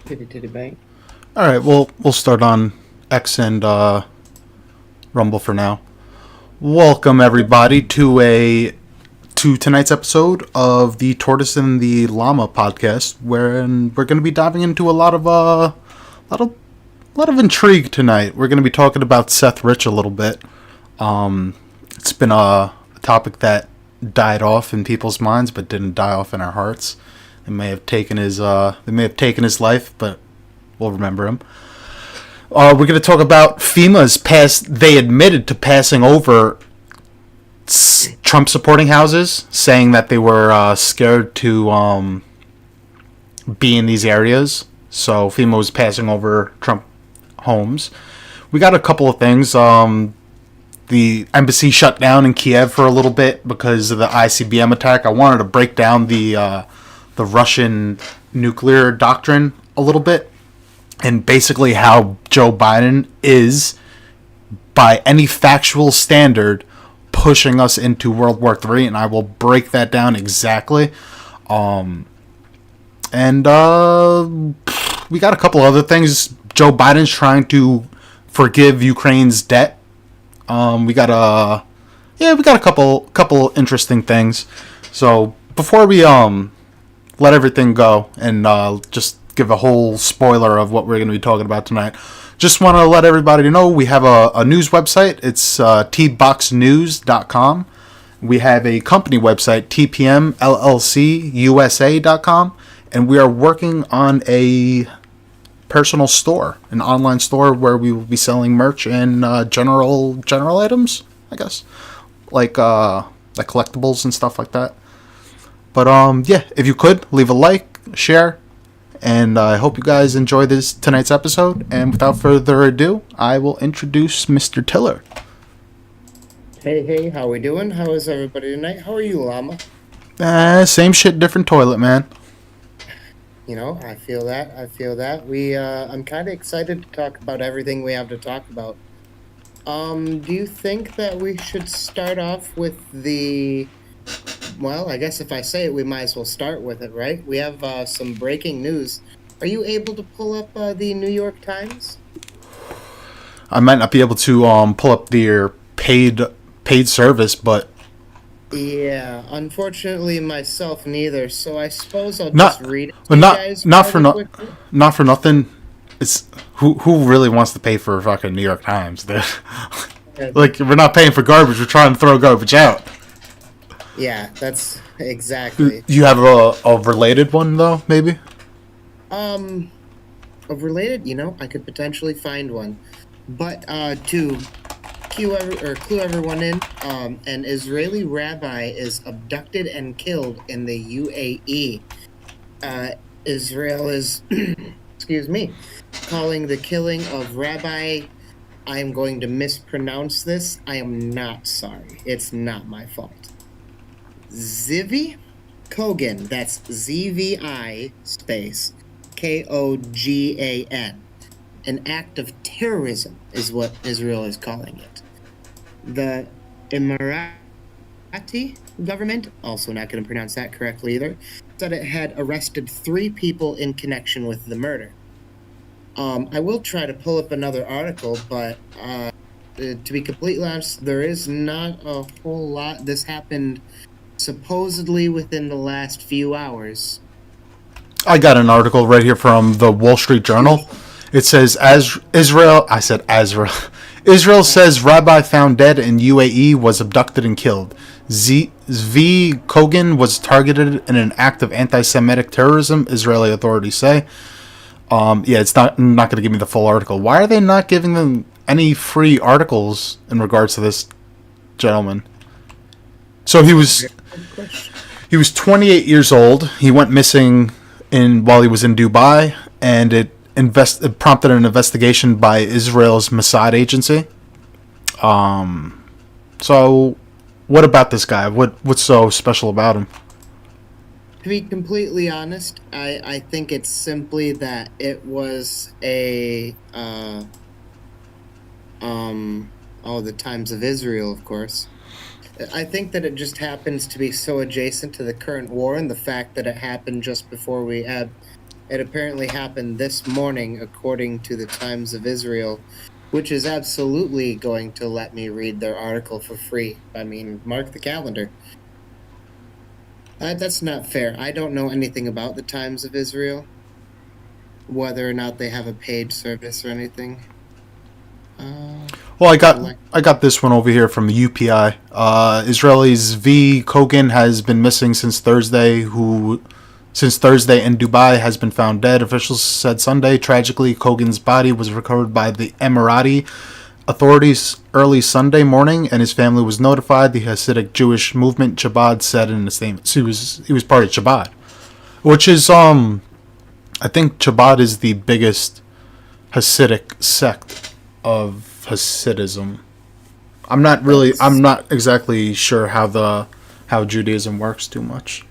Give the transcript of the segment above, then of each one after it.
Titty titty bang. All right, we'll start on X and Rumble for now. Welcome everybody to tonight's episode of the Tortoise and the Llama podcast, wherein we're going to be diving into a lot of intrigue tonight. We're going to be talking about Seth Rich a little bit. It's been a topic that died off in people's minds, but didn't die off in our hearts. They may have taken his life, but we'll remember him. We're going to talk about FEMA's past. They admitted to passing over Trump supporting houses, saying that they were scared to be in these areas. So FEMA was passing over Trump homes. We got a couple of things. The embassy shut down in Kiev for a little bit because of the ICBM attack. I wanted to break down the Russian nuclear doctrine a little bit, and basically how Joe Biden is, by any factual standard, pushing us into World War III, and I will break that down exactly. And we got a couple other things. Joe Biden's trying to forgive Ukraine's debt. We got a couple interesting things. So before we let everything go and just give a whole spoiler of what we're going to be talking about tonight, just want to let everybody know we have a news website. It's tboxnews.com. We have a company website, tpmllcusa.com, and we are working on a personal store, an online store where we will be selling merch and general items, I guess, like collectibles and stuff like that. But yeah, if you could leave a like, share, and I hope you guys enjoy tonight's episode. And without further ado, I will introduce Mr. Tiller. Hey, how we doing? How is everybody tonight? How are you, Llama? Same shit, different toilet, man. You know, I feel that. I'm kind of excited to talk about everything we have to talk about. Do you think that we should start off with well, I guess if I say it, we might as well start with it, right? We have some breaking news. Are you able to pull up the New York Times? I might not be able to pull up their paid service, but yeah, unfortunately myself neither. So I suppose I'll just read it to but you guys. Not for nothing. It's who really wants to pay for fucking New York Times? Like, we're not paying for garbage. We're trying to throw garbage out. Yeah, that's exactly. You have a related one though, maybe? A related, I could potentially find one. But to clue everyone in, an Israeli rabbi is abducted and killed in the UAE. Israel is, excuse me, calling the killing of Rabbi. I am going to mispronounce this. I am not sorry. It's not my fault. Zivi Kogan, that's ZVI space KOGAN. An act of terrorism is what Israel is calling it. The Emirati government, also not going to pronounce that correctly either, said it had arrested 3 people in connection with the murder. I will try to pull up another article, but to be completely honest, there is not a whole lot. This happened supposedly within the last few hours. I got an article right here from the Wall Street Journal. It says, Israel says rabbi found dead in UAE was abducted and killed. Zvi Kogan was targeted in an act of anti-Semitic terrorism, Israeli authorities say. Yeah, it's not going to give me the full article. Why are they not giving them any free articles in regards to this gentleman? So he was 28 years old. He went missing while he was in Dubai, and it prompted an investigation by Israel's Mossad agency. So what about this guy? What's so special about him? To be completely honest, I think it's simply that it was the Times of Israel, of course. I think that it just happens to be so adjacent to the current war, and the fact that it happened just before we had It apparently happened this morning, according to the Times of Israel, which is absolutely going to let me read their article for free. I mean, mark the calendar. That's not fair. I don't know anything about the Times of Israel, whether or not they have a paid service or anything. Well, I got this one over here from the UPI. Israelis V. Kogan has been missing since Thursday. Since Thursday in Dubai has been found dead. Officials said Sunday. Tragically, Kogan's body was recovered by the Emirati authorities early Sunday morning, and his family was notified. The Hasidic Jewish movement Chabad said in a statement he was part of Chabad, which is I think Chabad is the biggest Hasidic sect of Hasidism. I'm not exactly sure how Judaism works too much.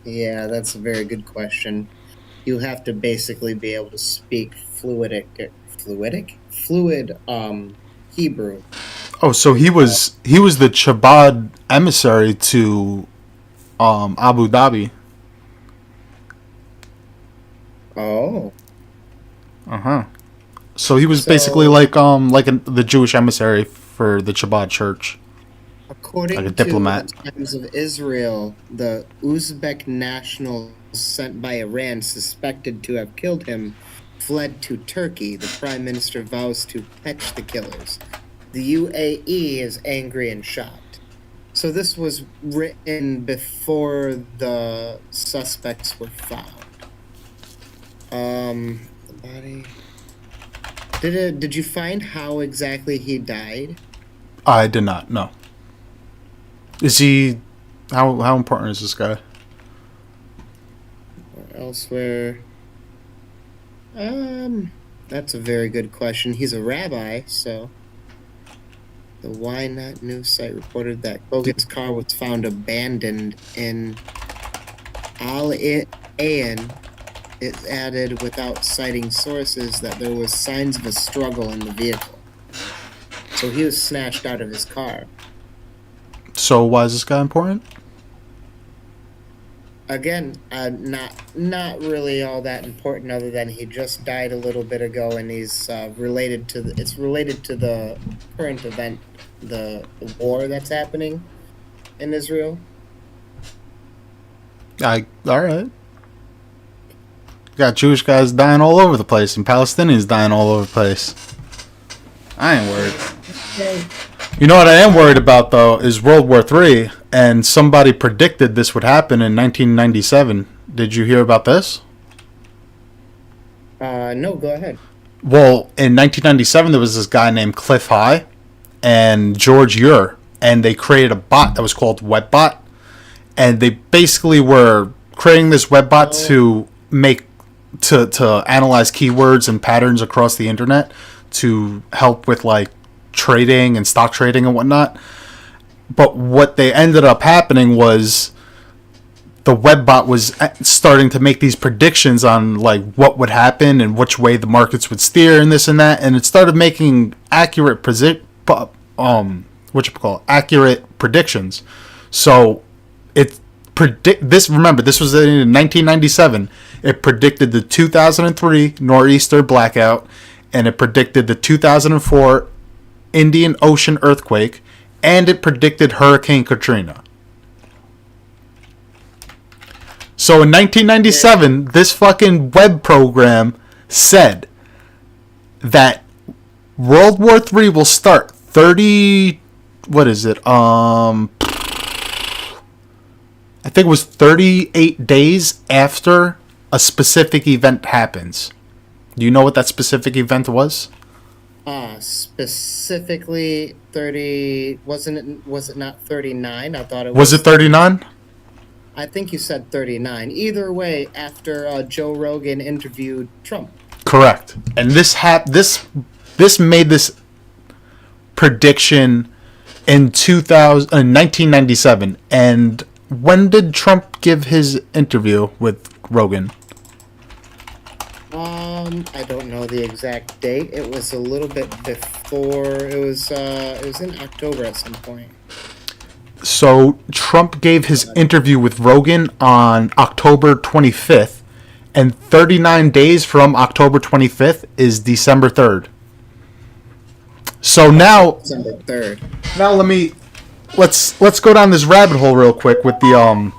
Yeah, that's a very good question. You have to basically be able to speak fluid Hebrew. Oh, so he was the Chabad emissary to Abu Dhabi. Oh. Uh-huh. So he was basically the Jewish emissary for the Chabad church. According like a diplomat. to the Times of Israel, the Uzbek national sent by Iran suspected to have killed him fled to Turkey. The prime minister vows to catch the killers. The UAE is angry and shocked. So this was written before the suspects were found. The body. Did you find how exactly he died? I did not. No. Is he? How important is this guy? Or elsewhere. That's a very good question. He's a rabbi, so. The Why Not News site reported that Kogan's car was found abandoned in Al Ain. It added, without citing sources, that there was signs of a struggle in the vehicle. So he was snatched out of his car. So why is this guy important? Again, not really all that important, other than he just died a little bit ago, and he's related to the current event, the war that's happening in Israel. All right. Got Jewish guys dying all over the place and Palestinians dying all over the place. I ain't worried. Okay. You know what I am worried about, though, is World War III, and somebody predicted this would happen in 1997. Did you hear about this? No, go ahead. Well, in 1997, there was this guy named Cliff High and George Ure, and they created a bot that was called WebBot, and they basically were creating this WebBot to analyze keywords and patterns across the internet to help with like trading and stock trading and whatnot. But what they ended up happening was the webbot was starting to make these predictions on like what would happen and which way the markets would steer and this and that, and it started making accurate accurate predictions. So remember, this was in 1997. It predicted the 2003 nor'easter blackout, and it predicted the 2004 Indian Ocean earthquake, and it predicted Hurricane Katrina. So in 1997, this fucking web program said that World War III will start 30... What is it? I think it was 38 days after a specific event happens. Do you know what that specific event was? Specifically 30... Was it not 39? I thought it was... Was it 39? I think you said 39. Either way, after Joe Rogan interviewed Trump. Correct. And this made this prediction in 1997. And when did Trump give his interview with Rogan? I don't know the exact date. It was a little bit before. It was in October at some point. So Trump gave his interview with Rogan on October 25th, and 39 days from October 25th is December 3rd. So now, December 3rd. now let's go down this rabbit hole real quick with the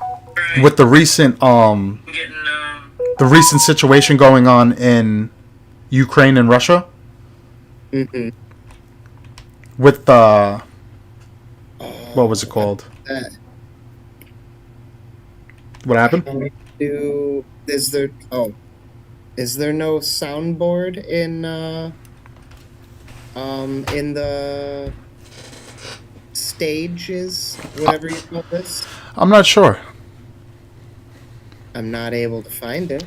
recent situation going on in Ukraine and Russia. Mm-hmm. With the what was it called? What happened? Is there no soundboard in the stages, whatever you call this? I'm not sure. I'm not able to find it.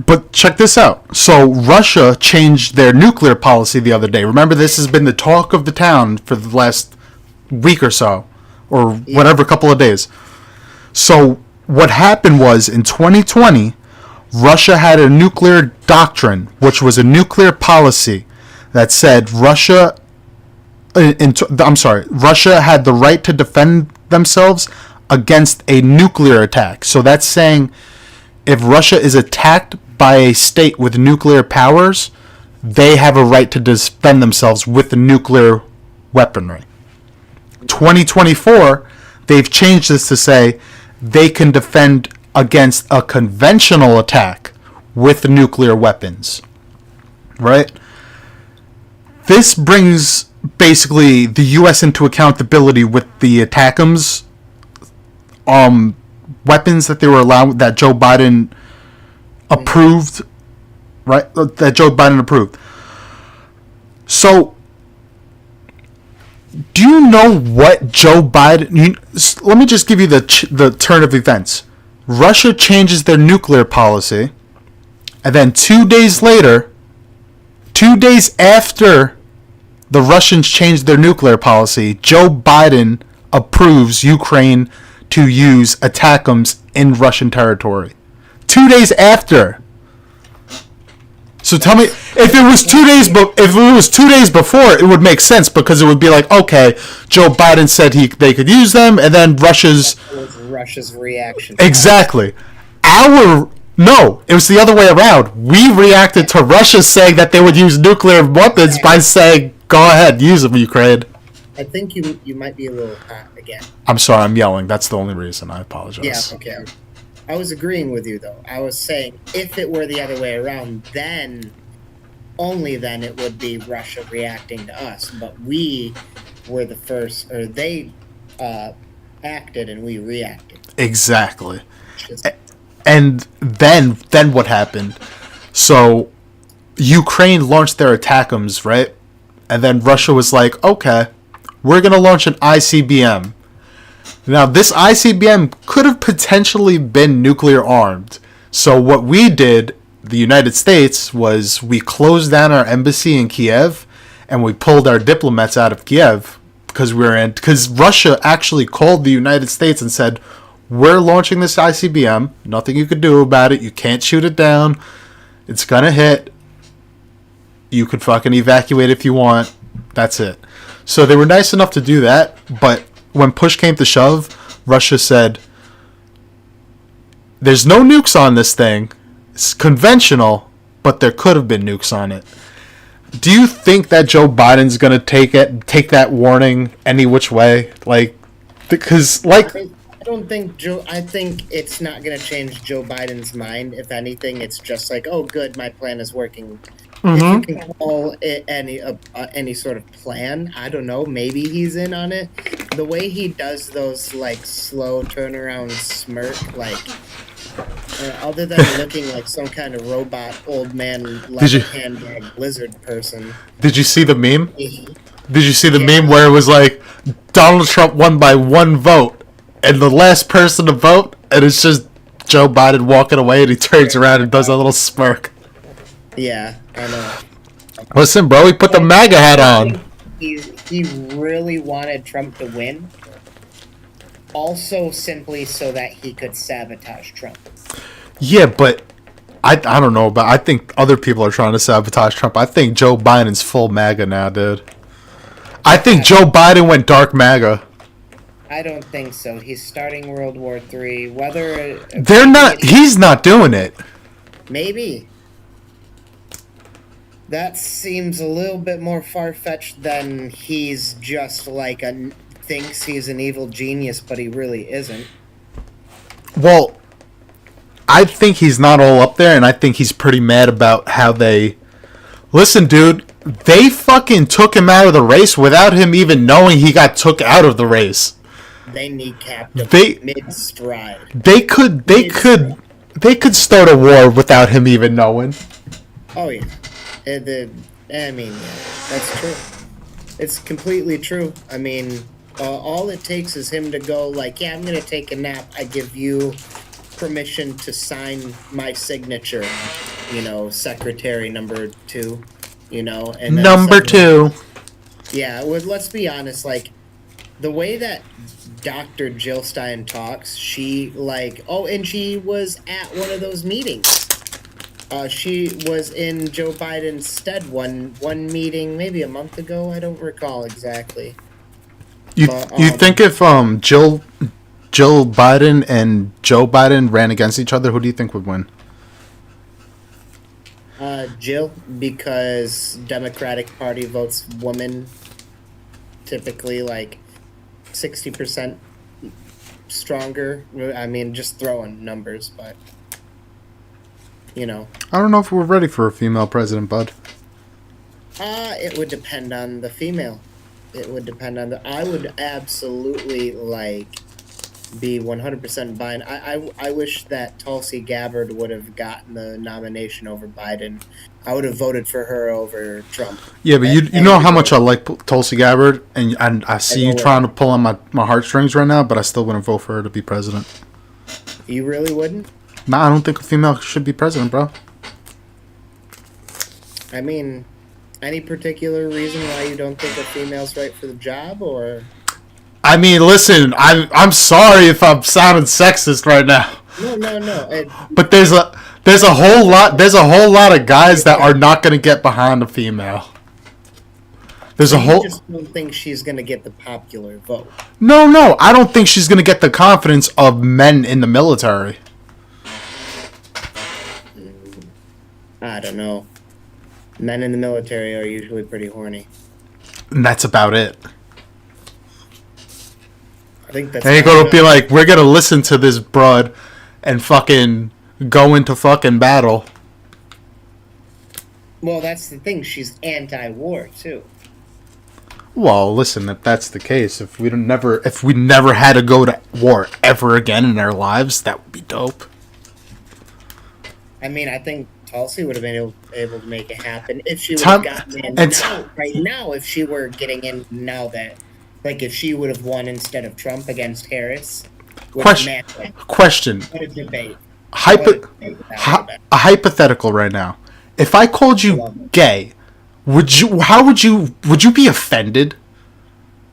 But check this out. So Russia changed their nuclear policy the other day. Remember, this has been the talk of the town for the last week or so, or whatever, couple of days. So what happened was in 2020, Russia had a nuclear doctrine, which was a nuclear policy that said Russia had the right to defend themselves against a nuclear attack. So that's saying if Russia is attacked by a state with nuclear powers, they have a right to defend themselves with the nuclear weaponry. 2024, they've changed this to say they can defend against a conventional attack with nuclear weapons. Right? This brings basically the U.S. into accountability with the ATACMS weapons that they were allowed, that Joe Biden approved, right? That Joe Biden approved. So, do you know what Joe Biden? Let me just give you the turn of events. Russia changes their nuclear policy, and then 2 days later, 2 days after the Russians changed their nuclear policy, Joe Biden approves Ukraine to use ATACMS in Russian territory. 2 days after. So tell me, if it was 2 days, if it was 2 days before, it would make sense because it would be like, okay, Joe Biden said they could use them, and then Russia's reaction. Exactly. No, it was the other way around. We reacted to Russia saying that they would use nuclear weapons by saying, "Go ahead, use them, Ukraine." I think you might be a little hot again. I'm sorry, I'm yelling. That's the only reason. I apologize. Yeah, okay. I was agreeing with you, though. I was saying if it were the other way around, then, only then, it would be Russia reacting to us. But we were the first, or they acted and we reacted. Exactly. And then what happened? So, Ukraine launched their ATACMS, right? And then Russia was like, okay, we're going to launch an ICBM. Now, this ICBM could have potentially been nuclear armed. So what we did, the United States, was we closed down our embassy in Kiev and we pulled our diplomats out of Kiev because Russia actually called the United States and said, we're launching this ICBM. Nothing you could do about it. You can't shoot it down. It's going to hit. You could fucking evacuate if you want. That's it. So they were nice enough to do that, but when push came to shove, Russia said, there's no nukes on this thing. It's conventional, but there could have been nukes on it. Do you think that Joe Biden's going to take that warning any which way? I think it's not going to change Joe Biden's mind. If anything, it's just like, oh, good, my plan is working. If you can call it any sort of plan, I don't know, maybe he's in on it. The way he does those, like, slow turnaround smirk, like, other than looking like some kind of robot old man, like handbag lizard person. Did you see the meme? Did you see the meme where it was like, Donald Trump won by 1 vote, and the last person to vote, and it's just Joe Biden walking away, and he turns around and does a little smirk. Yeah, I know. Listen, bro, he put the MAGA hat on. He really wanted Trump to win. Also, simply so that he could sabotage Trump. Yeah, but I don't know, but I think other people are trying to sabotage Trump. I think Joe Biden's full MAGA now, dude. I think Joe Biden went dark MAGA. I don't think so. He's starting World War III. He's not doing it. Maybe. That seems a little bit more far-fetched than he's just like thinks he's an evil genius, but he really isn't. Well, I think he's not all up there, and I think he's pretty mad about how they... Listen, dude, they fucking took him out of the race without him even knowing he got took out of the race. They kneecapped him mid-stride. They could start a war without him even knowing. Oh, yeah. I mean, yeah, that's true. It's completely true. I mean, all it takes is him to go like, yeah, I'm going to take a nap. I give you permission to sign my signature, secretary number 2, and number 2. Yeah, let's be honest, like, the way that Dr. Jill Stein talks, she, and she was at one of those meetings. She was in Joe Biden's stead one meeting maybe a month ago. I don't recall exactly. You think if Jill Biden and Joe Biden ran against each other, who do you think would win? Jill, because Democratic Party votes women typically 60% stronger. I mean, just throwing numbers, but I don't know if we're ready for a female president, bud. It would depend on the female. It would depend on I would absolutely be 100% buying. I wish that Tulsi Gabbard would have gotten the nomination over Biden. I would have voted for her over Trump. Yeah, but you know how much I like Tulsi Gabbard, and I see you trying to pull on my heartstrings right now, but I still wouldn't vote for her to be president. You really wouldn't? Nah, I don't think a female should be president, bro. I mean, any particular reason why you don't think a female's right for the job, or? I mean, listen, I'm sorry if I'm sounding sexist right now. No. But there's a whole lot of guys that are not going to get behind a female. I just don't think she's going to get the popular vote. No, I don't think she's going to get the confidence of men in the military. I don't know. Men in the military are usually pretty horny. And that's about it. I think that's... They ain't gonna be like, we're gonna listen to this broad and fucking go into fucking battle. Well, that's the thing. She's anti-war, too. Well, listen, if that's the case, if we never had to go to war ever again in our lives, that would be dope. I mean, I think Tulsi would have been able to make it happen if she would have gotten in right now. If she were getting in now, that if she would have won instead of Trump against Harris. Question. What a debate. A hypothetical right now. If I called you gay, would you be offended?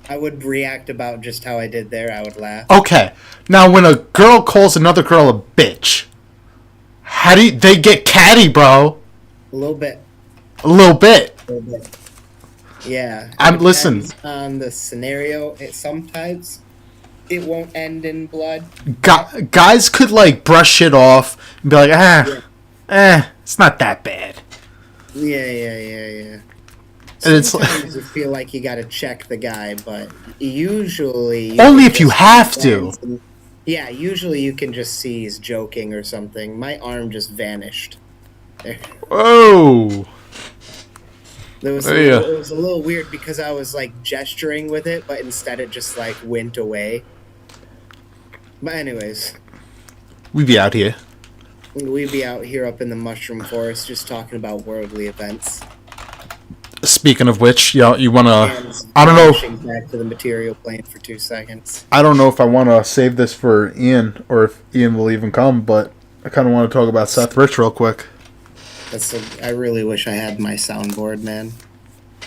I would react about just how I did there. I would laugh. Okay. Now, when a girl calls another girl a bitch, how do they get catty, bro? A little bit. Yeah. Listen. On the scenario, sometimes it won't end in blood. Guys could brush it off and be like, it's not that bad. Yeah. And sometimes you feel like you gotta check the guy, but usually only if you have to. Yeah, usually you can just see he's joking or something. My arm just vanished. Oh. It was a little weird because I was gesturing with it, but instead it just went away. But anyways, we'd be out here. We'd be out here up in the mushroom forest just talking about worldly events. Speaking of which, you want to... I don't know... Back to the material plane for 2 seconds. I don't know if I want to save this for Ian, or if Ian will even come, but I kind of want to talk about Seth Rich real quick. I really wish I had my soundboard, man.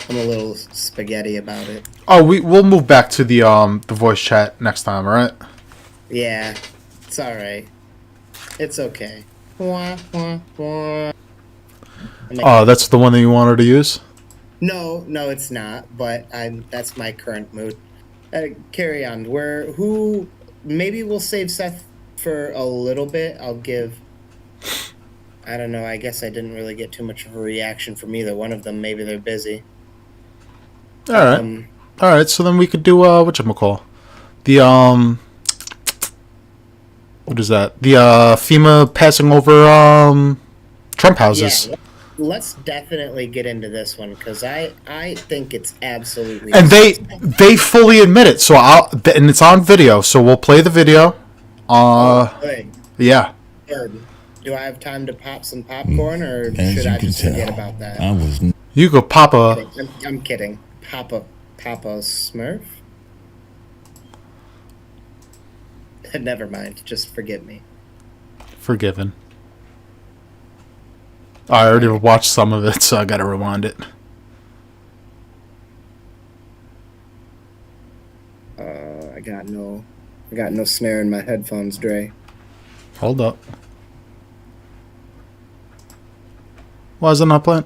I'm a little spaghetti about it. Oh, we'll move back to the voice chat next time, alright? Yeah, it's alright. It's okay. Wah, wah, wah. Oh, that's the one that you wanted to use? No, it's not. But that's my current mood. Carry on. Maybe we'll save Seth for a little bit. I'll give I don't know. I guess I didn't really get too much of a reaction from either one of them. Maybe they're busy. All right. All right. So then we could do whatchamacall. The what is that? The FEMA passing over Trump houses. Yeah, let's definitely get into this one because I think it's absolutely. And they fully admit it. So and it's on video. So we'll play the video. Good. Yeah. Good. Do I have time to pop some popcorn, or should I just forget about that? You go, Papa. I'm kidding. Papa Smurf. Never mind. Just forgive me. Forgiven. I already watched some of it, so I gotta rewind it. I got no snare in my headphones, Dre. Hold up. Why is it not playing?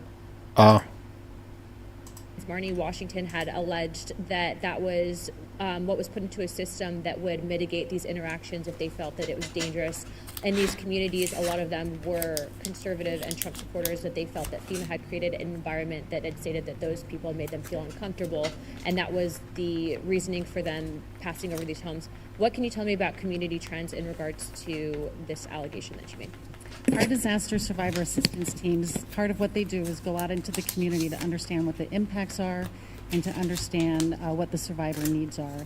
Marnie Washington had alleged that was what was put into a system that would mitigate these interactions if they felt that it was dangerous. In these communities, a lot of them were conservative and Trump supporters, that they felt that FEMA had created an environment that had stated that those people made them feel uncomfortable, and that was the reasoning for them passing over these homes. What can you tell me about community trends in regards to this allegation that you made? Our disaster survivor assistance teams, part of what they do is go out into the community to understand what the impacts are and to understand what the survivor needs are.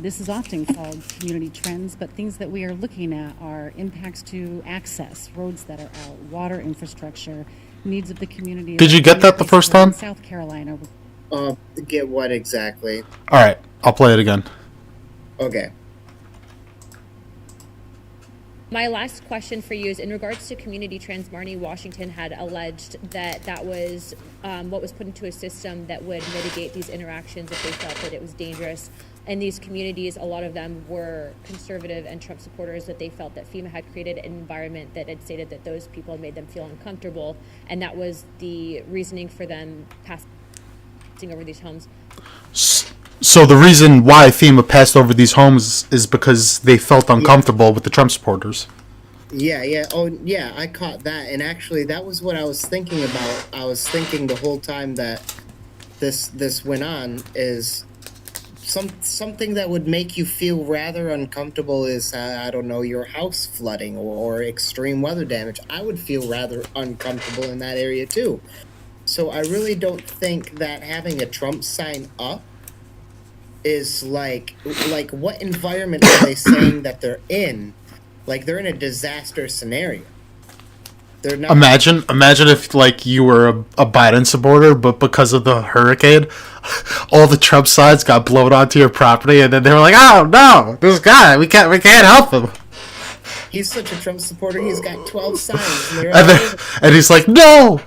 This is often called community trends, but things that we are looking at are impacts to access, roads that are out, water infrastructure, needs of the community. Did you get that the first time? South Carolina. Get what exactly? All right, I'll play it again. Okay. My last question for you is in regards to community trends. Marnie Washington had alleged that was what was put into a system that would mitigate these interactions if they felt that it was dangerous. In these communities, a lot of them were conservative and Trump supporters, that they felt that FEMA had created an environment that had stated that those people made them feel uncomfortable, and that was the reasoning for them passing over these homes. So the reason why FEMA passed over these homes is because they felt uncomfortable with the Trump supporters. Yeah. Oh, yeah, I caught that. And actually, that was what I was thinking about. I was thinking the whole time that this went on is something that would make you feel rather uncomfortable is, I don't know, your house flooding or extreme weather damage. I would feel rather uncomfortable in that area, too. So I really don't think that having a Trump sign up is like what environment are they saying that they're in? Like, they're in a disaster scenario. They're not. Imagine if like you were a Biden supporter, but because of the hurricane, all the Trump signs got blown onto your property, and then they were like, "Oh no, this guy, we can't help him." He's such a Trump supporter. He's got 12 signs, and he's like, "No,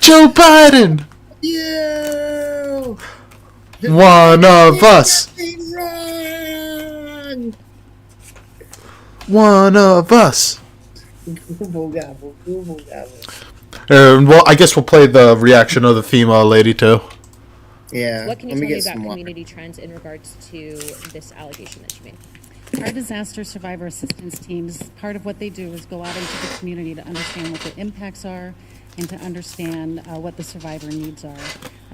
Joe Biden, you, one of us, wrong. One of us." Google gobble. Well, I guess we'll play the reaction of the female lady too. Yeah. What can you tell me about community trends in regards to this allegation that you made? Our disaster survivor assistance teams, part of what they do is go out into the community to understand what the impacts are and to understand what the survivor needs are.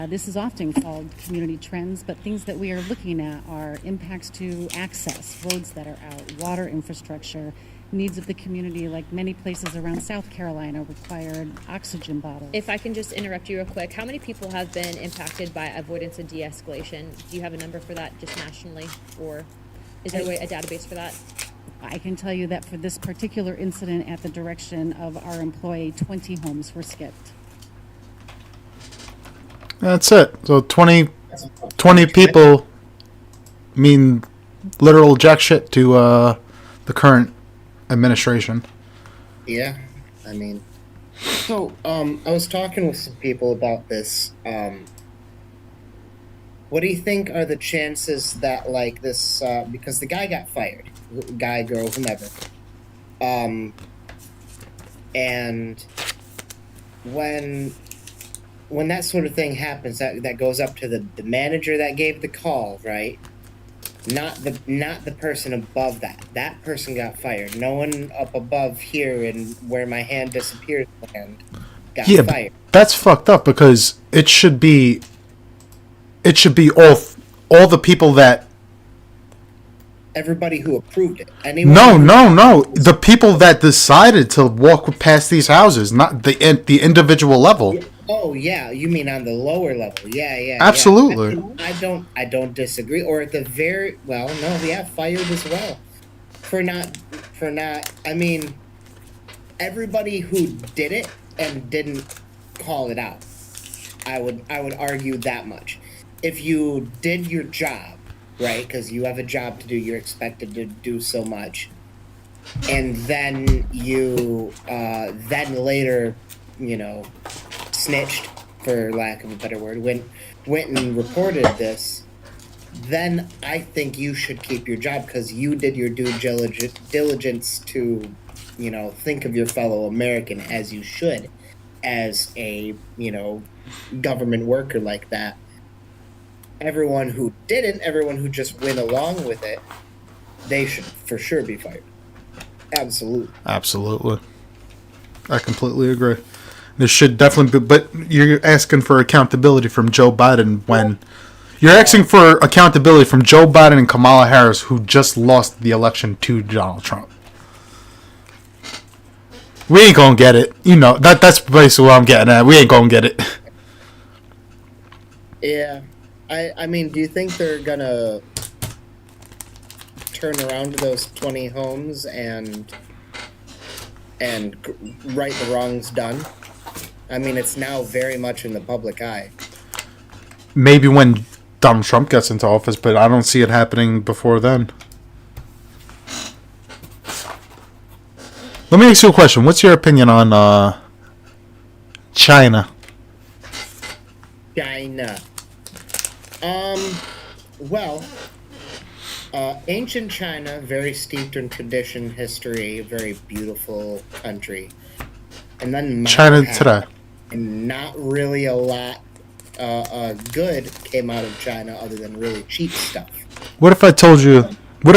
This is often called community trends, but things that we are looking at are impacts to access, roads that are out, water infrastructure, needs of the community, like many places around South Carolina required oxygen bottles. If I can just interrupt you real quick, how many people have been impacted by avoidance and de-escalation? Do you have a number for that just nationally, or is there a database for that? I can tell you that for this particular incident at the direction of our employee, 20 homes were skipped. That's it. So 20 people mean literal jack shit to the current administration. Yeah, I mean, so I was talking with some people about this. What do you think are the chances that, like, this, because the guy got fired, guy, girl, whomever, and when that sort of thing happens, that goes up to the manager that gave the call, right? Not the person above that. That person got fired. No one up above here and where my hand disappears got Yeah, but fired. that's fucked up because it should be all the people that Everybody who approved it. Anyone no, the people that decided to walk past these houses, not the individual level. Oh yeah, you mean on the lower level? Yeah. Absolutely. I don't disagree. Or at the very well, no, yeah, fired as well for not. I mean, everybody who did it and didn't call it out. I would argue that much. If you did your job, right, because you have a job to do, you're expected to do so much, and then you then later, snitched, for lack of a better word, went and reported this, then I think you should keep your job because you did your due diligence to, think of your fellow American as you should, as a, government worker like that. Everyone who didn't, everyone who just went along with it, they should for sure be fired. Absolutely. Absolutely. I completely agree. There should definitely be, but you're asking for accountability from Joe Biden when you're asking for accountability from Joe Biden and Kamala Harris, who just lost the election to Donald Trump. We ain't gonna get it. That's basically what I'm getting at. We ain't gonna get it. Yeah. I mean, do you think they're gonna turn around to those 20 homes and right the wrongs done? I mean, it's now very much in the public eye. Maybe when Donald Trump gets into office, but I don't see it happening before then. Let me ask you a question. What's your opinion on China? China. Well, ancient China, very steeped in tradition, history, very beautiful country. And then China today. And not really a lot good came out of China other than really cheap stuff. What if I told you... What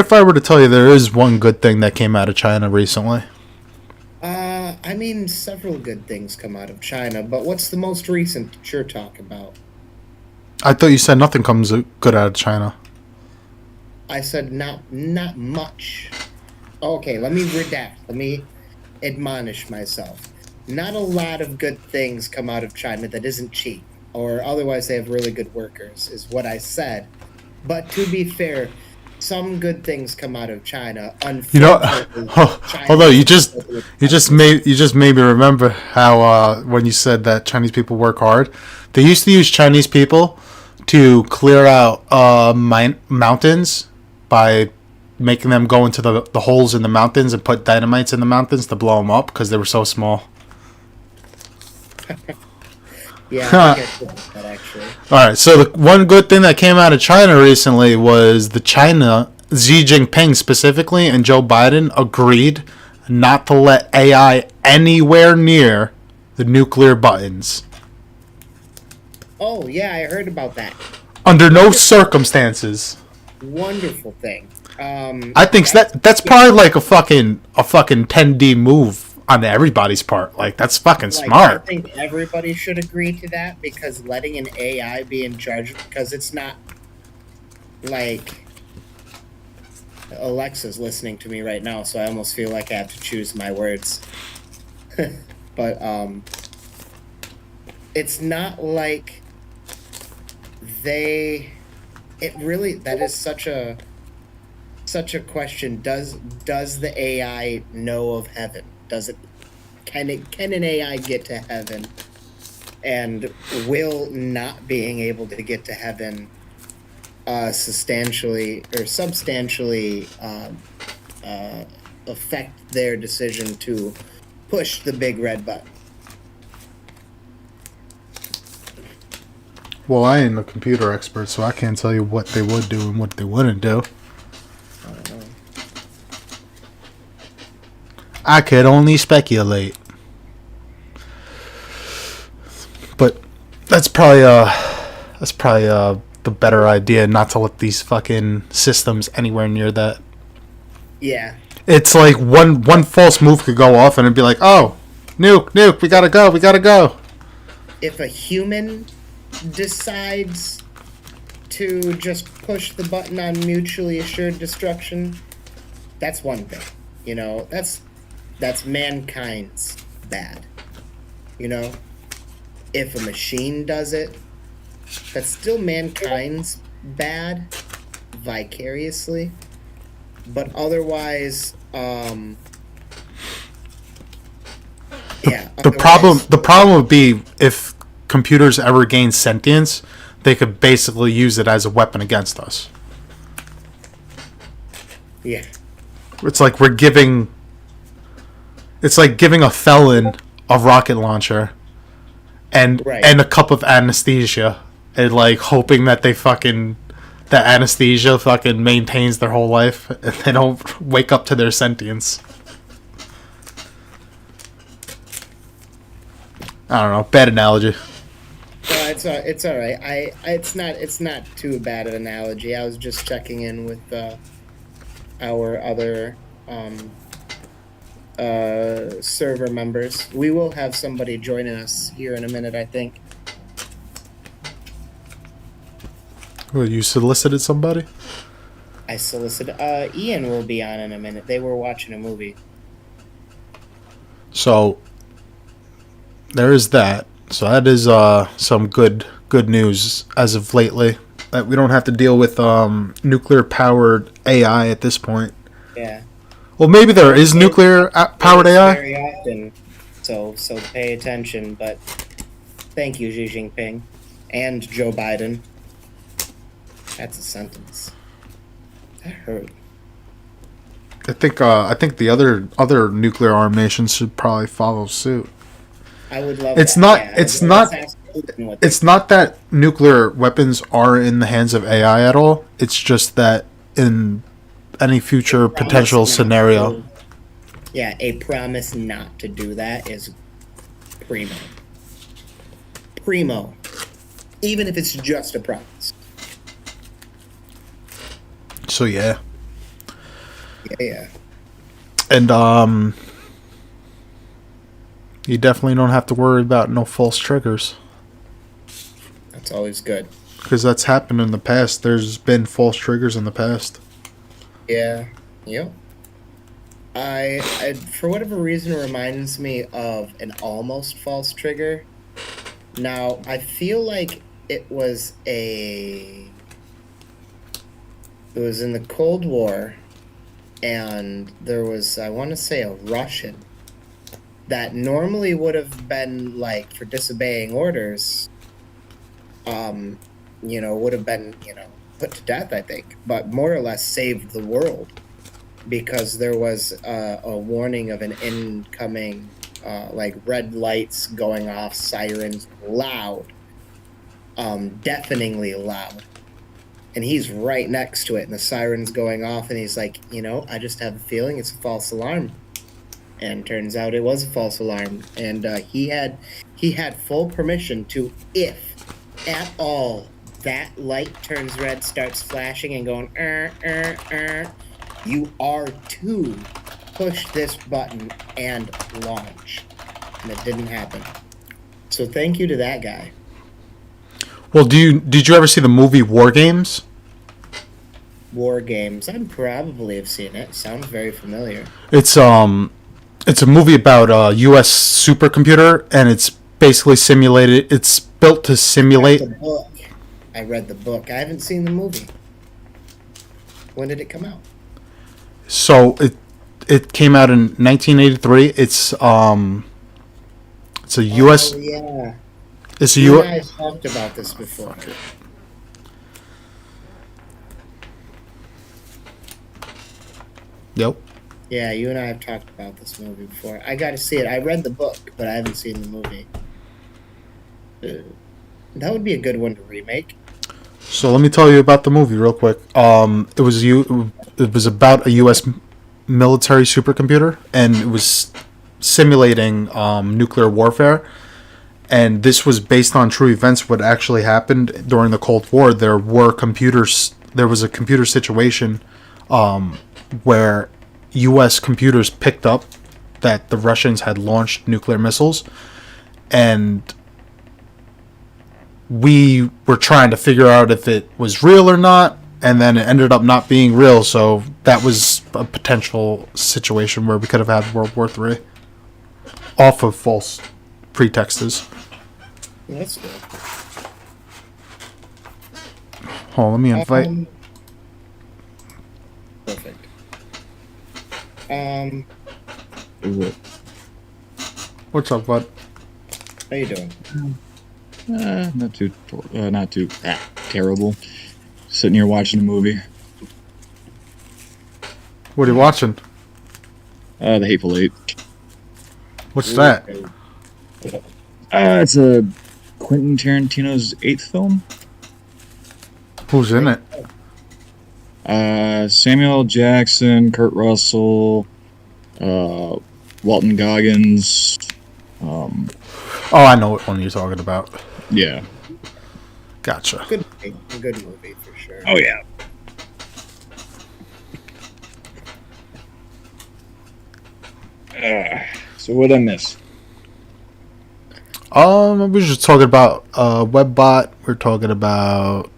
if I were to tell you there is one good thing that came out of China recently? I mean, several good things come out of China, but what's the most recent that you're talking about? I thought you said nothing comes good out of China. I said not much. Okay, let me redact. Let me admonish myself. Not a lot of good things come out of China that isn't cheap, or otherwise they have really good workers, is what I said. But to be fair, some good things come out of China. Unfortunately, hold on. You just made me remember how when you said that Chinese people work hard, they used to use Chinese people to clear out mountains by making them go into the holes in the mountains and put dynamites in the mountains to blow them up because they were so small. Yeah, I get that actually. All right, so the one good thing that came out of China recently was Xi Jinping specifically and Joe Biden agreed not to let AI anywhere near the nuclear buttons. Oh yeah, I heard about that. Under no circumstances. Wonderful thing. I think that's probably like a fucking 10D move on everybody's part. Like, that's fucking smart. I think everybody should agree to that because letting an AI be in charge, because it's not like Alexa's listening to me right now, so I almost feel like I have to choose my words. But it's not like that is such a question. Does the AI know of heaven? Can an AI get to heaven? And will not being able to get to heaven substantially affect their decision to push the big red button? Well, I ain't a computer expert, so I can't tell you what they would do and what they wouldn't do. I could only speculate. But that's probably the better idea not to let these fucking systems anywhere near that. Yeah. It's like one false move could go off and it'd be like, oh, nuke, we gotta go. If a human decides to just push the button on mutually assured destruction, that's one thing. You know, that's mankind's bad. You know? If a machine does it, that's still mankind's bad vicariously. But otherwise, yeah. The problem would be if computers ever gain sentience, they could basically use it as a weapon against us. Yeah. It's like giving a felon a rocket launcher and a cup of anesthesia and like hoping that that anesthesia fucking maintains their whole life and they don't wake up to their sentience. I don't know. Bad analogy. It's all right. It's not too bad an analogy. I was just checking in with our other server members. We will have somebody joining us here in a minute, I think. Well, you solicited somebody? I solicited. Ian will be on in a minute. They were watching a movie. So there is that. So that is some good news as of lately. That we don't have to deal with nuclear powered AI at this point. Yeah. Well, maybe there is nuclear powered AI. Very often. So pay attention. But thank you, Xi Jinping, and Joe Biden. That's a sentence. That hurt. I think the other nuclear armed nations should probably follow suit. I would love. It's that. not. Yeah, It's not. It's not that nuclear weapons are in the hands of AI at all. It's just that in any future potential scenario. Yeah, a promise not to do that is primo. Primo. Even if it's just a promise. So yeah. Yeah. And you definitely don't have to worry about no false triggers. That's always good. Because that's happened in the past. There's been false triggers in the past. Yeah. Yep. I for whatever reason it reminds me of an almost false trigger. Now, I feel like it was in the Cold War, and there was, I want to say, a Russian that normally would have been, like, for disobeying orders, would have been, put to death, I think, but more or less saved the world because there was a warning of an incoming, red lights going off, sirens, loud, deafeningly loud. And he's right next to it, and the siren's going off, and he's like, I just have a feeling it's a false alarm. And turns out it was a false alarm. And he had full permission to, if at all that light turns red, starts flashing and going, you are to push this button and launch. And it didn't happen. So thank you to that guy. Well, did you ever see the movie War Games? War Games. I probably have seen it. Sounds very familiar. It's a movie about a U.S. supercomputer, and it's basically simulated. It's built to simulate. I read the book. I haven't seen the movie. When did it come out? So it came out in 1983. It's a U.S. Oh, yeah. It's a You U.S. and I have talked about this before. Yep. Yeah, you and I have talked about this movie before. I got to see it. I read the book, but I haven't seen the movie. That would be a good one to remake. So let me tell you about the movie real quick. It was about a U.S. military supercomputer, and it was simulating nuclear warfare. and this was based on true events. What actually happened during the Cold War? There was a computer situation where U.S. computers picked up that the Russians had launched nuclear missiles, and we were trying to figure out if it was real or not, and then it ended up not being real. So that was a potential situation where we could have had World War III off of false pretexts. That's good. Oh, let me invite. Perfect. What's up, bud? How you doing? Not too terrible. Sitting here watching a movie. What are you watching? The Hateful Eight. What's that? It's a Quentin Tarantino's 8th film. Who's in it? Samuel L. Jackson, Kurt Russell, Walton Goggins. Oh, I know what one you're talking about. Yeah. Gotcha. Good movie. A good movie for sure. Oh yeah. So what I miss? We were just talking about WebBot. We're talking about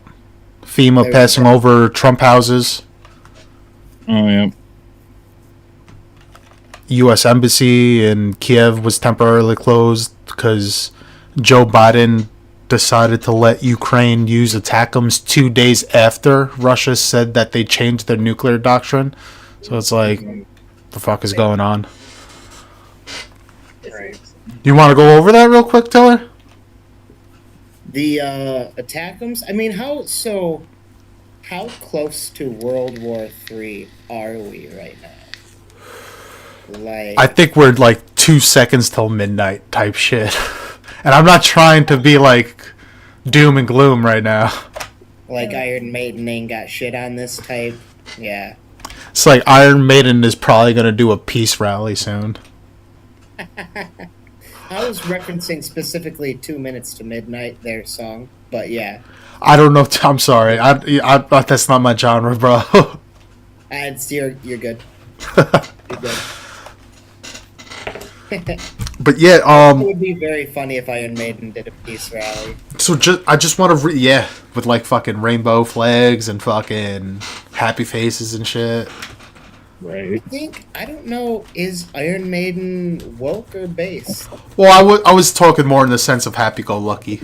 FEMA passing over Trump houses. Oh yeah. U.S. Embassy in Kiev was temporarily closed because Joe Biden decided to let Ukraine use ATACMS 2 days after Russia said that they changed their nuclear doctrine. So it's like, the fuck is going on? Right. You want to go over that real quick, Taylor? The ATACMS. I mean, how close to World War III are we right now? Like, I think we're like 2 seconds till midnight type shit. And I'm not trying to be like doom and gloom right now. like Iron Maiden ain't got shit on this type. Yeah. It's like Iron Maiden is probably going to do a peace rally soon. I was referencing specifically 2 Minutes to Midnight, their song, but yeah. I don't know. I'm sorry. I that's not my genre, bro. You're good. You're good. But yeah, It would be very funny if Iron Maiden did a peace rally. So I just want to with like fucking rainbow flags and fucking happy faces and shit. Right. I don't know, is Iron Maiden woke or based? Well, I was talking more in the sense of happy-go-lucky.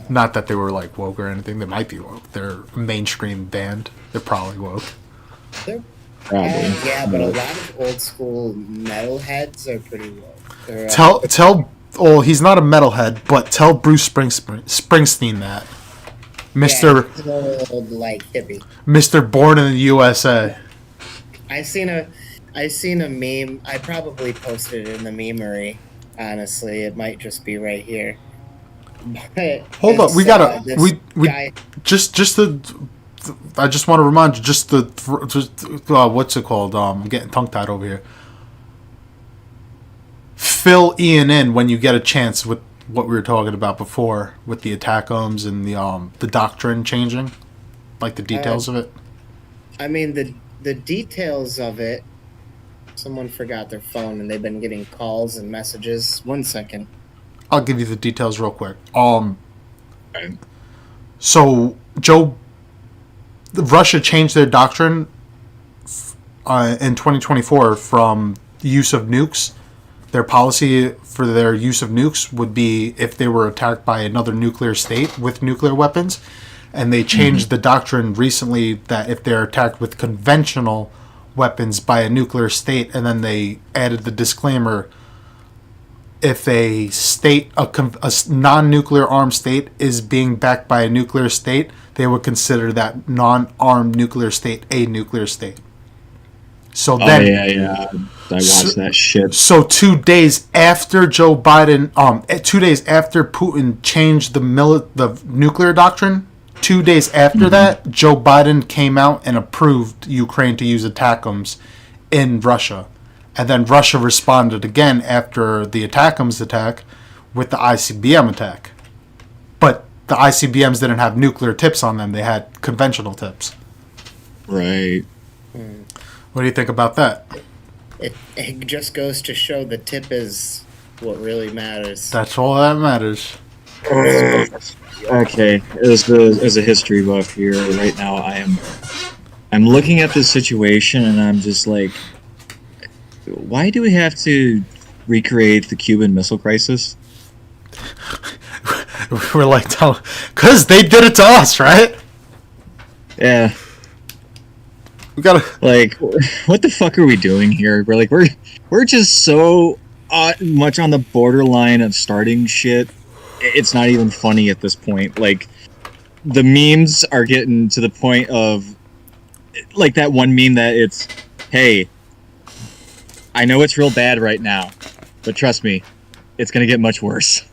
Not that they were like woke or anything. They might be woke. They're a mainstream band. They're probably woke. They're, Probably. yeah, but a lot of old school metalheads are pretty woke. They're, He's not a metalhead, but tell Bruce Springsteen that. Mr. Yeah, he's an old, like, hippie. Mr. Born in the USA. I seen a meme. I probably posted it in the memery. Honestly, it might just be right here. But Hold up, we gotta this guy, I just want to remind you, what's it called? I'm getting tongue tied over here. Fill Ian in when you get a chance with what we were talking about before with the ATACMS and the doctrine changing, like the details of it. I mean the details of it. Someone forgot their phone and they've been getting calls and messages. 1 second. I'll give you the details real quick. So Russia changed their doctrine in 2024 from the use of nukes. Their policy for their use of nukes would be if they were attacked by another nuclear state with nuclear weapons. And they changed the doctrine recently that if they're attacked with conventional weapons by a nuclear state, and then they added the disclaimer, if a state, a non-nuclear armed state is being backed by a nuclear state, they would consider that non-armed nuclear state a nuclear state. So then, yeah. I watched that shit. So 2 days after Joe Biden, 2 days after Putin changed the nuclear doctrine, 2 days after that, Joe Biden came out and approved Ukraine to use ATACMS in Russia. And then Russia responded again after the ATACMS attack with the ICBM attack. But the ICBMs didn't have nuclear tips on them. They had conventional tips. Right. What do you think about that? It just goes to show the tip is what really matters. That's all that matters. Okay, as a history buff here right now, I'm looking at this situation and I'm just like, why do we have to recreate the Cuban Missile Crisis? We're like, because they did it to us, right? Yeah. We gotta Like, what the fuck are we doing here? We're just so much on the borderline of starting shit. It's not even funny at this point. Like, the memes are getting to the point of, like that one meme that it's, hey, I know it's real bad right now, but trust me, it's gonna get much worse.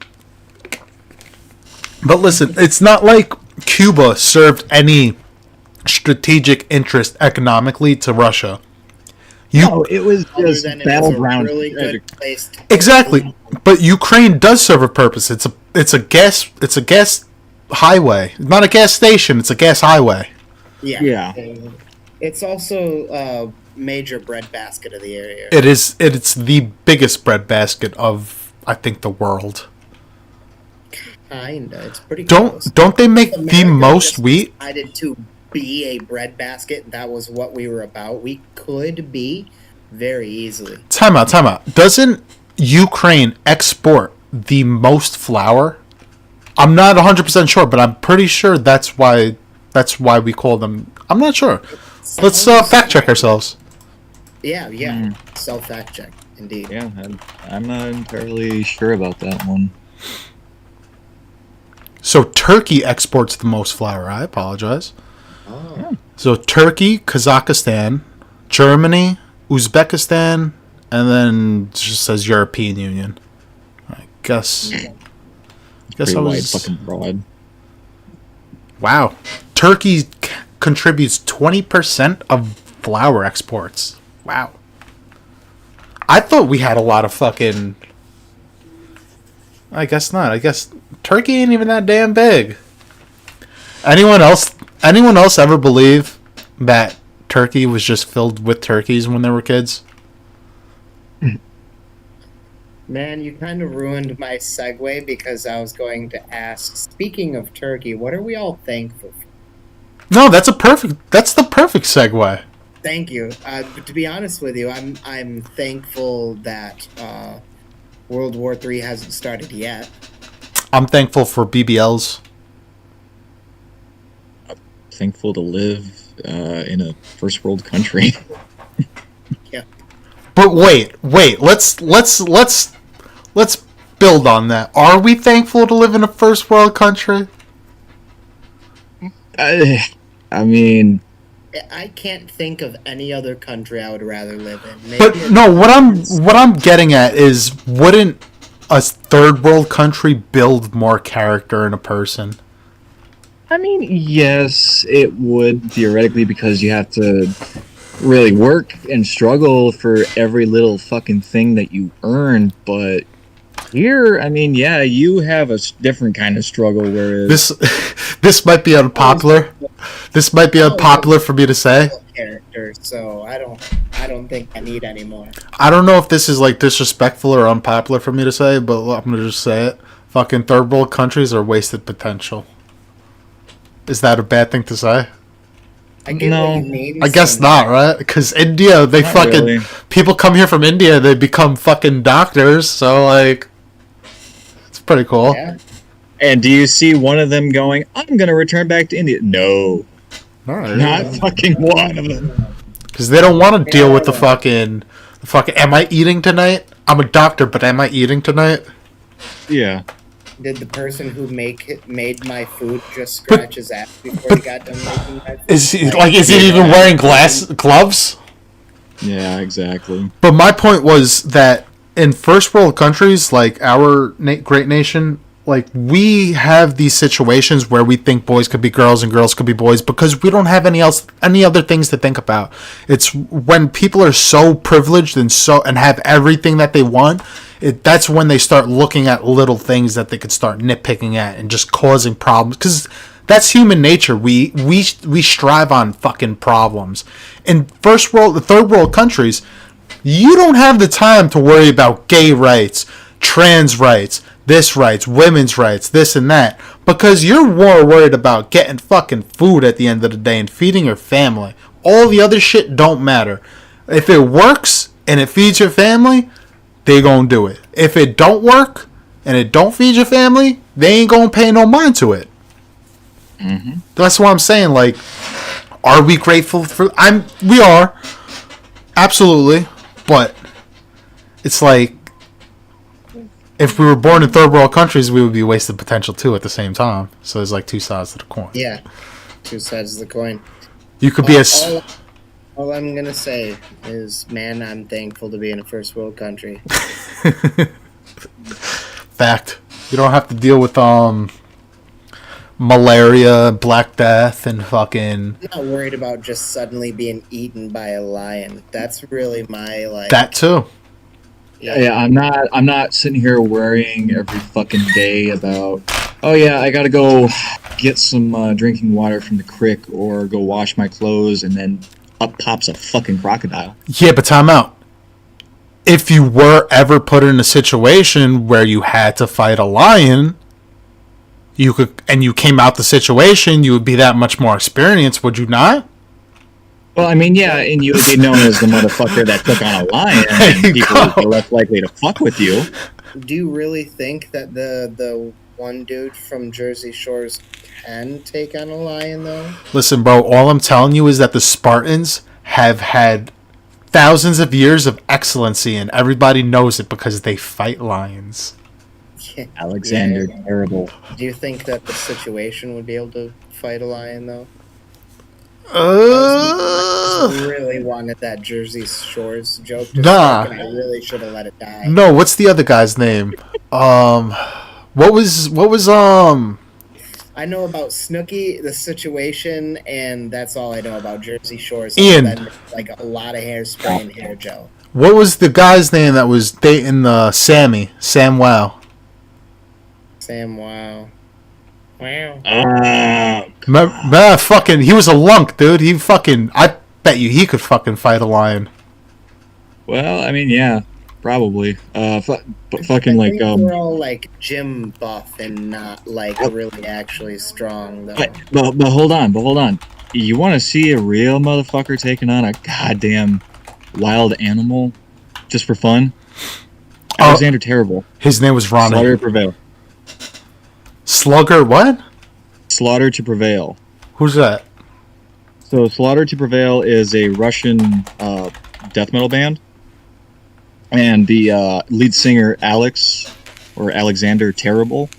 But listen, it's not like Cuba served any strategic interest economically to Russia. No, it was Other just than it was a battleground. really good place to Exactly, but Ukraine does serve a purpose. It's a gas highway, not a gas station. It's a gas highway. Yeah. It's also a major breadbasket of the area. It is. It's the biggest breadbasket of, I think, the world. Kinda. It's pretty close. Don't they make the America most just wheat? decided to be a breadbasket. That was what we were about. We could be very easily. Time out. Doesn't Ukraine export the most flour? I'm not 100% sure, but I'm pretty sure that's why we call them. I'm not sure. Let's fact check ourselves. Yeah. Self fact check, indeed. Yeah, I'm not entirely sure about that one. So Turkey exports the most flour. I apologize. Oh. So Turkey, Kazakhstan, Germany, Uzbekistan, and then it just says European Union. I guess. Pretty I wide was. fucking broad. Wow. Turkey contributes 20% of flour exports. Wow. I thought we had a lot of fucking. I guess not. I guess Turkey ain't even that damn big. Anyone else ever believe that Turkey was just filled with turkeys when they were kids? Man, you kind of ruined my segue because I was going to ask, speaking of Turkey, what are we all thankful for? No, that's the perfect segue. Thank you. But to be honest with you, I'm thankful that World War III hasn't started yet. I'm thankful for BBLs. Thankful to live in a first world country. Yeah. But wait. Let's build on that. Are we thankful to live in a first world country? I mean, I can't think of any other country I would rather live in. Maybe But no, what I'm getting at is, wouldn't a third world country build more character in a person? I mean, yes, it would theoretically, because you have to really work and struggle for every little fucking thing that you earn. But here, I mean, yeah, you have a different kind of struggle. Whereas This might be unpopular. This might be unpopular for me to say. character, so I don't think I need any more. I don't know if this is like disrespectful or unpopular for me to say, but I'm gonna just say it. Fucking third world countries are wasted potential. Is that a bad thing to say? I get No, what you mean. I guess not, right? Because India, they Not fucking really. people come here from India, they become fucking doctors. So like, it's pretty cool. Yeah. And do you see one of them going, I'm going to return back to India? No. Not fucking one of them. Because they don't want to deal with the fucking. Am I eating tonight? I'm a doctor, but am I eating tonight? Yeah. Did the person who made my food just scratch his ass before he got done making my food? Is he even wearing gloves? Yeah, exactly. But my point was that in first world countries like our great nation, like we have these situations where we think boys could be girls and girls could be boys because we don't have any other things to think about. It's when people are so privileged and have everything that they want, That's when they start looking at little things that they could start nitpicking at and just causing problems. Because that's human nature. We strive on fucking problems. In third world countries, you don't have the time to worry about gay rights, trans rights, this rights, women's rights, this and that, because you're more worried about getting fucking food at the end of the day and feeding your family. All the other shit don't matter. If it works and it feeds your family, they gonna do it. If it don't work and it don't feed your family, they ain't gonna pay no mind to it. Mm-hmm. That's what I'm saying. Like, are we grateful for? We are, absolutely, but it's like, if we were born in third world countries, we would be wasted potential too at the same time. So there's like two sides to the coin. Yeah, two sides of the coin. You could be All I'm gonna say is, man, I'm thankful to be in a first world country. Fact. You don't have to deal with malaria, Black Death, and fucking. I'm not worried about just suddenly being eaten by a lion. That's really my like. That too. Yeah, I'm not sitting here worrying every fucking day about, oh yeah, I gotta go get some drinking water from the creek or go wash my clothes, and then up pops a fucking crocodile. Yeah, but time out. If you were ever put in a situation where you had to fight a lion, you came out the situation, you would be that much more experienced, would you not? Well, I mean, yeah, and you would be known as the motherfucker that took on a lion, and people would be less likely to fuck with you. Do you really think that the one dude from Jersey Shores can take on a lion, though? Listen, bro, all I'm telling you is that the Spartans have had thousands of years of excellency, and everybody knows it because they fight lions. Alexander, terrible. Do you think that the situation would be able to fight a lion, though? I really wanted that Jersey Shores joke to Nah. stick, and I really should have let it die. No, what's the other guy's name? What was I know about Snooki, the situation, and that's all I know about Jersey Shores. Ian. Then, like a lot of hairspray and hair gel. What was the guy's name that was dating Sammy? Sam Wow. Sam, wow. Fucking, he was a lunk, dude. I bet you he could fucking fight a lion. Well, I mean, yeah, probably. But fucking like we're all like gym buff and not like really actually strong though. But hold on. You want to see a real motherfucker taking on a goddamn wild animal just for fun? Alexander Terrible. His name was Ronnie. Slaughter to Prevail. Slugger what? Slaughter to Prevail. Who's that? So Slaughter to Prevail is a Russian death metal band. And the lead singer, Alexander Terrible,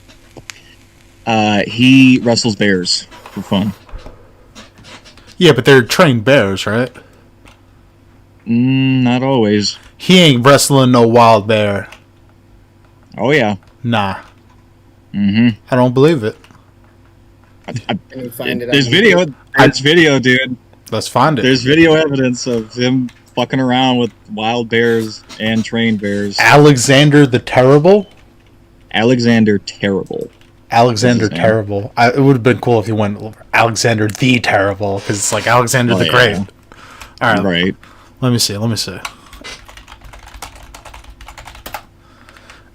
he wrestles bears for fun. Yeah, but they're trained bears, right? Not always. He ain't wrestling no wild bear. Oh, yeah. Nah. Mm-hmm. I don't believe it. Can you find it There's on video. YouTube? There's video, dude. Let's find it. There's video evidence of him fucking around with wild bears and trained bears. Alexander the Terrible? Alexander Terrible. Alexander Terrible. It would have been cool if he went Alexander the Terrible, because it's like Alexander the Great. All right. Right. Let me see.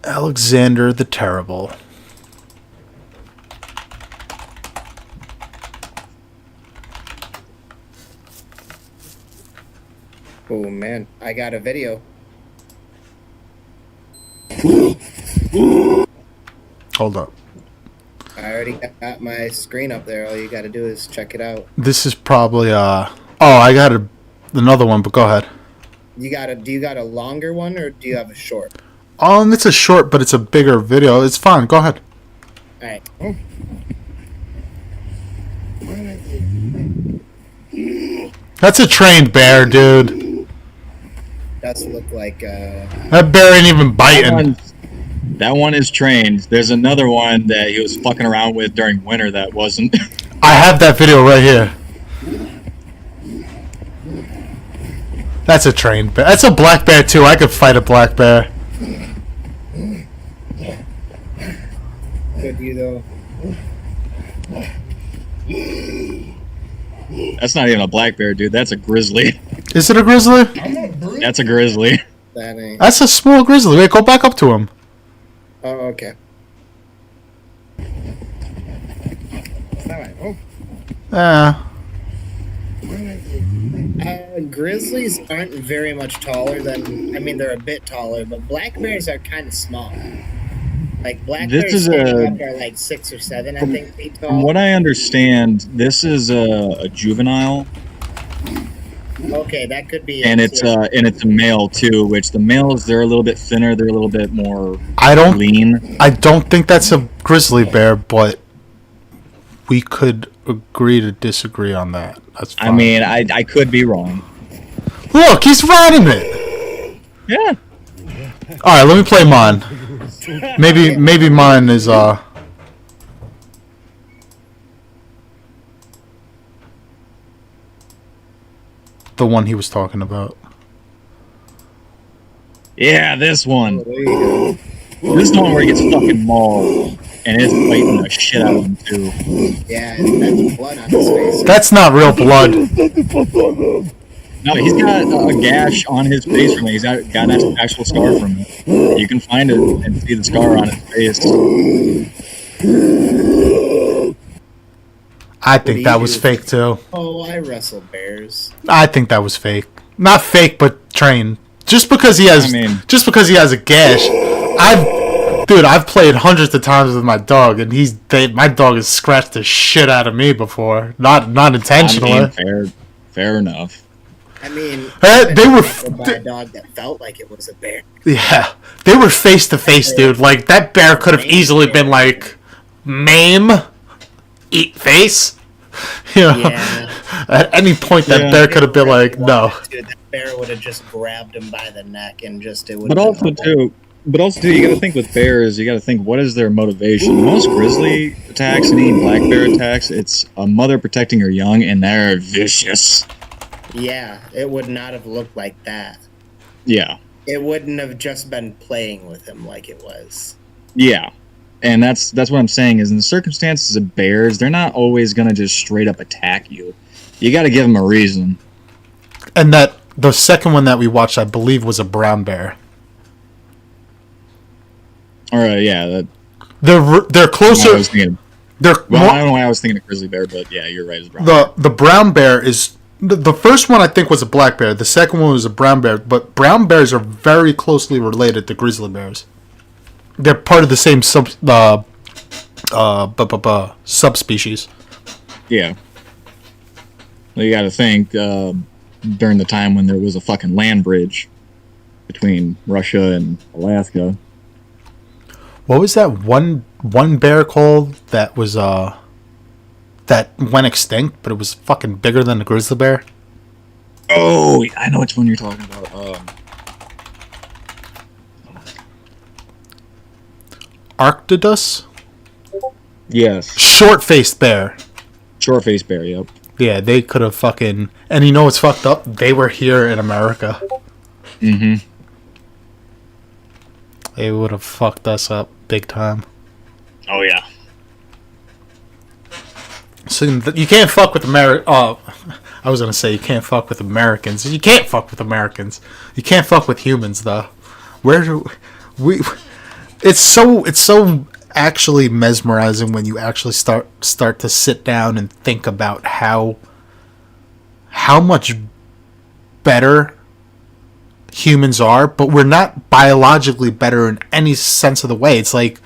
Alexander the Terrible. Oh man, I got a video. Hold up. I already got my screen up there. All you got to do is check it out. This is probably I got another one, but go ahead. Do you got a longer one or do you have a short? It's a short, but it's a bigger video. It's fine. Go ahead. All right. That's a trained bear, dude. Does look like That bear ain't even biting. That one is trained. There's another one that he was fucking around with during winter that wasn't. I have that video right here. That's a trained bear. That's a black bear too. I could fight a black bear. Could you though? That's not even a black bear, dude. That's a grizzly. Is it a grizzly? That's a grizzly. That ain't. That's a small grizzly. Wait, go back up to him. Oh, okay. Alright. Oh. Grizzlies aren't very much taller than. I mean, they're a bit taller, but black bears are kind of small. Like black bears are like 6 or 7, I think, feet tall. From what I understand, this is a juvenile. Okay, that could be. And it's a male too. Which the males, they're a little bit thinner. They're a little bit more lean. I don't think that's a grizzly bear, but we could agree to disagree on that. That's fine. I mean, I could be wrong. Look, he's riding it. Yeah. All right, let me play mine. Maybe mine is the one he was talking about. Yeah, this one. This one where he gets fucking mauled and it's biting the shit out of him too. Yeah, that's blood on his face. That's not real blood. No, he's got a gash on his face from it. He's got an actual scar from it. You can find it and see the scar on his face. I think that was fake too. Oh, I wrestle bears. I think that was fake. Not fake, but trained. Just because he has a gash. I've played hundreds of times with my dog, and my dog has scratched the shit out of me before. Not intentionally. I mean, fair enough. I mean, they were by a dog that felt like it was a bear. Yeah, they were face to face, dude. Like that bear could have easily been like, maim, eat face. You know, Yeah. at any point that bear could have been like, no. Dude, that bear would have just grabbed him by the neck and just it would. But also too, you got to think with bears. You got to think what is their motivation. Most grizzly attacks and even black bear attacks, it's a mother protecting her young, and they're vicious. Yeah, it would not have looked like that. Yeah. It wouldn't have just been playing with him like it was. Yeah. And that's what I'm saying is in the circumstances of bears, they're not always going to just straight up attack you. You got to give them a reason. And that the second one that we watched, I believe, was a brown bear. All right, yeah. They're closer. I don't know why I was thinking of grizzly bear, but yeah, you're right. It's brown bear. The brown bear is the first one. I think was a black bear. The second one was a brown bear. But brown bears are very closely related to grizzly bears. They're part of the same subspecies. Yeah. Well, you got to think during the time when there was a fucking land bridge between Russia and Alaska. What was that one bear called that was that went extinct, but it was fucking bigger than the grizzly bear? Oh, I know which one you're talking about. Arctidus? Yes. Short-faced bear. Short-faced bear, yep. Yeah, they could have fucking... And you know what's fucked up? They were here in America. Mm-hmm. They would have fucked us up big time. Oh, yeah. So you can't fuck with I was gonna say you can't fuck with Americans. You can't fuck with Americans. You can't fuck with humans, though. Where do we... It's so actually mesmerizing when you actually start to sit down and think about how much better humans are, but we're not biologically better in any sense of the way. It's like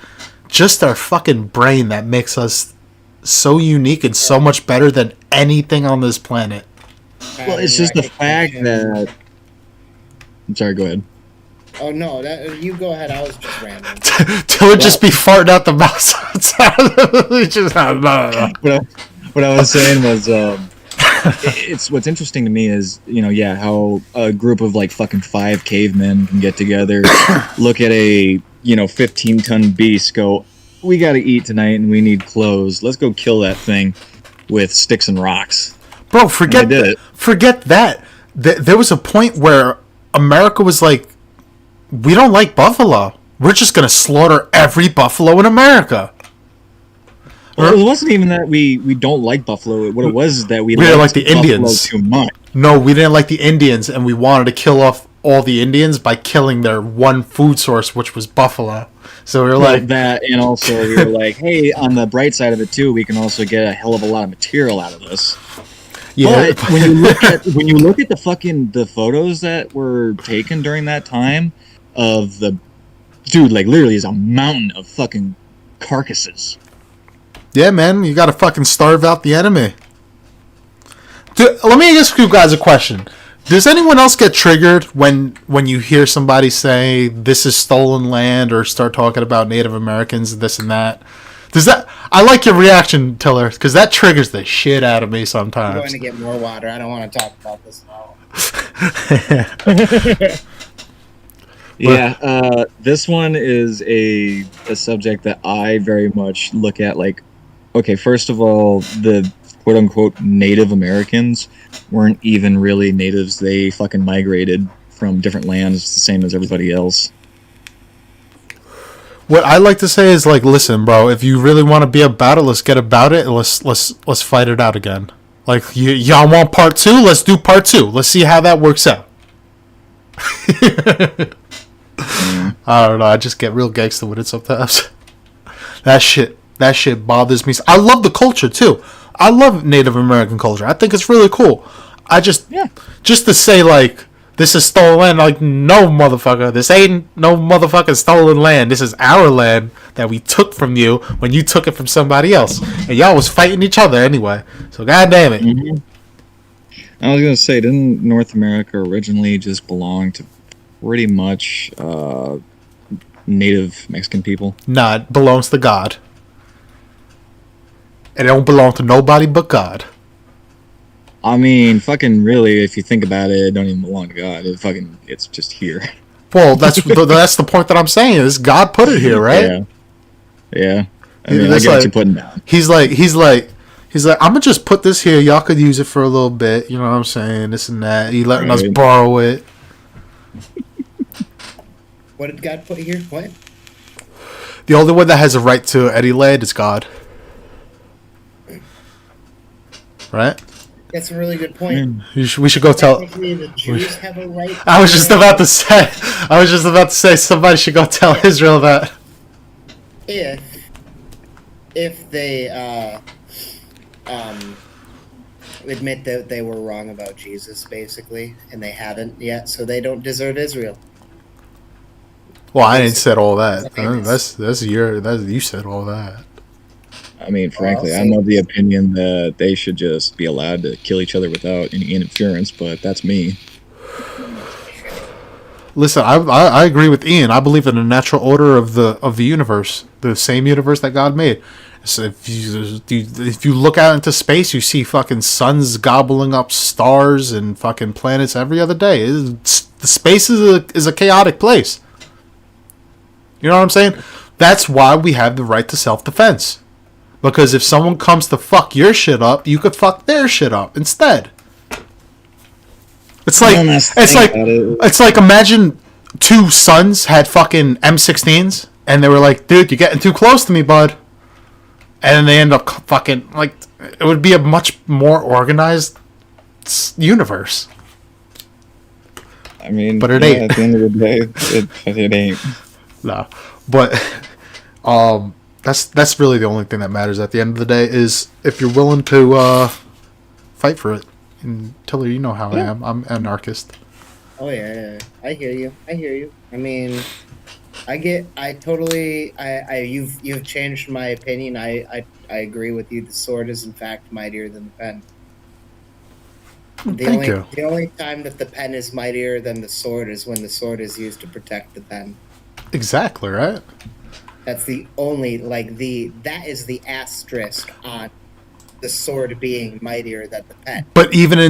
just our fucking brain that makes us so unique and so much better than anything on this planet. Well, it's just the fact that... I'm sorry, go ahead. Oh no, you go ahead. I was just rambling. Till it just be farting out the mouth. What I was saying was, it's what's interesting to me is, how a group of like fucking 5 cavemen can get together, look at a 15-ton beast, go, we got to eat tonight and we need clothes. Let's go kill that thing with sticks and rocks. Bro, forget that. There was a point where America was like, we don't like buffalo. we're just gonna slaughter every buffalo in America. Well, it wasn't even that we don't like buffalo. What it was is that we didn't like liked the buffalo Indians too much. No, we didn't like the Indians, and we wanted to kill off all the Indians by killing their one food source, which was buffalo. So we were like that, and also we were like, hey, on the bright side of it too, we can also get a hell of a lot of material out of this. yeah. But when you look at the photos that were taken during that time of the dude, like literally is a mountain of fucking carcasses. Yeah, man, you gotta fucking starve out the enemy. Let me ask you guys a question. Does anyone else get triggered when you hear somebody say this is stolen land or start talking about Native Americans, this and that? Does that? I like your reaction, Tiller, because that triggers the shit out of me sometimes. I'm going to get more water. I don't want to talk about this at all. Yeah, this one is a subject that I very much look at like, okay, first of all, the quote-unquote Native Americans weren't even really natives. They fucking migrated from different lands the same as everybody else. What I like to say is like, listen, bro, if you really want to be about it, let's get about it and let's fight it out again. Like, y'all want part 2? Let's do part 2. Let's see how that works out. I don't know. I just get real gangster with it sometimes. That shit bothers me. I love the culture too. I love Native American culture. I think it's really cool. Just to say like this is stolen land, like no motherfucker, this ain't no motherfucking stolen land. This is our land that we took from you when you took it from somebody else, and y'all was fighting each other anyway. So goddamn it. Mm-hmm. I was gonna say, didn't North America originally just belong to pretty much native Mexican people? Nah, it belongs to God. It don't belong to nobody but God. I mean, fucking really, if you think about it, it don't even belong to God. It's just here. Well, that's the point that I'm saying is God put it here, right? Yeah. I mean, I get what you're putting down. He's like, I'm gonna just put this here. Y'all could use it for a little bit. You know what I'm saying? This and that. He letting us borrow it. What did God put here? What? The only one that has a right to any land is God. Right? That's a really good point. We should go tell. The Jews have a right. I was just about to say somebody should go tell Israel that. If they admit that they were wrong about Jesus, basically, and they haven't yet, so they don't deserve Israel. Well, I didn't say all that. You said all that. I mean, frankly, I'm of the opinion that they should just be allowed to kill each other without any interference, but that's me. Listen, I agree with Ian. I believe in the natural order of the universe, the same universe that God made. So if you look out into space, you see fucking suns gobbling up stars and fucking planets every other day. The space is a chaotic place. You know what I'm saying? That's why we have the right to self-defense. Because if someone comes to fuck your shit up, you could fuck their shit up instead. It's like imagine two sons had fucking M16s and they were like, dude, you're getting too close to me, bud. And then they end up fucking like it would be a much more organized universe. I mean, but it ain't. At the end of the day, it ain't. No, but that's really the only thing that matters at the end of the day is if you're willing to fight for it. And Tiller, you know how I am. I'm anarchist. Oh yeah, I hear you. I mean, you've changed my opinion. I agree with you. The sword is in fact mightier than the pen. The only time that the pen is mightier than the sword is when the sword is used to protect the pen. Exactly, right? That's the only that is the asterisk on the sword being mightier than the pen. But even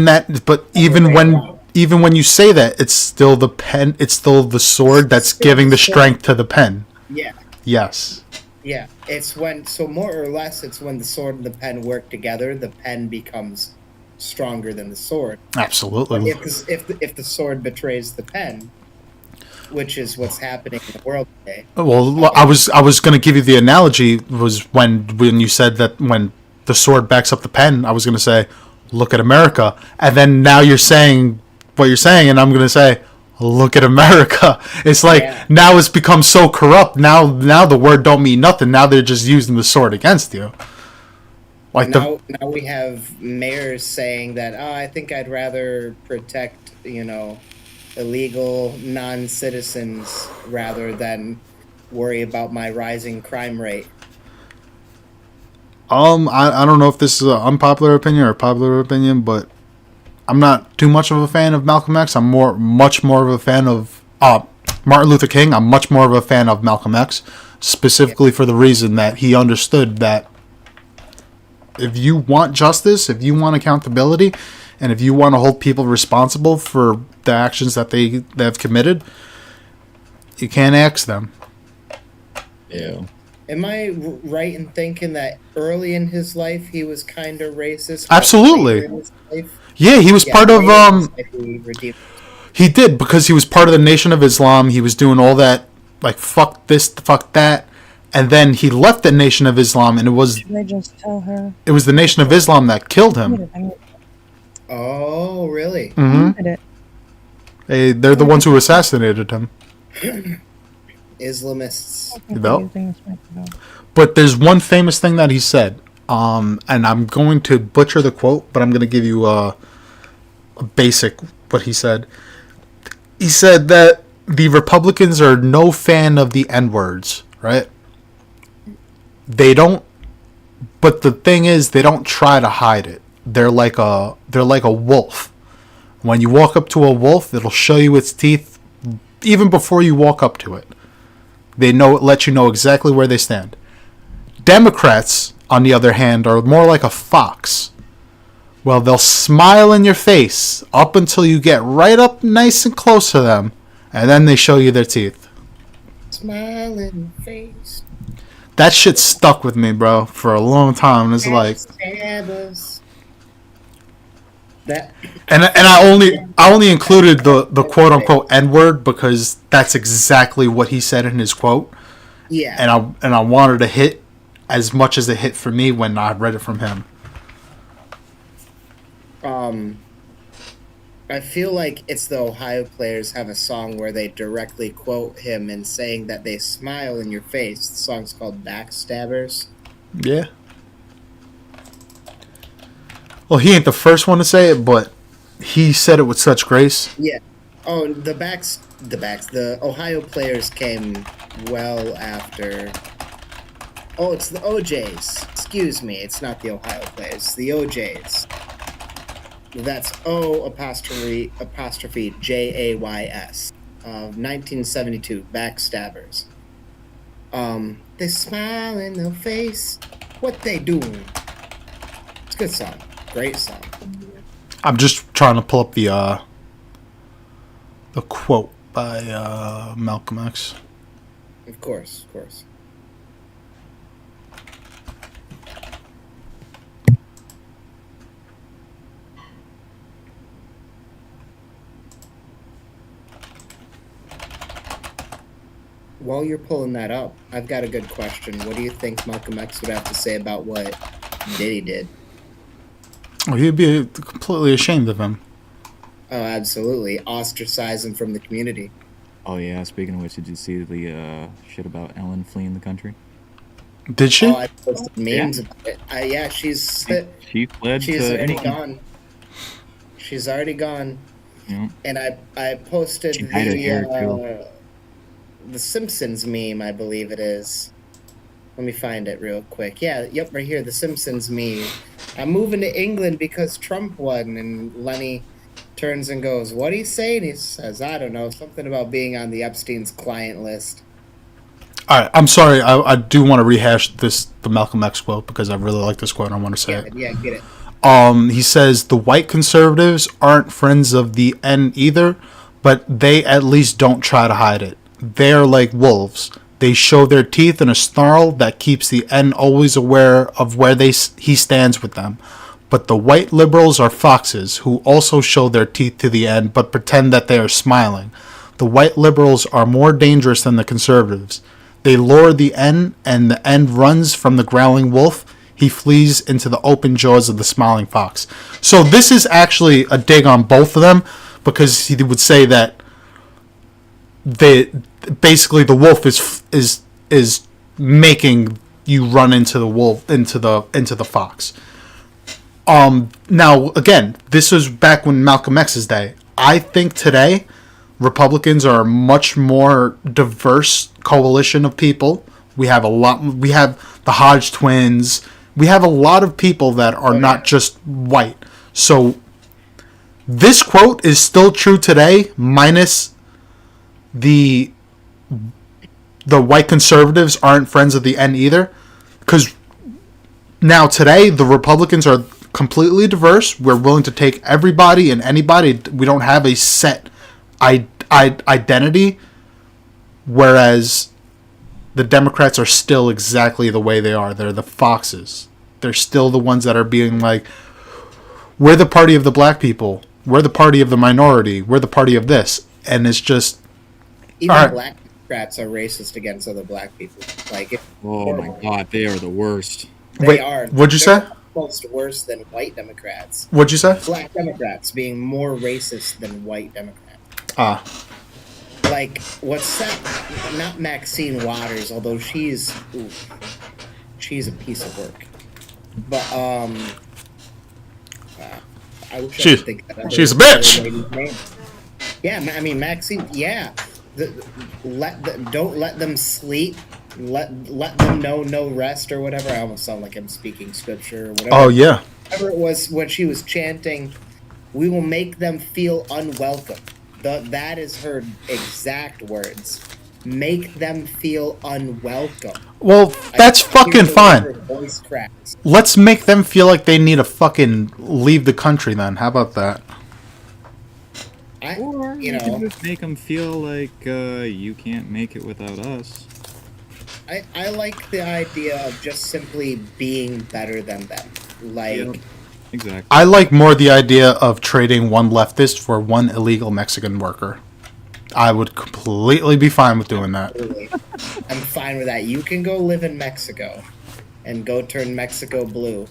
when you say that, it's still the pen. It's still the sword that's giving the strength to the pen. Yeah. Yes. Yeah. It's when more or less it's when the sword and the pen work together. The pen becomes stronger than the sword. Absolutely. If the sword betrays the pen, which is what's happening in the world today. Well, I was going to give you the analogy was when you said that when the sword backs up the pen, I was going to say, look at America. And then now you're saying what you're saying, and I'm going to say, look at America. It's like now it's become so corrupt. Now the word don't mean nothing. Now they're just using the sword against you. Like now we have mayors saying that, I think I'd rather protect, illegal non-citizens rather than worry about my rising crime rate. I don't know if this is an unpopular opinion or a popular opinion, but I'm not too much of a fan of Malcolm X. I'm much more of a fan of Martin Luther King. I'm much more of a fan of Malcolm X, specifically for the reason that he understood that if you want justice, if you want accountability, and if you want to hold people responsible for the actions that they have committed, you can't axe them. Yeah. Am I right in thinking that early in his life he was kind of racist? Absolutely. Yeah, he was part of he did, because he was part of the Nation of Islam. He was doing all that, like, fuck this, fuck that. And then he left the Nation of Islam, and it was Should I just tell her? It was the Nation of Islam that killed him. Oh, really? Mm-hmm. They're the ones who assassinated him. Islamists. But there's one famous thing that he said, and I'm going to butcher the quote, but I'm going to give you a basic what he said. He said that the Republicans are no fan of the N-words, right? They don't, but the thing is, they don't try to hide it. They're like a wolf. When you walk up to a wolf, it'll show you its teeth even before you walk up to it. They let you know exactly where they stand. Democrats, on the other hand, are more like a fox. Well, they'll smile in your face up until you get right up nice and close to them, and then they show you their teeth. Smile in the face. That shit stuck with me, bro, for a long time. It's like that. And I only included the quote unquote N-word because that's exactly what he said in his quote. Yeah. And I wanted to hit as much as it hit for me when I read it from him. I feel like it's the Ohio Players have a song where they directly quote him in saying that they smile in your face. The song's called Backstabbers. Yeah. Well, he ain't the first one to say it, but he said it with such grace. Yeah. Oh, the Ohio Players came well after. Oh, it's the OJs. Excuse me, it's not the Ohio Players. The OJs. That's O apostrophe JAYS. 1972, Backstabbers. They smile in the face. What they doing? It's a good song. Great song. I'm just trying to pull up the quote by Malcolm X. Of course, of course. While you're pulling that up, I've got a good question. What do you think Malcolm X would have to say about what Diddy did? Oh, he'd be completely ashamed of him. Oh, absolutely. Ostracize him from the community. Oh, yeah. Speaking of which, did you see the shit about Ellen fleeing the country? Did she? Oh, I posted memes about it. Yeah, she's fled. She's already gone. She's already gone. Yeah. And I posted the Simpsons meme, I believe it is. Let me find it real quick. Yeah, yep, right here, the Simpsons meme. I'm moving to England because Trump won, and Lenny turns and goes, "What'd he say?" And he says, "I don't know, something about being on the Epstein's client list." All right, I'm sorry. I do want to rehash the Malcolm X quote because I really like this quote and I want to say it. Yeah, get it. He says, the white conservatives aren't friends of the N either, but they at least don't try to hide it. They're like wolves. They show their teeth in a snarl that keeps the N always aware of where he stands with them. But the white liberals are foxes who also show their teeth to the N but pretend that they are smiling. The white liberals are more dangerous than the conservatives. They lure the end, and the end runs from the growling wolf. He flees into the open jaws of the smiling fox. So this is actually a dig on both of them, because he would say that basically the wolf is making you run into the wolf into the fox. Now again, this was back when Malcolm X's day. I think today Republicans are a much more diverse coalition of people. We have the Hodge twins. We have a lot of people that are not just white. So this quote is still true today, minus the white conservatives aren't friends of the end either. Because now today the Republicans are completely diverse. We're willing to take everybody and anybody. We don't have a set identity, whereas the Democrats are still exactly the way they are. They're the foxes. They're still the ones that are being like, we're the party of the black people. We're the party of the minority. We're the party of this. And it's just... Even black Democrats are racist against other black people. Like, Oh my god, they are the worst. They are. What'd you say? Almost worse than white Democrats. What'd you say? Black Democrats being more racist than white Democrats. Like, what's that? Not Maxine Waters, although she's a piece of work. But I wish I could think of she's a bitch. lady's name. Yeah, I mean Maxine. Yeah, don't let them sleep. Let them know no rest or whatever. I almost sound like I'm speaking scripture or whatever. Oh yeah. Whatever it was when she was chanting, we will make them feel unwelcome. That is her exact words. Make them feel unwelcome. Well, that's fucking fine. Her voice cracks. Let's make them feel like they need to fucking leave the country then. How about that? Or you can just make them feel like you can't make it without us. I like the idea of just simply being better than them. Like, yeah, exactly. I like more the idea of trading one leftist for one illegal Mexican worker. I would completely be fine with doing that. I'm fine with that. You can go live in Mexico and go turn Mexico blue.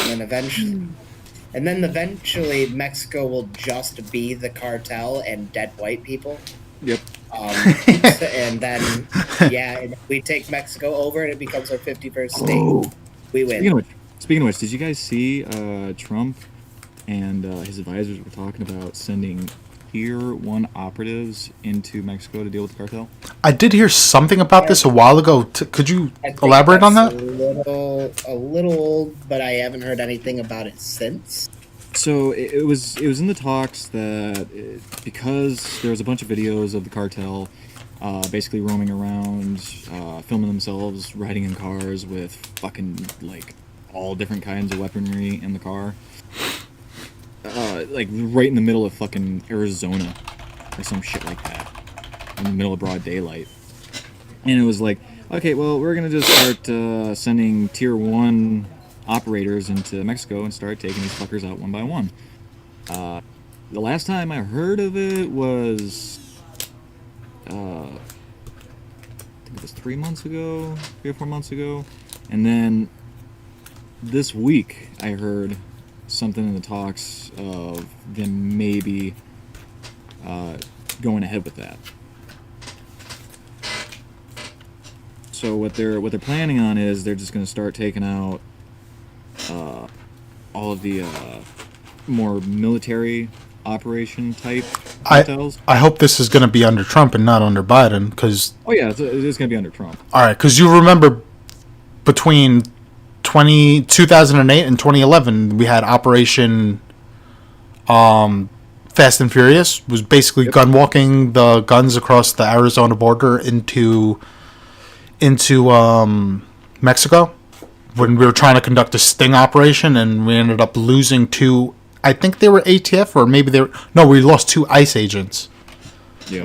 And then eventually Mexico will just be the cartel and dead white people. Yep. And then, we take Mexico over and it becomes our 51st state. We win. Speaking of which, did you guys see Trump and his advisors were talking about sending Tier 1 operatives into Mexico to deal with the cartel? I did hear something about this a while ago. Could you elaborate on that? A little old, but I haven't heard anything about it since. So it was in the talks that because there was a bunch of videos of the cartel basically roaming around, filming themselves riding in cars with fucking like all different kinds of weaponry in the car, like right in the middle of fucking Arizona or some shit like that, in the middle of broad daylight. And it was like, okay, well, we're gonna just start sending Tier 1 operators into Mexico and start taking these fuckers out one by one. The last time I heard of it was, I think it was 3 or 4 months ago, and then this week I heard something in the talks of them maybe going ahead with that. So what they're planning on is they're just going to start taking out all of the more military operation type cartels. I hope this is going to be under Trump and not under Biden, because... Oh yeah, it's going to be under Trump. All right, because you remember between 2008 and 2011, we had Operation Fast and Furious, was basically gun walking the guns across the Arizona border into Mexico, when we were trying to conduct a sting operation, and we ended up losing 2, I think they were ATF, or maybe they were, no, we lost 2 ICE agents. Yeah.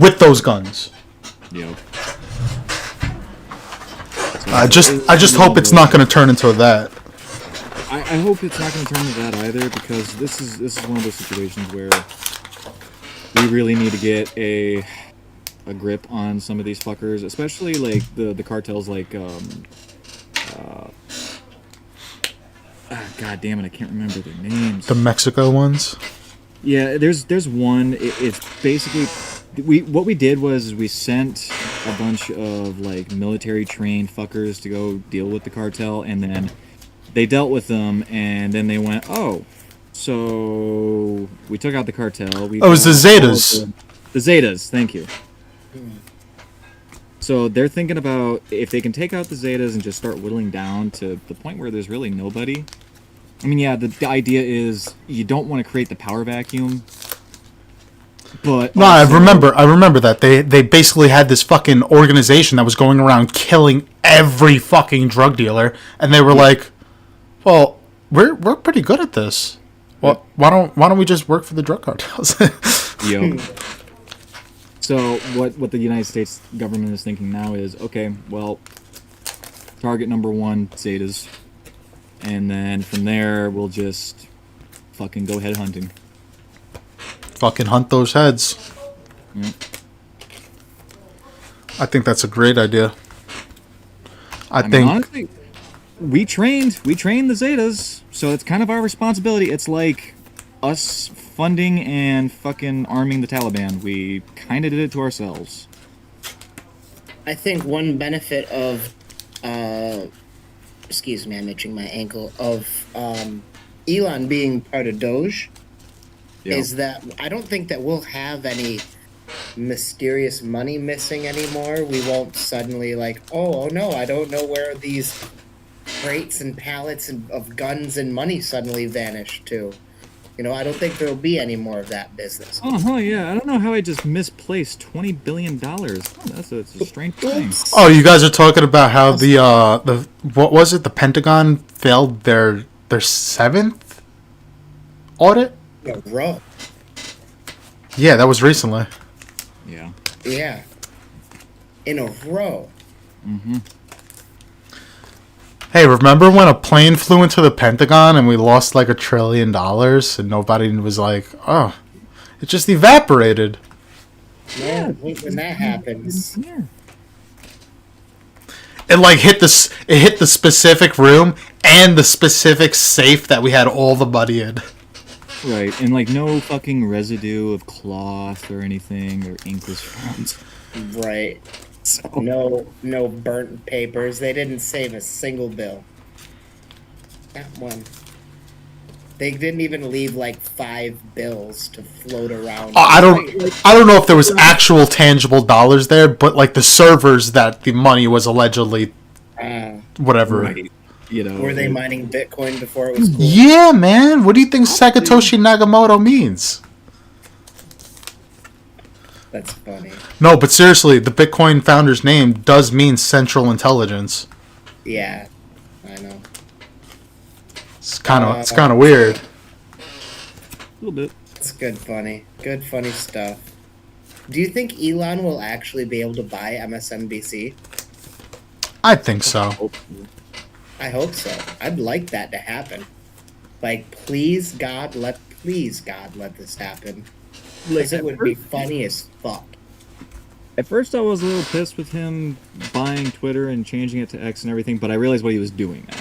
With those guns. Yeah. I just hope it's not going to turn into that. I hope it's not going to turn into that either, because this is one of those situations where we really need to get a grip on some of these fuckers, especially like the cartels like God damn it, I can't remember their names. The Mexico ones. Yeah, there's one. It's basically what we did was we sent a bunch of like military trained fuckers to go deal with the cartel, and then they dealt with them, and then they went, oh, so we took out the cartel. Oh, it was the Zetas. The Zetas, thank you. So they're thinking about if they can take out the Zetas and just start whittling down to the point where there's really nobody. I mean, yeah, the idea is you don't want to create the power vacuum. But No, also, I remember that. They basically had this fucking organization that was going around killing every fucking drug dealer, and they were like, well, we're pretty good at this. Well, why don't we just work for the drug cartels? Yo. So what the United States government is thinking now is, okay, well, target number 1, Zetas. And then from there, we'll just fucking go head hunting. Fucking hunt those heads. Yep. I think that's a great idea. I mean, think honestly, we trained the Zetas, so it's kind of our responsibility. It's like us funding and fucking arming the Taliban. We kind of did it to ourselves. I think one benefit of, excuse me, I'm itching my ankle, of Elon being part of Doge is that I don't think that we'll have any mysterious money missing anymore. We won't suddenly like, oh no, I don't know where these crates and pallets of guns and money suddenly vanished to. You know, I don't think there'll be any more of that business. Yeah. I don't know how I just misplaced $20 billion. Oh, that's a strange thing. Oh, you guys are talking about how the what was it? The Pentagon failed their 7th audit? In a row. Yeah, that was recently. Yeah. Yeah. In a row. Mm-hmm. Hey, remember when a plane flew into the Pentagon and we lost like $1 trillion and nobody was like, oh, it just evaporated. Yeah, when that happens. Yeah. It like hit the specific room and the specific safe that we had all the money in. Right, and like no fucking residue of cloth or anything or ink was found. Right. So, No burnt papers. They didn't save a single bill. Not one. They didn't even leave like 5 bills to float around. I don't know if there was actual tangible dollars there, but like the servers that the money was allegedly whatever. right. You know, Were they mining Bitcoin before it was cool? Yeah, man. What do you think Satoshi Nakamoto means? That's funny. No, but seriously, the Bitcoin founder's name does mean Central Intelligence. Yeah, I know. It's kind of weird. a little bit. It's good funny stuff. Do you think Elon will actually be able to buy MSNBC? I think so. I hope so. I'd like that to happen. Like, please God, let this happen. Because it would be funny as fuck. At first, I was a little pissed with him buying Twitter and changing it to X and everything, but I realized what he was doing now.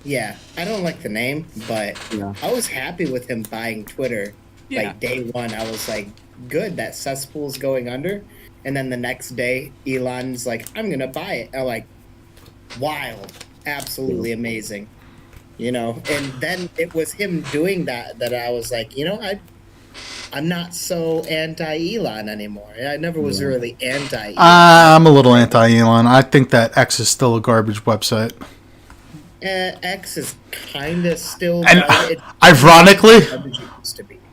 Yeah, I don't like the name, but Yeah. I was happy with him buying Twitter. Yeah. Like, day one, I was like, good, that cesspool's going under. And then the next day, Elon's like, I'm gonna buy it. I'm like, wild. Absolutely amazing. You know? And then it was him doing that I was like, you know, I'm not so anti-Elon anymore. I never was really anti-Elon. I'm a little anti-Elon. I think that X is still a garbage website. X is kind of still... And ironically,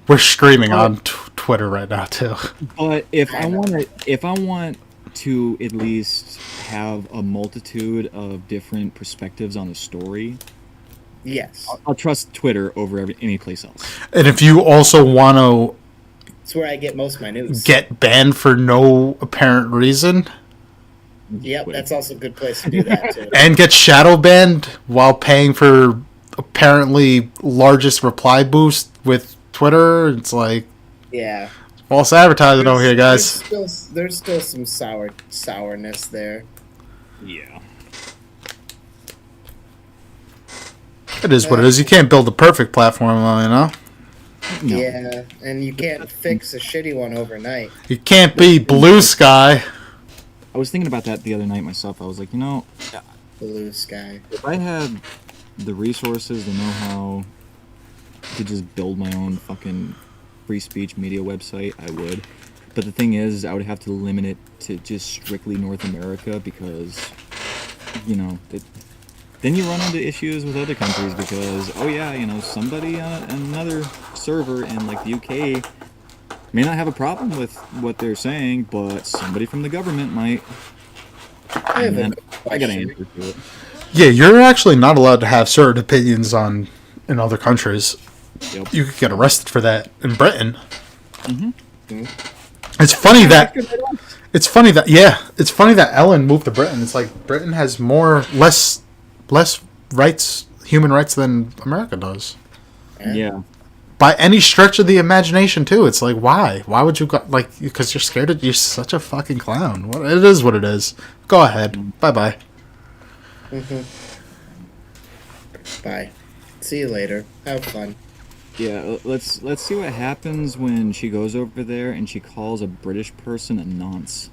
we're streaming on Twitter right now, too. But if I want to at least have a multitude of different perspectives on a story, Yes. I'll trust Twitter over any place else. And if you also want to It's where I get most of my news. get banned for no apparent reason Yep, that's also a good place to do that, too. and get shadow banned while paying for apparently largest reply boost with Twitter, it's like Yeah. False advertising over here, guys. There's still some sourness there. Yeah. It is what it is. You can't build a perfect platform, you know? No. Yeah, and you can't fix a shitty one overnight. You can't be blue sky. I was thinking about that the other night myself. I was like, Blue sky. if I had the resources, the know-how to just build my own fucking free speech media website, I would. But the thing is, I would have to limit it to just strictly North America because, then you run into issues with other countries because, somebody on another server in like the UK may not have a problem with what they're saying, but somebody from the government might. I have a And good I got an question. answer to it. Yeah, you're actually not allowed to have certain opinions in other countries. Yep. You could get arrested for that in Britain. Mm-hmm. It's funny that Ellen moved to Britain. It's like Britain has less rights, human rights than America does. Yeah. By any stretch of the imagination, too. It's like, why? Why would you go, because you're scared you're such a fucking clown. It is what it is. Go ahead. Bye-bye. Bye. See you later. Have fun. Yeah, let's see what happens when she goes over there and she calls a British person a nonce.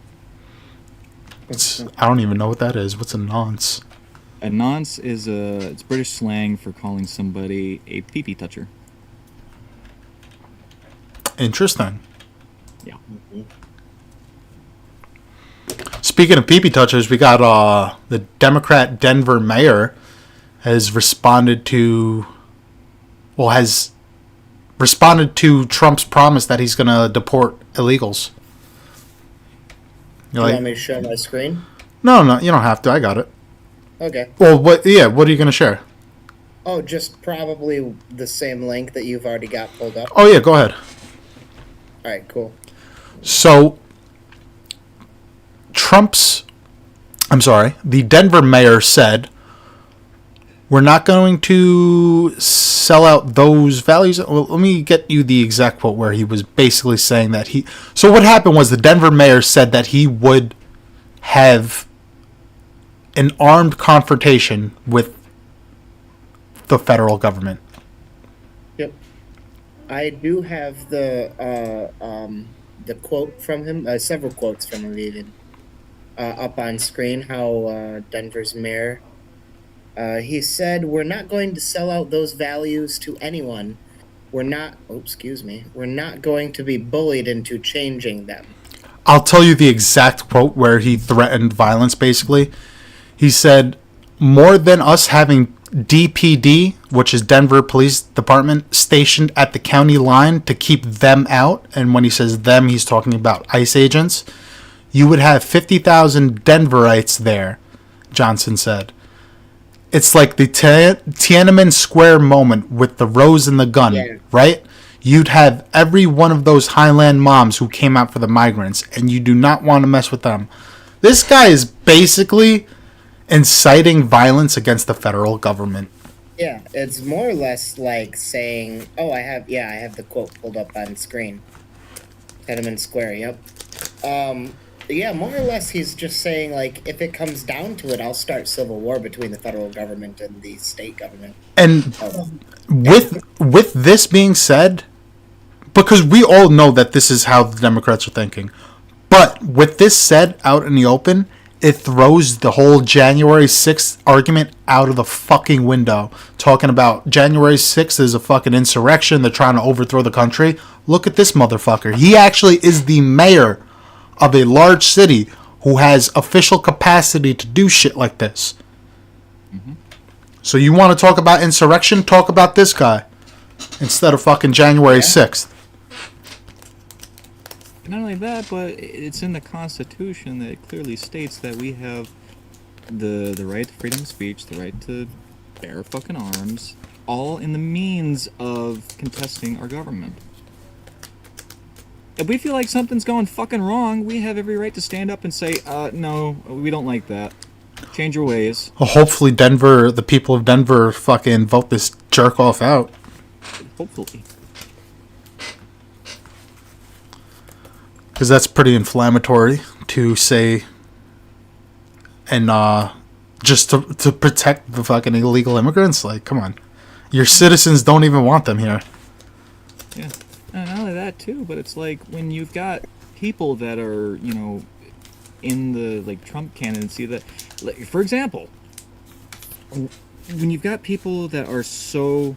I don't even know what that is. What's a nonce? A nonce is it's British slang for calling somebody a pee-pee toucher. Interesting. Yeah. Speaking of pee-pee touchers, we got the Democrat Denver mayor has responded to Trump's promise that he's going to deport illegals. You want me to share my screen? No, you don't have to. I got it. Okay. Well, what are you going to share? Oh, just probably the same link that you've already got pulled up. Oh, yeah, go ahead. All right, cool. So, the Denver mayor said, we're not going to sell out those values. Well, let me get you the exact quote where he was basically saying that So what happened was the Denver mayor said that he would have an armed confrontation with the federal government. Yep. I do have the quote from him, several quotes from him even, up on screen, how Denver's mayor, he said, we're not going to sell out those values to anyone. We're not going to be bullied into changing them. I'll tell you the exact quote where he threatened violence, basically. He said, more than us having DPD, which is Denver Police Department, stationed at the county line to keep them out, and when he says them, he's talking about ICE agents, you would have 50,000 Denverites there, Johnson said. It's like the Tiananmen Square moment with the rose and the gun, right? You'd have every one of those Highland moms who came out for the migrants, and you do not want to mess with them. This guy is basically inciting violence against the federal government. Yeah, it's more or less like saying, I have the quote pulled up on screen. Tiananmen Square, yep. More or less he's just saying, like, if it comes down to it, I'll start civil war between the federal government and the state government. And with this being said, because we all know that this is how the Democrats are thinking, but with this said out in the open, it throws the whole January 6th argument out of the fucking window. Talking about January 6th is a fucking insurrection, they're trying to overthrow the country. Look at this motherfucker. He actually is the mayor of a large city who has official capacity to do shit like this. Mm-hmm. So you want to talk about insurrection? Talk about this guy instead of fucking January 6th. Not only that, but it's in the Constitution that it clearly states that we have the right to freedom of speech, the right to bear fucking arms, all in the means of contesting our government. If we feel like something's going fucking wrong, we have every right to stand up and say, no, we don't like that. Change your ways. Well, hopefully the people of Denver fucking vote this jerk off out. Hopefully. Because that's pretty inflammatory to say, and just to protect the fucking illegal immigrants. Like, come on, your citizens don't even want them here. Yeah, and not only that too, but it's like when you've got people that are, you know, in the like Trump candidacy that, like, for example, when you've got people that are so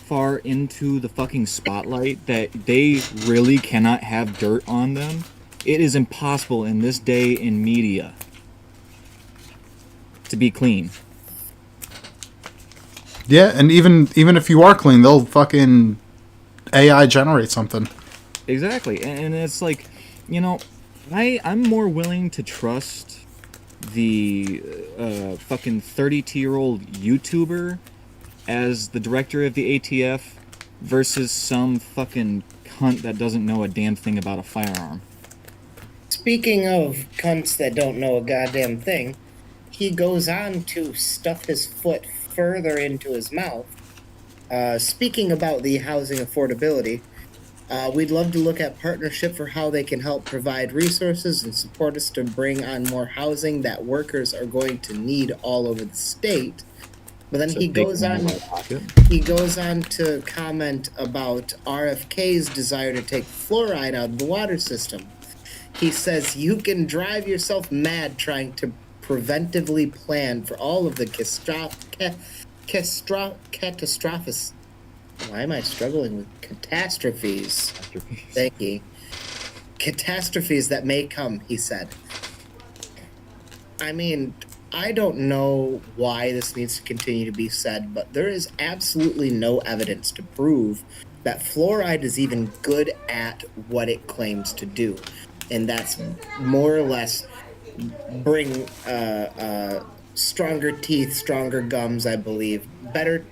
far into the fucking spotlight that they really cannot have dirt on them, it is impossible in this day in media to be clean. Yeah, and even if you are clean, they'll fucking AI generate something. Exactly, and it's like, you know, I'm more willing to trust the fucking 32-year-old YouTuber as the director of the ATF versus some fucking cunt that doesn't know a damn thing about a firearm. Speaking of cunts that don't know a goddamn thing, he goes on to stuff his foot further into his mouth. Speaking about the housing affordability, we'd love to look at partnership for how they can help provide resources and support us to bring on more housing that workers are going to need all over the state. But then he goes on to comment about RFK's desire to take fluoride out of the water system. He says you can drive yourself mad trying to preventively plan for all of the catastrophes. Why am I struggling with catastrophes? Thank you. Catastrophes that may come, he said. I mean, I don't know why this needs to continue to be said, but there is absolutely no evidence to prove that fluoride is even good at what it claims to do. And that's more or less bring stronger teeth, stronger gums, I believe, better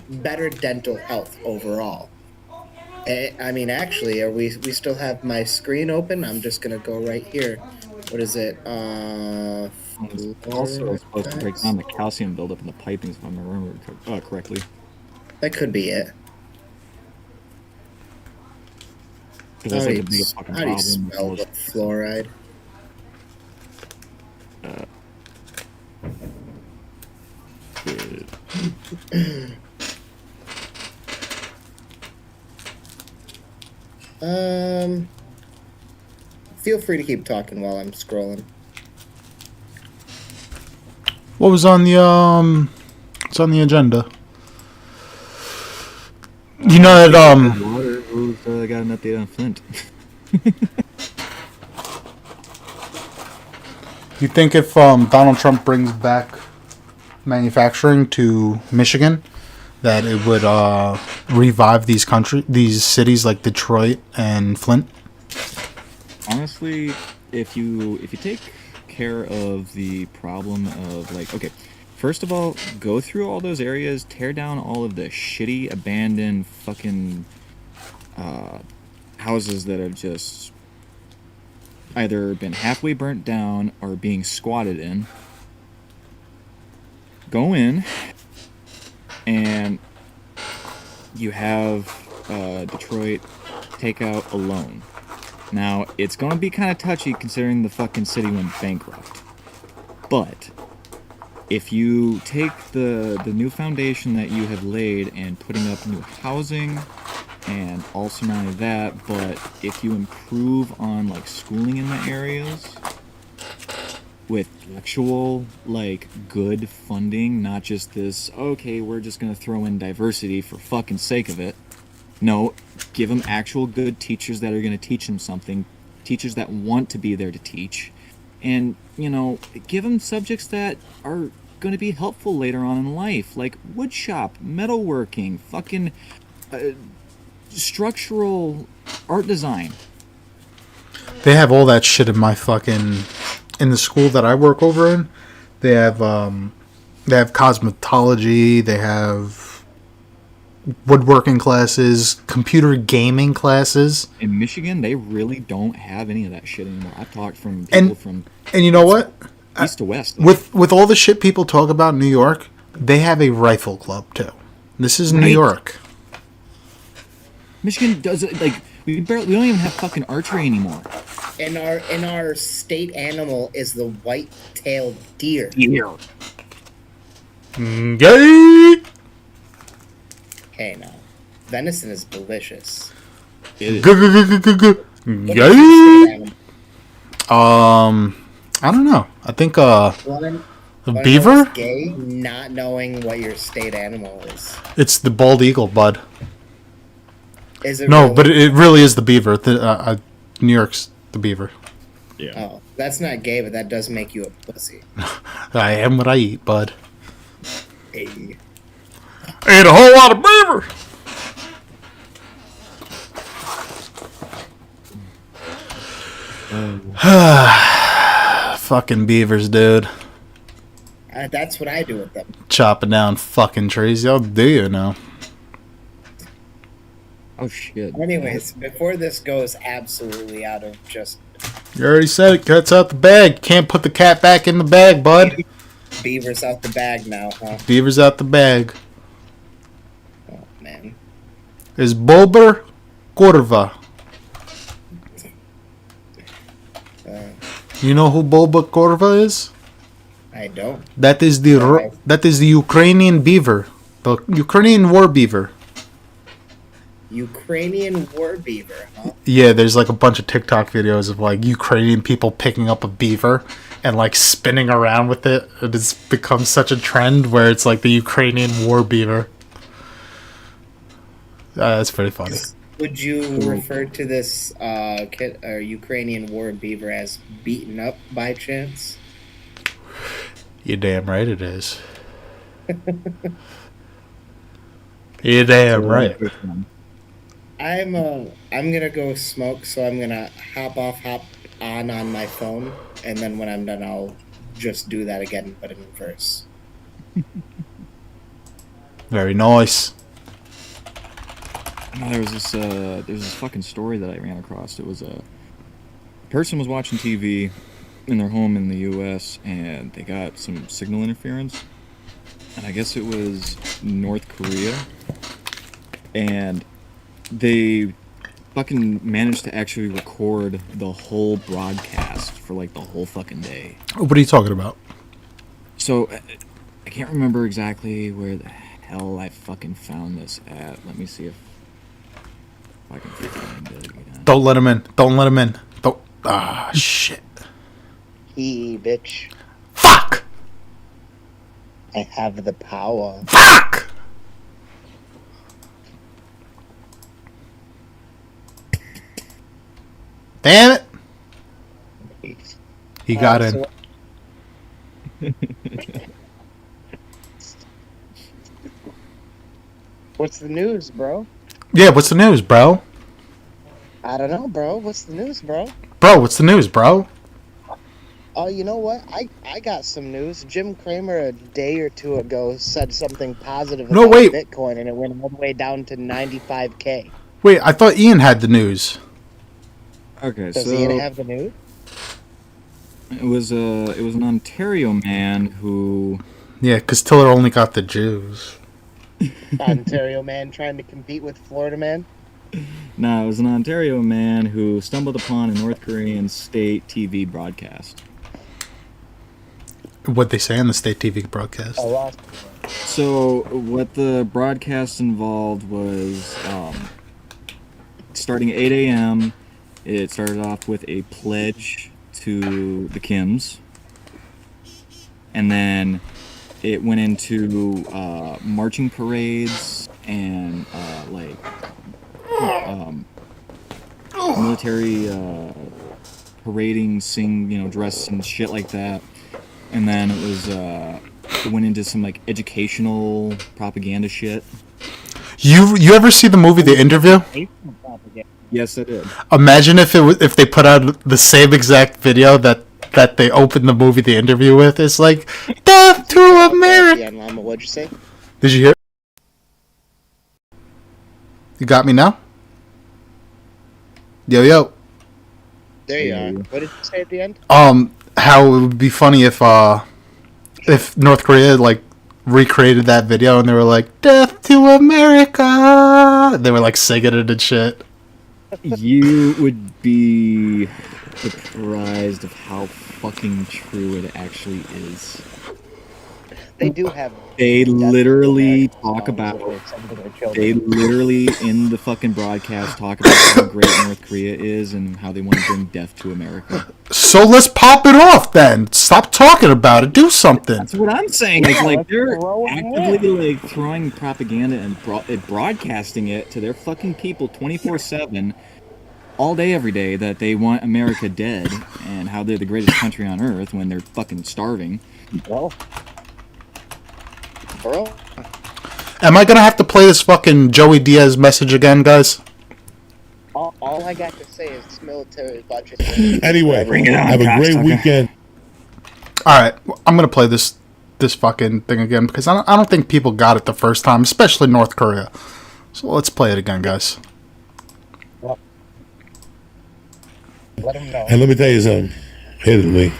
dental health overall. I mean, actually, we still have my screen open? I'm just gonna go right here. What is it? It's also supposed to break down the calcium buildup in the pipings, if I remember correctly. That could be it. Because that's like the biggest fucking How do you problem. spell the fluoride? Feel free to keep talking while I'm scrolling. What was on the It's on the agenda. You know that Water, who's got an update on Flint? You think if Donald Trump brings back manufacturing to Michigan, that it would revive these cities like Detroit and Flint? Honestly, if you take care of the problem of, like, okay, first of all, go through all those areas, tear down all of the shitty, abandoned fucking houses that have just either been halfway burnt down or being squatted in. Go in, and you have Detroit take out a loan. Now, it's going to be kind of touchy considering the fucking city went bankrupt. But if you take the new foundation that you have laid and putting up new housing, and also not only that, but if you improve on like schooling in the areas with actual like good funding, not just this, okay, we're just going to throw in diversity for fucking sake of it. No, give them actual good teachers that are going to teach them something, teachers that want to be there to teach, and, you know, give them subjects that are going to be helpful later on in life, like woodshop, metalworking, fucking structural art design. They have all that shit in my fucking in the school that I work over in. They have cosmetology, they have woodworking classes, computer gaming classes. In Michigan, they really don't have any of that shit anymore. I've talked from people from and you know what? east to west. With all the shit people talk about in New York, they have a rifle club too. This is New York. Michigan does it like we don't even have fucking archery anymore. our state animal is the white-tailed deer. Gay. Hey, now, venison is delicious. Gay. What is your state animal? I don't know. I think Wanna beaver. know what's gay, not knowing what your state animal is. It's the bald eagle, bud. Is it No, really? but it really is the beaver. New York's the beaver. Yeah. Oh, that's not gay, but that does make you a pussy. I am what I eat, bud. Hey. I ate a whole lot of beaver. Fucking beavers, dude. That's what I do with them. Chopping down fucking trees. Y'all do you know? Oh shit. Anyways, before this goes absolutely out of just You already said it. Cat's out the bag. Can't put the cat back in the bag, bud. beavers out the bag now, huh? Beaver's out the bag. Oh, man. Is Bober Corva. You know who Boba Corva is? I don't. That is the Ukrainian beaver, the Ukrainian war beaver. Ukrainian war beaver, huh? Yeah, there's like a bunch of TikTok videos of like Ukrainian people picking up a beaver and like spinning around with it. It has become such a trend where it's like the Ukrainian war beaver. That's pretty funny. Would you refer to this Ukrainian war beaver as beaten up by chance? You're damn right it is. You're damn right. I'm gonna go smoke, so I'm gonna hop on my phone, and then when I'm done, I'll just do that again, but in reverse. Very nice. No, there was this fucking story that I ran across. It was a person was watching TV in their home in the U.S. and they got some signal interference, and I guess it was North Korea, and they fucking managed to actually record the whole broadcast for like the whole fucking day. What are you talking about? So I can't remember exactly where the hell I fucking found this at. Let me see if I can find it again. Don't let him in. Don't let him in. Don't. Ah, shit. Bitch. Fuck! I have the power. Fuck! Damn it! He got in. What's the news, bro? Yeah, what's the news, bro? I don't know, bro. What's the news, bro? Bro, what's the news, bro? Oh, you know what? I got some news. Jim Cramer a day or two ago said something positive No, about wait. Bitcoin, and it went all the way down to 95K. Wait, I thought Ian had the news. Okay, Does so Ian have the news? it was an Ontario man who Yeah, because Tiller only got the Jews. Ontario man trying to compete with Florida man? No, it was an Ontario man who stumbled upon a North Korean state TV broadcast. What'd they say on the state TV broadcast? I lost. So what the broadcast involved was starting at 8 a.m. It started off with a pledge to the Kims, and then it went into marching parades and military parading, dress and shit like that. And then it was it went into some like educational propaganda shit. You ever see the movie The Interview? Yes, I did. Imagine if they put out the same exact video that they opened the movie The Interview with. It's like Death to America. Yeah, Llama, what'd you say? Did you hear? You got me now? Yo. There you are. What did you say at the end? How it would be funny if North Korea like recreated that video and they were like Death to America. They were like singing it and shit. You would be surprised of how fucking true it actually is. They do have. They literally talk songs about. that they send to their children. They literally, in the fucking broadcast, talk about how great North Korea is and how they want to bring death to America. So let's pop it off then. Stop talking about it. Do something. That's what I'm saying. It's like let's they're throw it actively like throwing propaganda and broadcasting it to their fucking people 24/7, all day, every day, that they want America dead and how they're the greatest country on earth when they're fucking starving. Well, bro. Am I gonna have to play this fucking Joey Diaz message again, guys? All I got to say is military budget. Anyway, Bring it on, have a great cocksucker. weekend. All right, I'm gonna play this fucking thing again because I don't think people got it the first time, especially North Korea. So let's play it again, guys. Well, let them know. And let me tell you something. Hit it, Lee.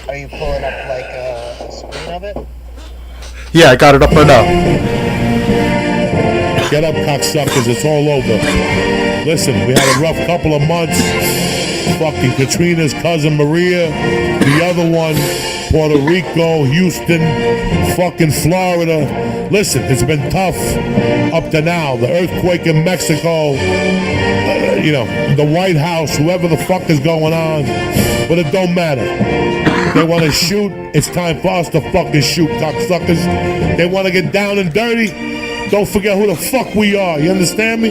Are you pulling up like a screen of it? Yeah, I got it up right now. Get up, cocksuckers. It's all over. Listen, we had a rough couple of months. Fucking Katrina's cousin Maria. The other one, Puerto Rico, Houston, fucking Florida. Listen, it's been tough up to now. The earthquake in Mexico. You know, the White House, whoever the fuck is going on. But it don't matter. They want to shoot. It's time for us to fucking shoot, cocksuckers. They want to get down and dirty. Don't forget who the fuck we are. You understand me?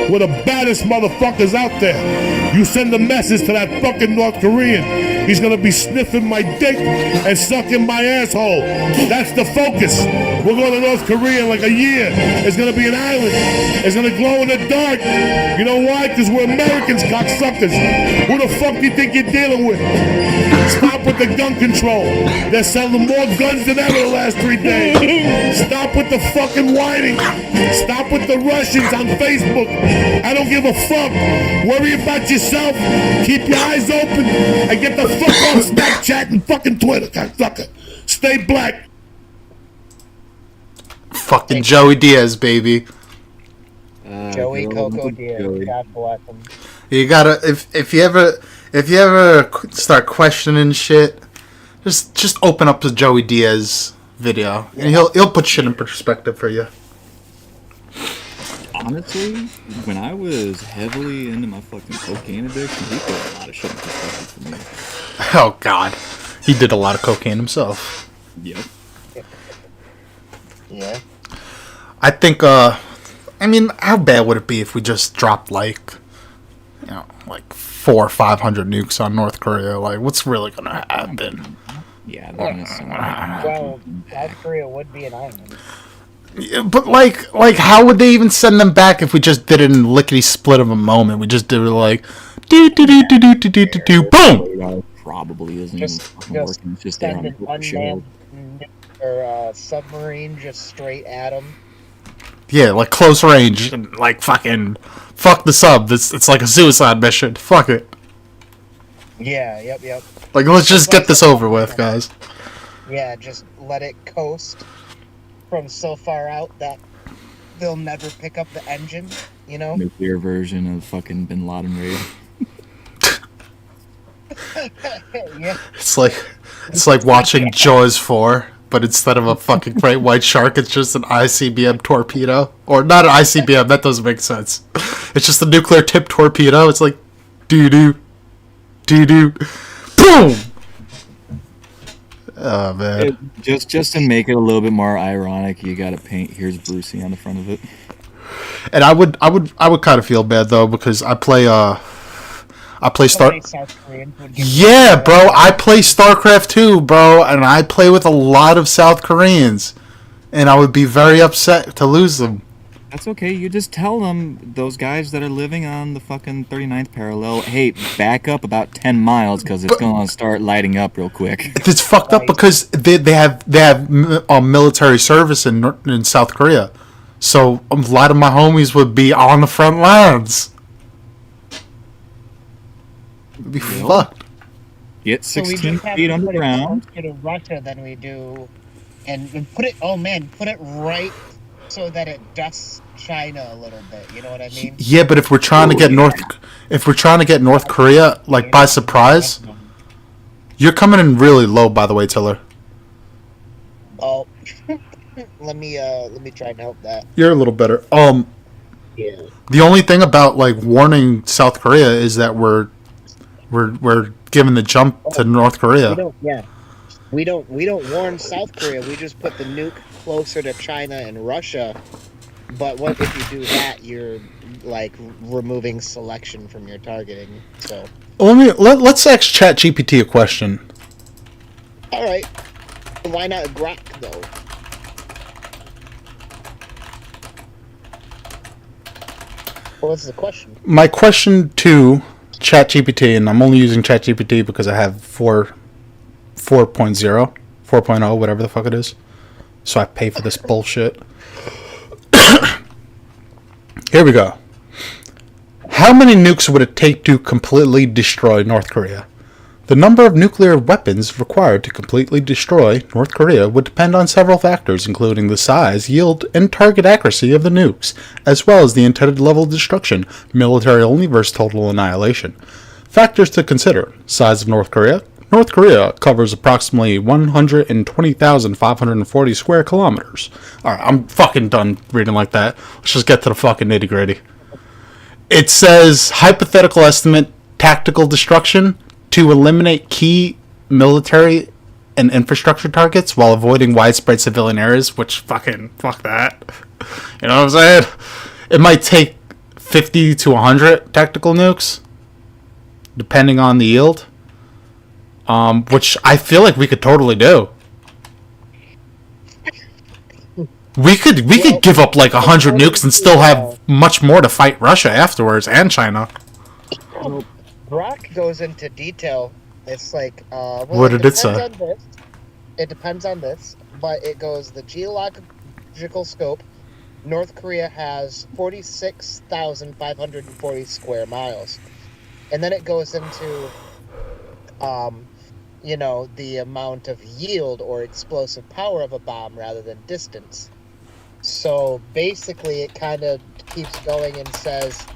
We're the baddest motherfuckers out there. You send a message to that fucking North Korean. He's gonna be sniffing my dick and sucking my asshole. That's the focus. We're going to North Korea in like a year. It's gonna be an island. It's gonna glow in the dark. You know why? Because we're Americans, cocksuckers. Who the fuck do you think you're dealing with? Stop with the gun control. They're selling more guns than ever the last 3 days. Stop with the fucking whining. Stop with the Russians on Facebook. I don't give a fuck. Worry about yourself. Keep your eyes open and get the fuck off Snapchat and fucking Twitter, cocksucker. Stay black. Fucking Joey Diaz, baby. Joey girl, Coco Diaz. Joey. God bless him. You gotta if you ever start questioning shit, just open up the Joey Diaz video and he'll put shit in perspective for you. Honestly, when I was heavily into my fucking cocaine addiction, he put a lot of shit in perspective for me. Oh God, he did a lot of cocaine himself. Yep. Yeah. I think I mean, how bad would it be if we just dropped like 400 or 500 nukes on North Korea? Like, what's really gonna happen? Yeah, they're gonna send Well, South Korea would be an island. Yeah, but like how would they even send them back if we just did it in lickety split of a moment? We just did it like do do do do do do do do do boom. Probably isn't Just- even fucking just working. It's just there Send on an the show. unmanned or submarine just straight at them. Yeah, like close range and like fucking fuck the sub. It's like a suicide mission. Fuck it. Yeah, yep. Like, let's just get this over with, guys. Yeah, just let it coast from so far out that they'll never pick up the engine, you know? Nuclear version of fucking Bin Laden raid. Yeah. It's like watching Jaws 4, but instead of a fucking great white shark, it's just an ICBM torpedo. Or not an ICBM, that doesn't make sense. It's just a nuclear tip torpedo. It's like doo-doo, doo-doo, boom! Oh, man. Just to make it a little bit more ironic, you gotta paint "Here's Brucey" on the front of it. And I would kind of feel bad, though, because I play Star... Somebody South Koreans would get Yeah, bro, I play StarCraft 2, bro, and I play with a lot of South Koreans. And I would be very upset to lose them. That's okay. You just tell them, those guys that are living on the fucking 39th parallel, hey, back up about 10 miles because it's going to start lighting up real quick. It's fucked up because they have military service in South Korea. So a lot of my homies would be on the front lines. It'd be fucked. Get So we 16 just have feet to put it underground. closer to Russia than we do, and put it. Oh man, put it right so that it dusts China a little bit. You know what I mean? Yeah, but if we're trying to get North Korea like by surprise, you're coming in really low, by the way, Tiller. Oh, let me try and help that. You're a little better. Yeah. The only thing about like warning South Korea is that we're giving the jump to North Korea. We don't warn South Korea. We just put the nuke closer to China and Russia. But what if you do that? You're like removing selection from your targeting. So Let's ask ChatGPT a question. all right, why not Grok though? What's the question? My question to ChatGPT, and I'm only using ChatGPT because I have 4.0, whatever the fuck it is. So I pay for this bullshit. Here we go. How many nukes would it take to completely destroy North Korea? The number of nuclear weapons required to completely destroy North Korea would depend on several factors, including the size, yield, and target accuracy of the nukes, as well as the intended level of destruction, military only versus total annihilation. Factors to consider: size of North Korea. North Korea covers approximately 120,540 square kilometers. Alright, I'm fucking done reading like that. Let's just get to the fucking nitty gritty. It says, hypothetical estimate, tactical destruction, to eliminate key military and infrastructure targets while avoiding widespread civilian areas, which fuck that. You know what I'm saying? It might take 50 to 100 tactical nukes, depending on the yield. Which I feel like we could totally do. We could give up like 100 nukes and still have much more to fight Russia afterwards and China. Grok goes into detail. It's like what did it say? It depends on this, but it goes the geological scope. North Korea has 46,540 square miles, and then it goes into the amount of yield or explosive power of a bomb rather than distance. So basically, it kind of keeps going and says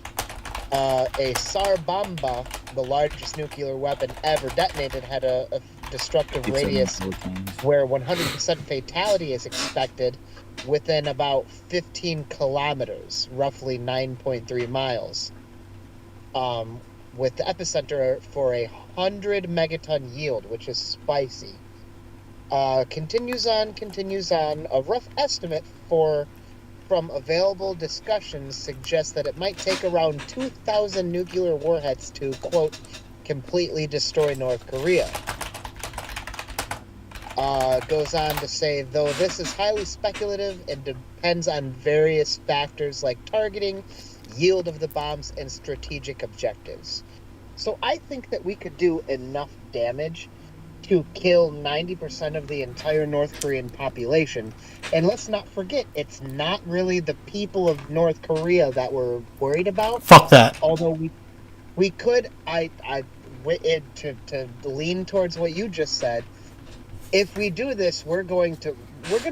a SAR bomba, the largest nuclear weapon ever detonated, had a destructive radius where 100% fatality is expected within about 15 kilometers, roughly 9.3 miles. With the epicenter for 100 megaton yield, which is spicy. Continues on. A rough estimate from available discussions suggests that it might take around 2,000 nuclear warheads to, quote, completely destroy North Korea. Goes on to say, though this is highly speculative and depends on various factors like targeting, yield of the bombs, and strategic objectives. So I think that we could do enough damage to kill 90% of the entire North Korean population. And let's not forget, it's not really the people of North Korea that we're worried about. Fuck that. Although we could, to lean towards what you just said, if we do this, we're going to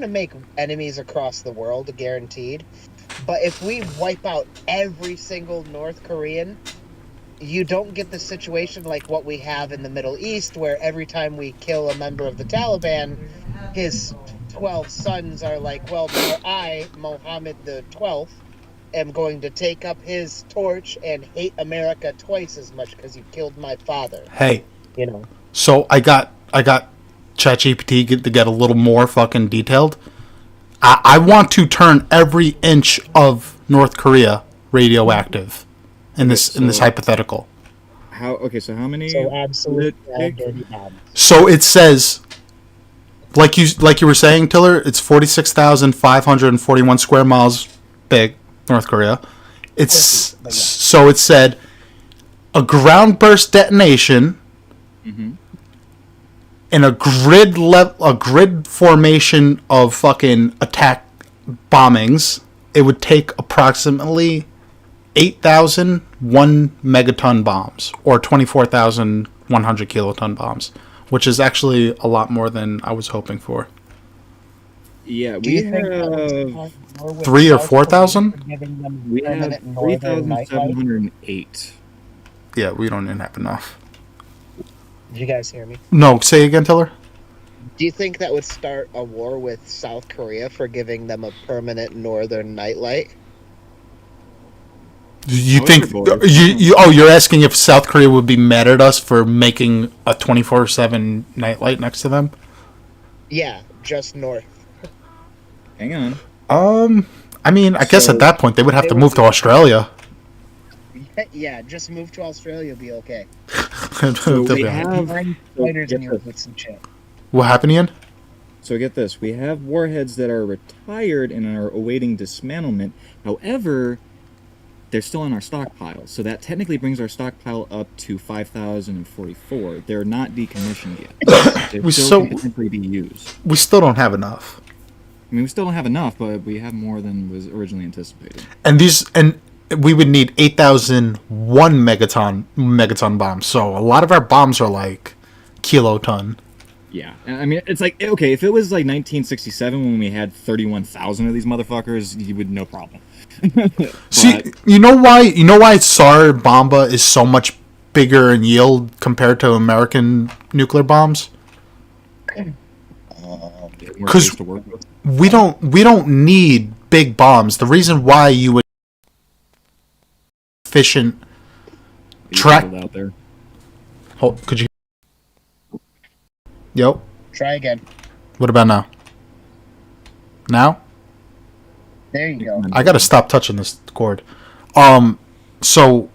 make enemies across the world, guaranteed. But if we wipe out every single North Korean, you don't get the situation like what we have in the Middle East, where every time we kill a member of the Taliban, his 12 sons are like, well, now I, Mohammed the 12th, am going to take up his torch and hate America twice as much because you killed my father. Hey. You know. So I got ChatGPT to get a little more fucking detailed. I want to turn every inch of North Korea radioactive in this hypothetical. So how many? So absolutely. So it says, like you were saying, Tiller, it's 46,541 square miles big, North Korea. So it said a ground burst detonation. Mm-hmm. In a grid formation of fucking attack bombings, it would take approximately 8,000 1-megaton bombs, or 24,100 kiloton bombs, which is actually a lot more than I was hoping for. Yeah, Do we you think that would have start war with 3 or South 4,000? Korea for giving them we have permanent northern nightlight? 3,708. Yeah, we don't even have enough. Did you guys hear me? No, say again, Tiller. Do you think that would start a war with South Korea for giving them a permanent northern nightlight? You Oh, think sure, boy. you're asking if South Korea would be mad at us for making a 24/7 nightlight next to them? Yeah, just north. Hang on. I mean, I guess So- at that point they would have They to would move to be- Australia. Yeah, just move to Australia, be okay. So we What have. Bring so fighters in get your this. boots and shit. happened, Ian? So get this, we have warheads that are retired and are awaiting dismantlement. However, they're still in our stockpile. So that technically brings our stockpile up to 5,044. They're not decommissioned yet. They We still so- can technically be used. We still don't have enough. I mean, we still don't have enough, but we have more than was originally anticipated. And we would need 8,001 megaton bombs. So a lot of our bombs are like kiloton. Yeah, and I mean, it's like, okay, if it was like 1967 when we had 31,000 of these motherfuckers, you would no problem. See, But- you know why Tsar Bomba is so much bigger in yield compared to American nuclear bombs? More 'Cause- space to work with. We don't need big bombs. The reason why you would efficient track. People out there. Hold, could you? Yo, Try again. what about now? Now? There you go. I gotta stop touching this cord. So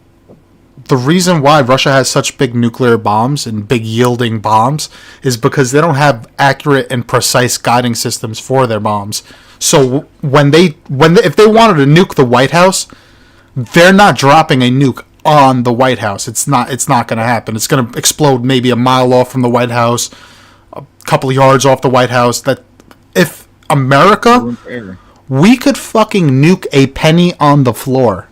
the reason why Russia has such big nuclear bombs and big yielding bombs is because they don't have accurate and precise guiding systems for their bombs. So if they wanted to nuke the White House, they're not dropping a nuke on the White House. It's not going to happen. It's going to explode maybe a mile off from the White House, a couple of yards off the White House. That if America, Room for error. we could fucking nuke a penny on the floor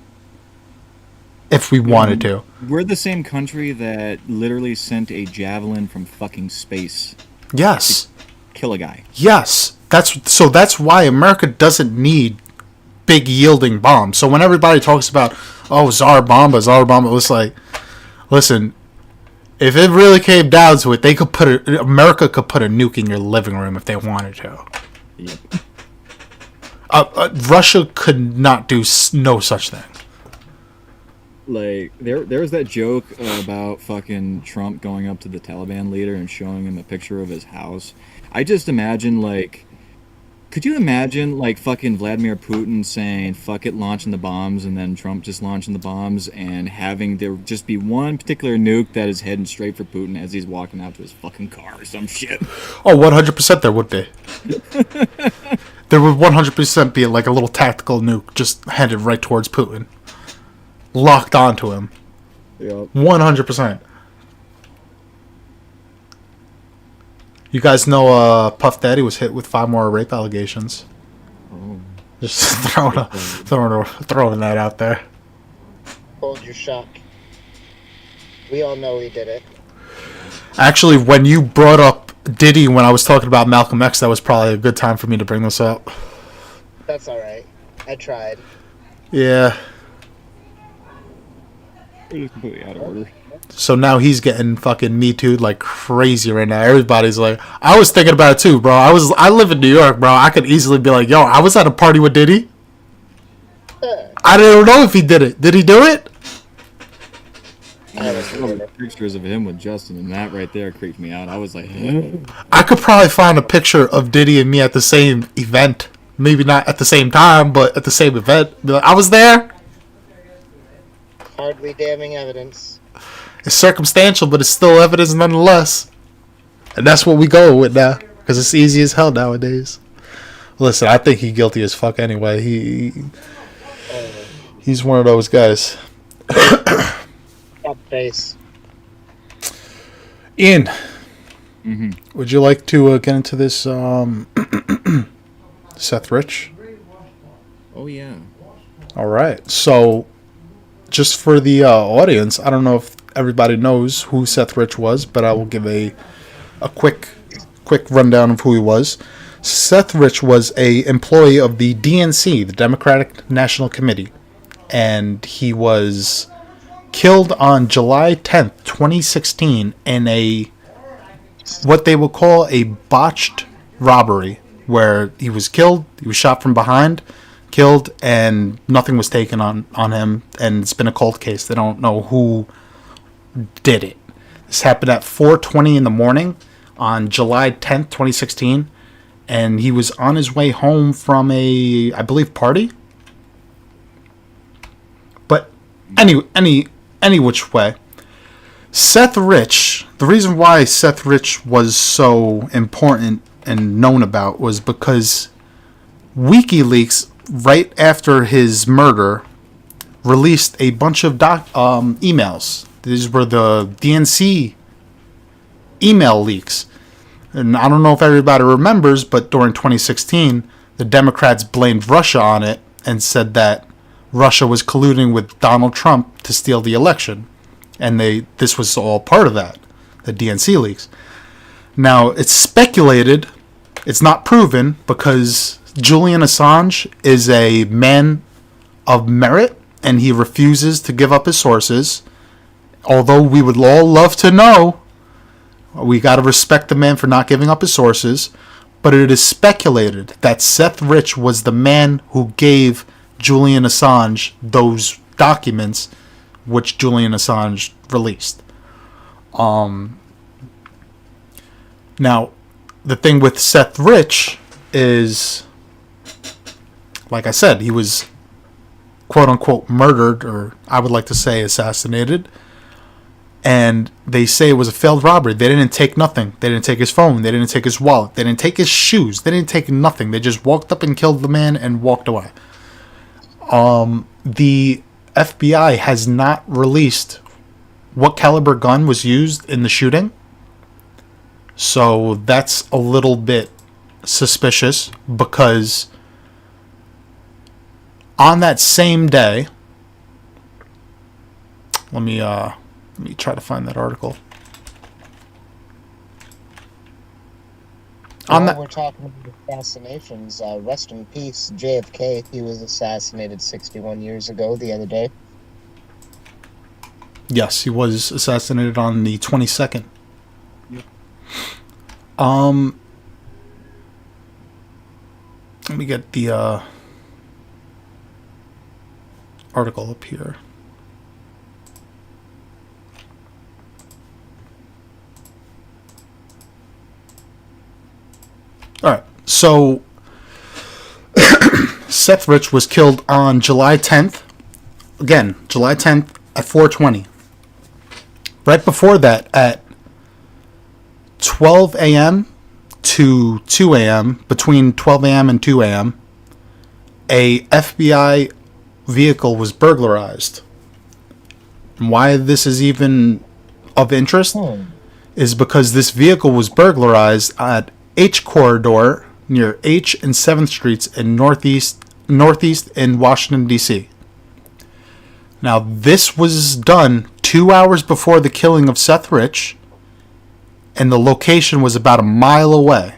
if we wanted to. We're the same country that literally sent a javelin from fucking space Yes. kill a guy. Yes. That's why America doesn't need big yielding bombs. So when everybody talks about, oh, Tsar Bomba, it's like, listen, if it really came down to it, they could America could put a nuke in your living room if they wanted to. Yep. Russia could not do no such thing. Like there was that joke about fucking Trump going up to the Taliban leader and showing him a picture of his house. I just imagine, like, could you imagine like fucking Vladimir Putin saying fuck it, launching the bombs, and then Trump just launching the bombs and having there just be one particular nuke that is heading straight for Putin as he's walking out to his fucking car or some shit. Oh, 100% there would be. There would 100% be like a little tactical nuke just headed right towards Putin. Locked onto him. Yep. 100%. You guys know Puff Daddy was hit with 5 more rape allegations. Oh. Just throwing that out there. Hold your shock. We all know he did it. Actually, when you brought up Diddy when I was talking about Malcolm X, that was probably a good time for me to bring this up. That's alright. I tried. Yeah. It is completely out of order. So now he's getting fucking Me Too'd like crazy right now. Everybody's like, I was thinking about it too, bro. I live in New York, bro. I could easily be like, yo, I was at a party with Diddy. I don't know if he did it. Did he do it? I saw the pictures of him with Justin, and that right there creeped me out. I was like, huh? I could probably find a picture of Diddy and me at the same event. Maybe not at the same time, but at the same event. Be like, I was there. Hardly damning evidence. It's circumstantial, but it's still evidence nonetheless. And that's what we go with now, because it's easy as hell nowadays. Listen, I think he's guilty as fuck anyway. He's one of those guys. Up face. Ian, Mm-hmm. would you like to get into this Seth Rich? Oh yeah. All right. So, just for the audience, I don't know if everybody knows who Seth Rich was, but I will give a quick rundown of who he was. Seth Rich was a employee of the DNC, the Democratic National Committee, and he was killed on July 10th, 2016 in a what they will call a botched robbery, where he was killed, he was shot from behind, killed, and nothing was taken on him, and it's been a cold case. They don't know who did it. This happened at 4:20 in the morning on July 10th, 2016, and he was on his way home from a, I believe, party. But any which way, Seth Rich, the reason why Seth Rich was so important and known about was because WikiLeaks, right after his murder, released a bunch of emails. These were the DNC email leaks. And I don't know if everybody remembers, but during 2016, the Democrats blamed Russia on it and said that Russia was colluding with Donald Trump to steal the election. And this was all part of that, the DNC leaks. Now, it's speculated, it's not proven, because Julian Assange is a man of merit, and he refuses to give up his sources. Although we would all love to know, we got to respect the man for not giving up his sources, but it is speculated that Seth Rich was the man who gave Julian Assange those documents which Julian Assange released. Now, the thing with Seth Rich is, like I said, he was quote-unquote murdered, or I would like to say assassinated, and they say it was a failed robbery. They didn't take nothing. They didn't take his phone. They didn't take his wallet. They didn't take his shoes. They didn't take nothing. They just walked up and killed the man and walked away. The FBI has not released what caliber gun was used in the shooting, so that's a little bit suspicious, because on that same day, let me try to find that article. While we're talking about assassinations, rest in peace, JFK. He was assassinated 61 years ago the other day. Yes, he was assassinated on the 22nd. Let me get the article up here. Alright, so Seth Rich was killed on July 10th. Again, July 10th at 4:20. Right before that, at 12 a.m. to 2 a.m., between 12 a.m. and 2 a.m., a FBI vehicle was burglarized. And why this is even of interest is because this vehicle was burglarized at H Corridor near H and 7th Streets in northeast in Washington, D.C. Now, this was done 2 hours before the killing of Seth Rich, and the location was about a mile away.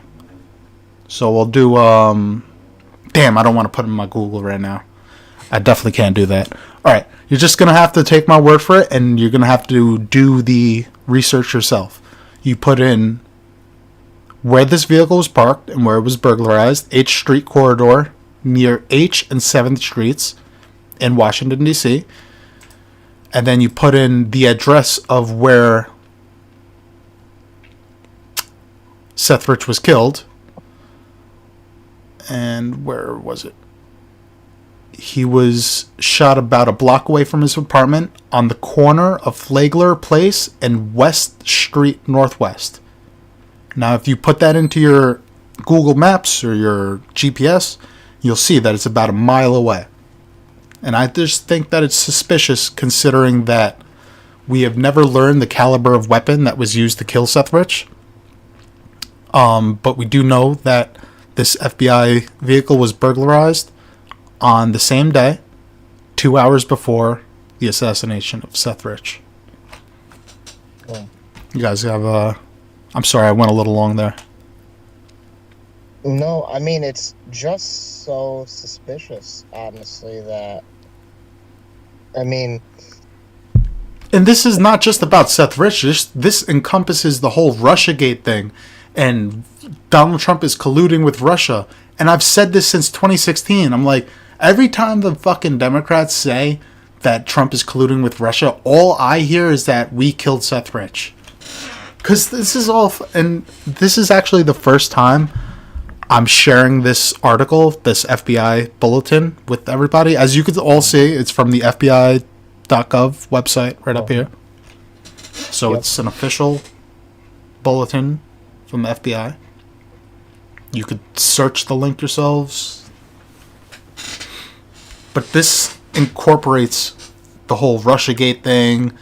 So we'll do, damn, I don't want to put it in my Google right now. I definitely can't do that. Alright, you're just going to have to take my word for it, and you're going to have to do the research yourself. You put in where this vehicle was parked and where it was burglarized, H Street Corridor, near H and 7th Streets in Washington, D.C., and then you put in the address of where Seth Rich was killed. And where was it? He was shot about a block away from his apartment on the corner of Flagler Place and West Street Northwest. Now, if you put that into your Google Maps or your GPS, you'll see that it's about a mile away. And I just think that it's suspicious, considering that we have never learned the caliber of weapon that was used to kill Seth Rich. But we do know that this FBI vehicle was burglarized on the same day, 2 hours before the assassination of Seth Rich. You guys have I'm sorry, I went a little long there. No, I mean, it's just so suspicious, honestly, that, I mean, And this is not just about Seth Rich. This encompasses the whole Russiagate thing. And Donald Trump is colluding with Russia. And I've said this since 2016. I'm like, every time the fucking Democrats say that Trump is colluding with Russia, all I hear is that we killed Seth Rich. Because this is all... And this is actually the first time I'm sharing this article, this FBI bulletin, with everybody. As you can all see, it's from the FBI.gov website right up here. So it's an official bulletin from the FBI. You could search the link yourselves. But this incorporates the whole Russiagate thing,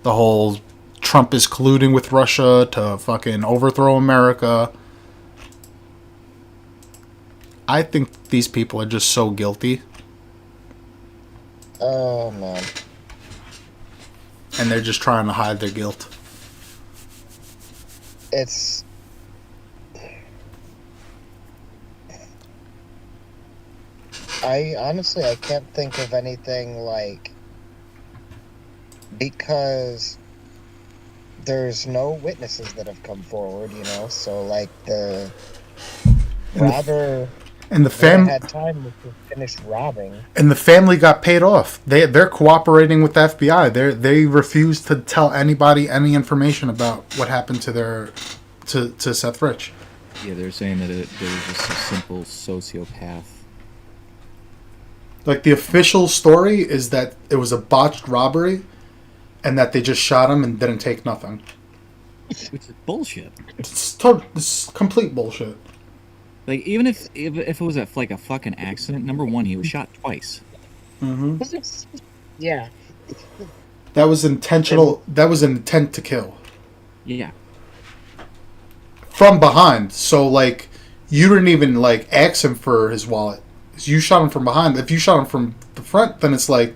the whole Trump is colluding with Russia to fucking overthrow America. I think these people are just so guilty. oh man. And they're just trying to hide their guilt. It's... I can't think of anything like... Because there's no witnesses that have come forward, you know, so like the robber... And the They had time to finish robbing. And the family got paid off. They're cooperating with the FBI. They refuse to tell anybody any information about what happened to Seth Rich. Yeah, they're saying that it was just a simple sociopath. Like, the official story is that it was a botched robbery, and that they just shot him and didn't take nothing. Which is bullshit. It's complete bullshit. Like, even if it was like a fucking accident, number one, he was shot twice. Mm-hmm. Yeah. That was intentional. That was an intent to kill. Yeah. From behind. So, like, you didn't even, like, ask him for his wallet. You shot him from behind. If you shot him from the front, then it's like,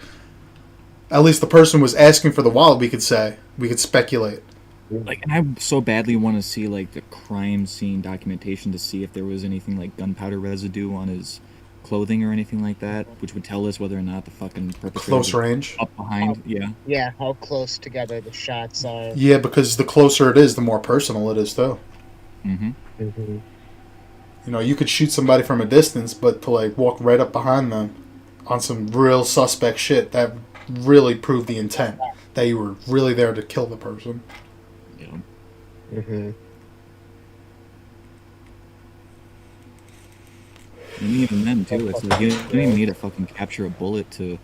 at least the person was asking for the wallet, we could say. We could speculate. Like, and I so badly want to see, like, the crime scene documentation to see if there was anything like gunpowder residue on his clothing or anything like that, which would tell us whether or not the fucking perpetrator Close was range. up behind. Yeah, how close together the shots are. Yeah, because the closer it is, the more personal it is, too. Mm-hmm. Mm-hmm. You know, you could shoot somebody from a distance, but to, like, walk right up behind them on some real suspect shit, that really proved the intent. That you were really there to kill the person. Yeah. Mm-hmm. And even then, too, it's like you don't even need to fucking capture a bullet to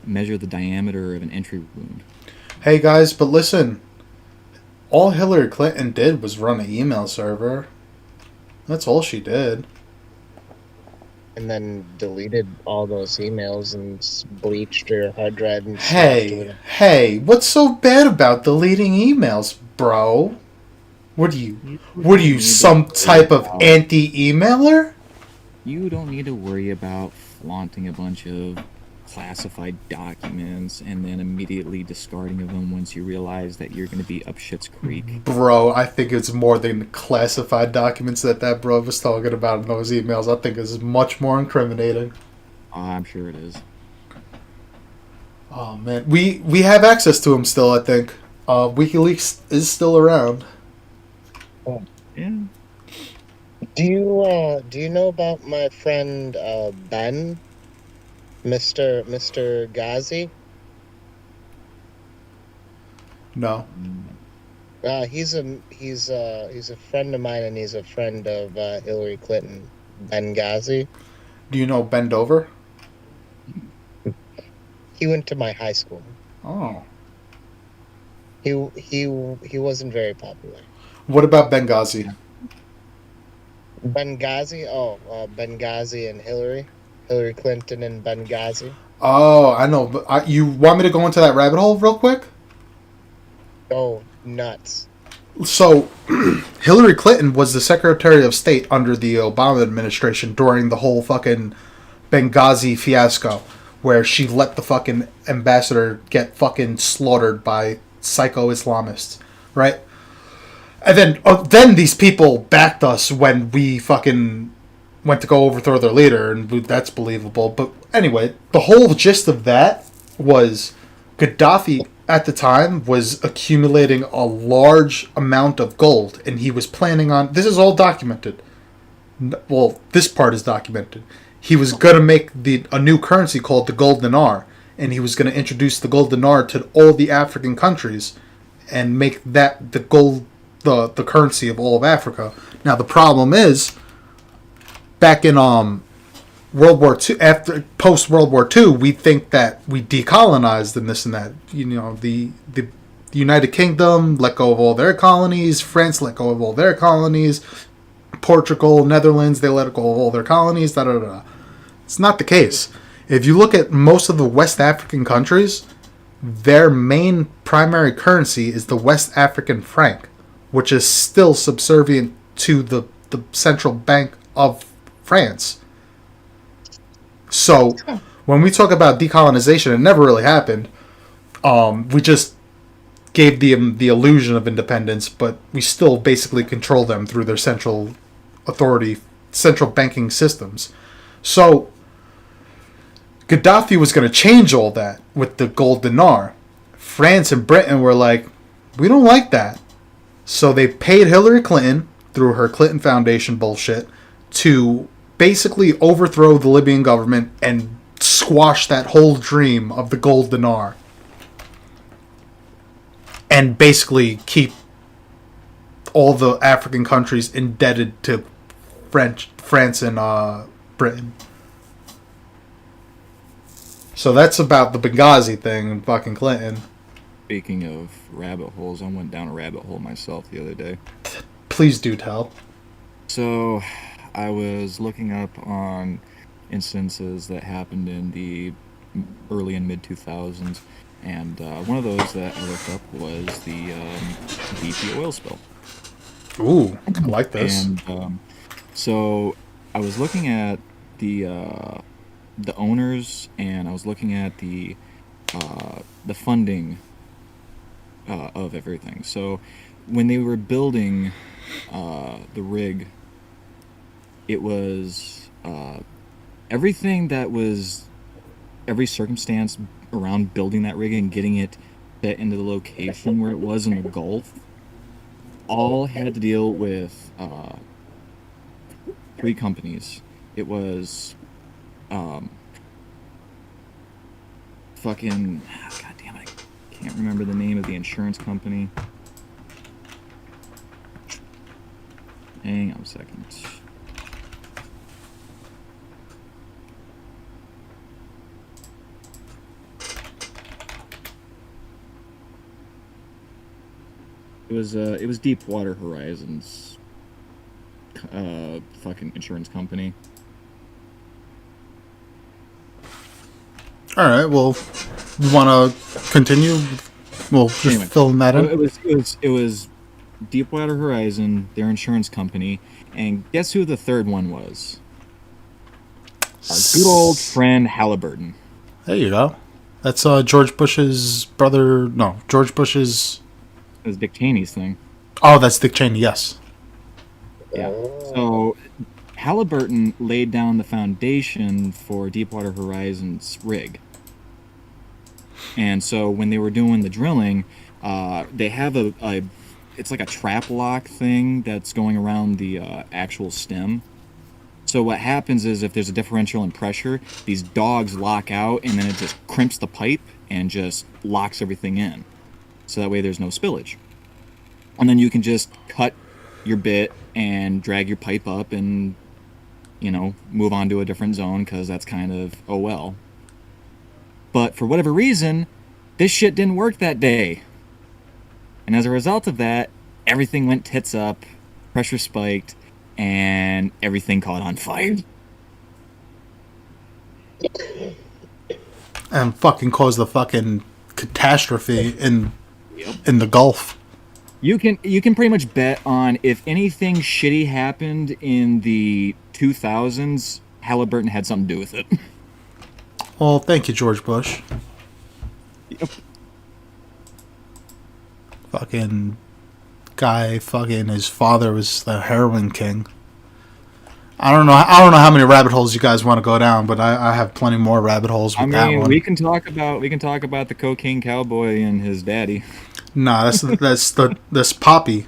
measure the diameter of an entry wound. Hey, guys, but listen. All Hillary Clinton did was run an email server. That's all she did. And then deleted all those emails and bleached her hard drive and Hey, what's so bad about deleting emails, bro? What are you, some type of anti-emailer? You don't need to worry about flaunting a bunch of classified documents and then immediately discarding of them once you realize that you're going to be up shit's creek. Bro, I think it's more than classified documents that bro was talking about in those emails. I think it's much more incriminating. I'm sure it is. Oh, man. We have access to them still, I think. WikiLeaks is still around. Yeah. Do you know about my friend Ben, Mr. Ghazi? No. He's a friend of mine, and he's a friend of Hillary Clinton. Ben Ghazi. Do you know Ben Dover? He went to my high school. Oh. He wasn't very popular. What about Benghazi? Benghazi? Oh, Benghazi and Hillary Clinton and Benghazi. Oh, I know. But you want me to go into that rabbit hole real quick? Oh, nuts. So, Hillary Clinton was the Secretary of State under the Obama administration during the whole fucking Benghazi fiasco, where she let the fucking ambassador get fucking slaughtered by psycho Islamists, right? And then these people backed us when we fucking went to go overthrow their leader, and that's believable. But anyway, the whole gist of that was Gaddafi at the time was accumulating a large amount of gold, and he was planning on. This is all documented. Well, this part is documented. He was going to make a new currency called the gold dinar, and he was going to introduce the gold dinar to all the African countries and make that the gold, the currency of all of Africa. Now the problem is, back in World War II, after post World War II, we think that we decolonized and this and that. You know, the United Kingdom let go of all their colonies. France let go of all their colonies. Portugal, Netherlands, they let go of all their colonies. Da da da. It's not the case. If you look at most of the West African countries, their main primary currency is the West African franc, which is still subservient to the central bank of France. So when we talk about decolonization, it never really happened. We just gave the illusion of independence, but we still basically control them through their central authority, central banking systems. So Gaddafi was going to change all that with the gold dinar. France and Britain were like, we don't like that. So they paid Hillary Clinton, through her Clinton Foundation bullshit, to basically overthrow the Libyan government and squash that whole dream of the gold dinar. And basically keep all the African countries indebted to France and Britain. So that's about the Benghazi thing and fucking Clinton. Speaking of rabbit holes, I went down a rabbit hole myself the other day. Please do tell. So, I was looking up on instances that happened in the early and mid 2000s, and one of those that I looked up was the BP oil spill. Ooh, I like this. And so I was looking at the owners, and I was looking at the funding of everything. So when they were building the rig, it was everything that was every circumstance around building that rig and getting it set into the location where it was in the Gulf, all had to deal with 3 companies. It was fucking god damn it, I can't remember the name of the insurance company. Hang on a second. It was Deepwater Horizon's fucking insurance company. All right. Well, you want to continue? We'll just Anyway, fill that in. It was Deepwater Horizon, their insurance company, and guess who the third one was? Our good old friend Halliburton. There you go. That's George Bush's brother. No, George Bush's. It was Dick Cheney's thing. Oh, that's Dick Cheney. Yes. Yeah. So Halliburton laid down the foundation for Deepwater Horizon's rig. And so when they were doing the drilling, they have it's like a trap lock thing that's going around the actual stem. So what happens is if there's a differential in pressure, these dogs lock out, and then it just crimps the pipe and just locks everything in. So that way there's no spillage. And then you can just cut your bit and drag your pipe up and, you know, move on to a different zone, because that's kind of, oh well. But for whatever reason, this shit didn't work that day. And as a result of that, everything went tits up, pressure spiked, and everything caught on fire. And fucking caused the fucking catastrophe in the Gulf. You can pretty much bet on if anything shitty happened in the 2000s, Halliburton had something to do with it. Well, thank you, George Bush. Yep. Fucking guy, fucking his father was the heroin king. I don't know how many rabbit holes you guys want to go down, but I have plenty more rabbit holes with that one. we can talk about the cocaine cowboy and his daddy. Nah, that's Poppy.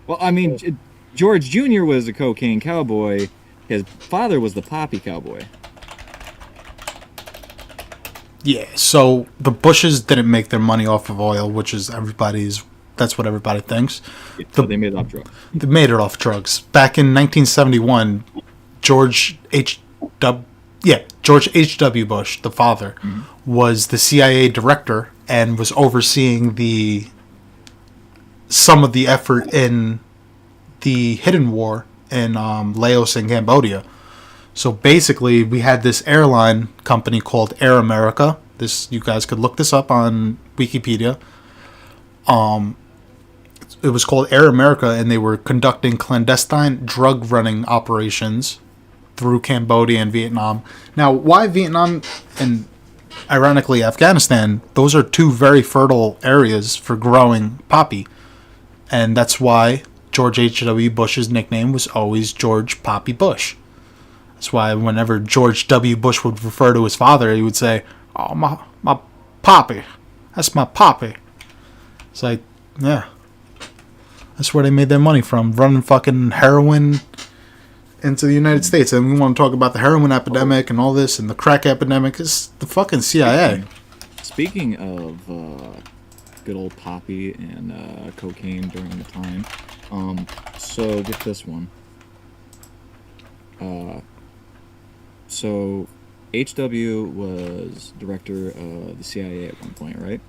Well, I mean, George Jr. was a cocaine cowboy. His father was the poppy cowboy. Yeah, so the Bushes didn't make their money off of oil, which is that's what everybody thinks. So they made it off drugs. They made it off drugs. Back in 1971, George H.W. Bush, the father, was the CIA director and was overseeing some of the effort in the hidden war in Laos and Cambodia. So basically, we had this airline company called Air America. You guys could look this up on Wikipedia. It was called Air America, and they were conducting clandestine drug running operations through Cambodia and Vietnam. Now, why Vietnam and ironically Afghanistan? Those are two very fertile areas for growing poppy, and that's why George H.W. Bush's nickname was always George Poppy Bush. That's why whenever George W. Bush would refer to his father, he would say, "Oh, my poppy. That's my poppy." It's like, yeah. That's where they made their money from, running fucking heroin into the United States. And we want to talk about the heroin epidemic and all this and the crack epidemic. It's the fucking CIA. Speaking of good old poppy and cocaine during the time, so get this one. So H.W. was director of the CIA at one point, right?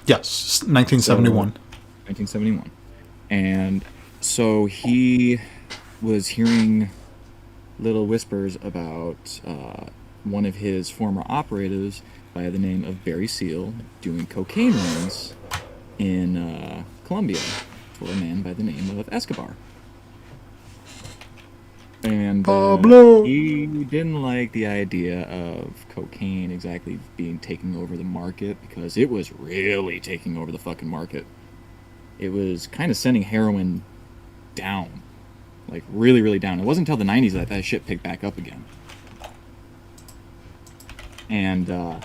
Yes, 1971. 1971. And so he was hearing little whispers about one of his former operatives by the name of Barry Seal doing cocaine runs in Colombia for a man by the name of Escobar. And he didn't like the idea of cocaine exactly taking over the market, because it was really taking over the fucking market. It was kind of sending heroin down. Like, really, really down. It wasn't until the 90s that shit picked back up again. And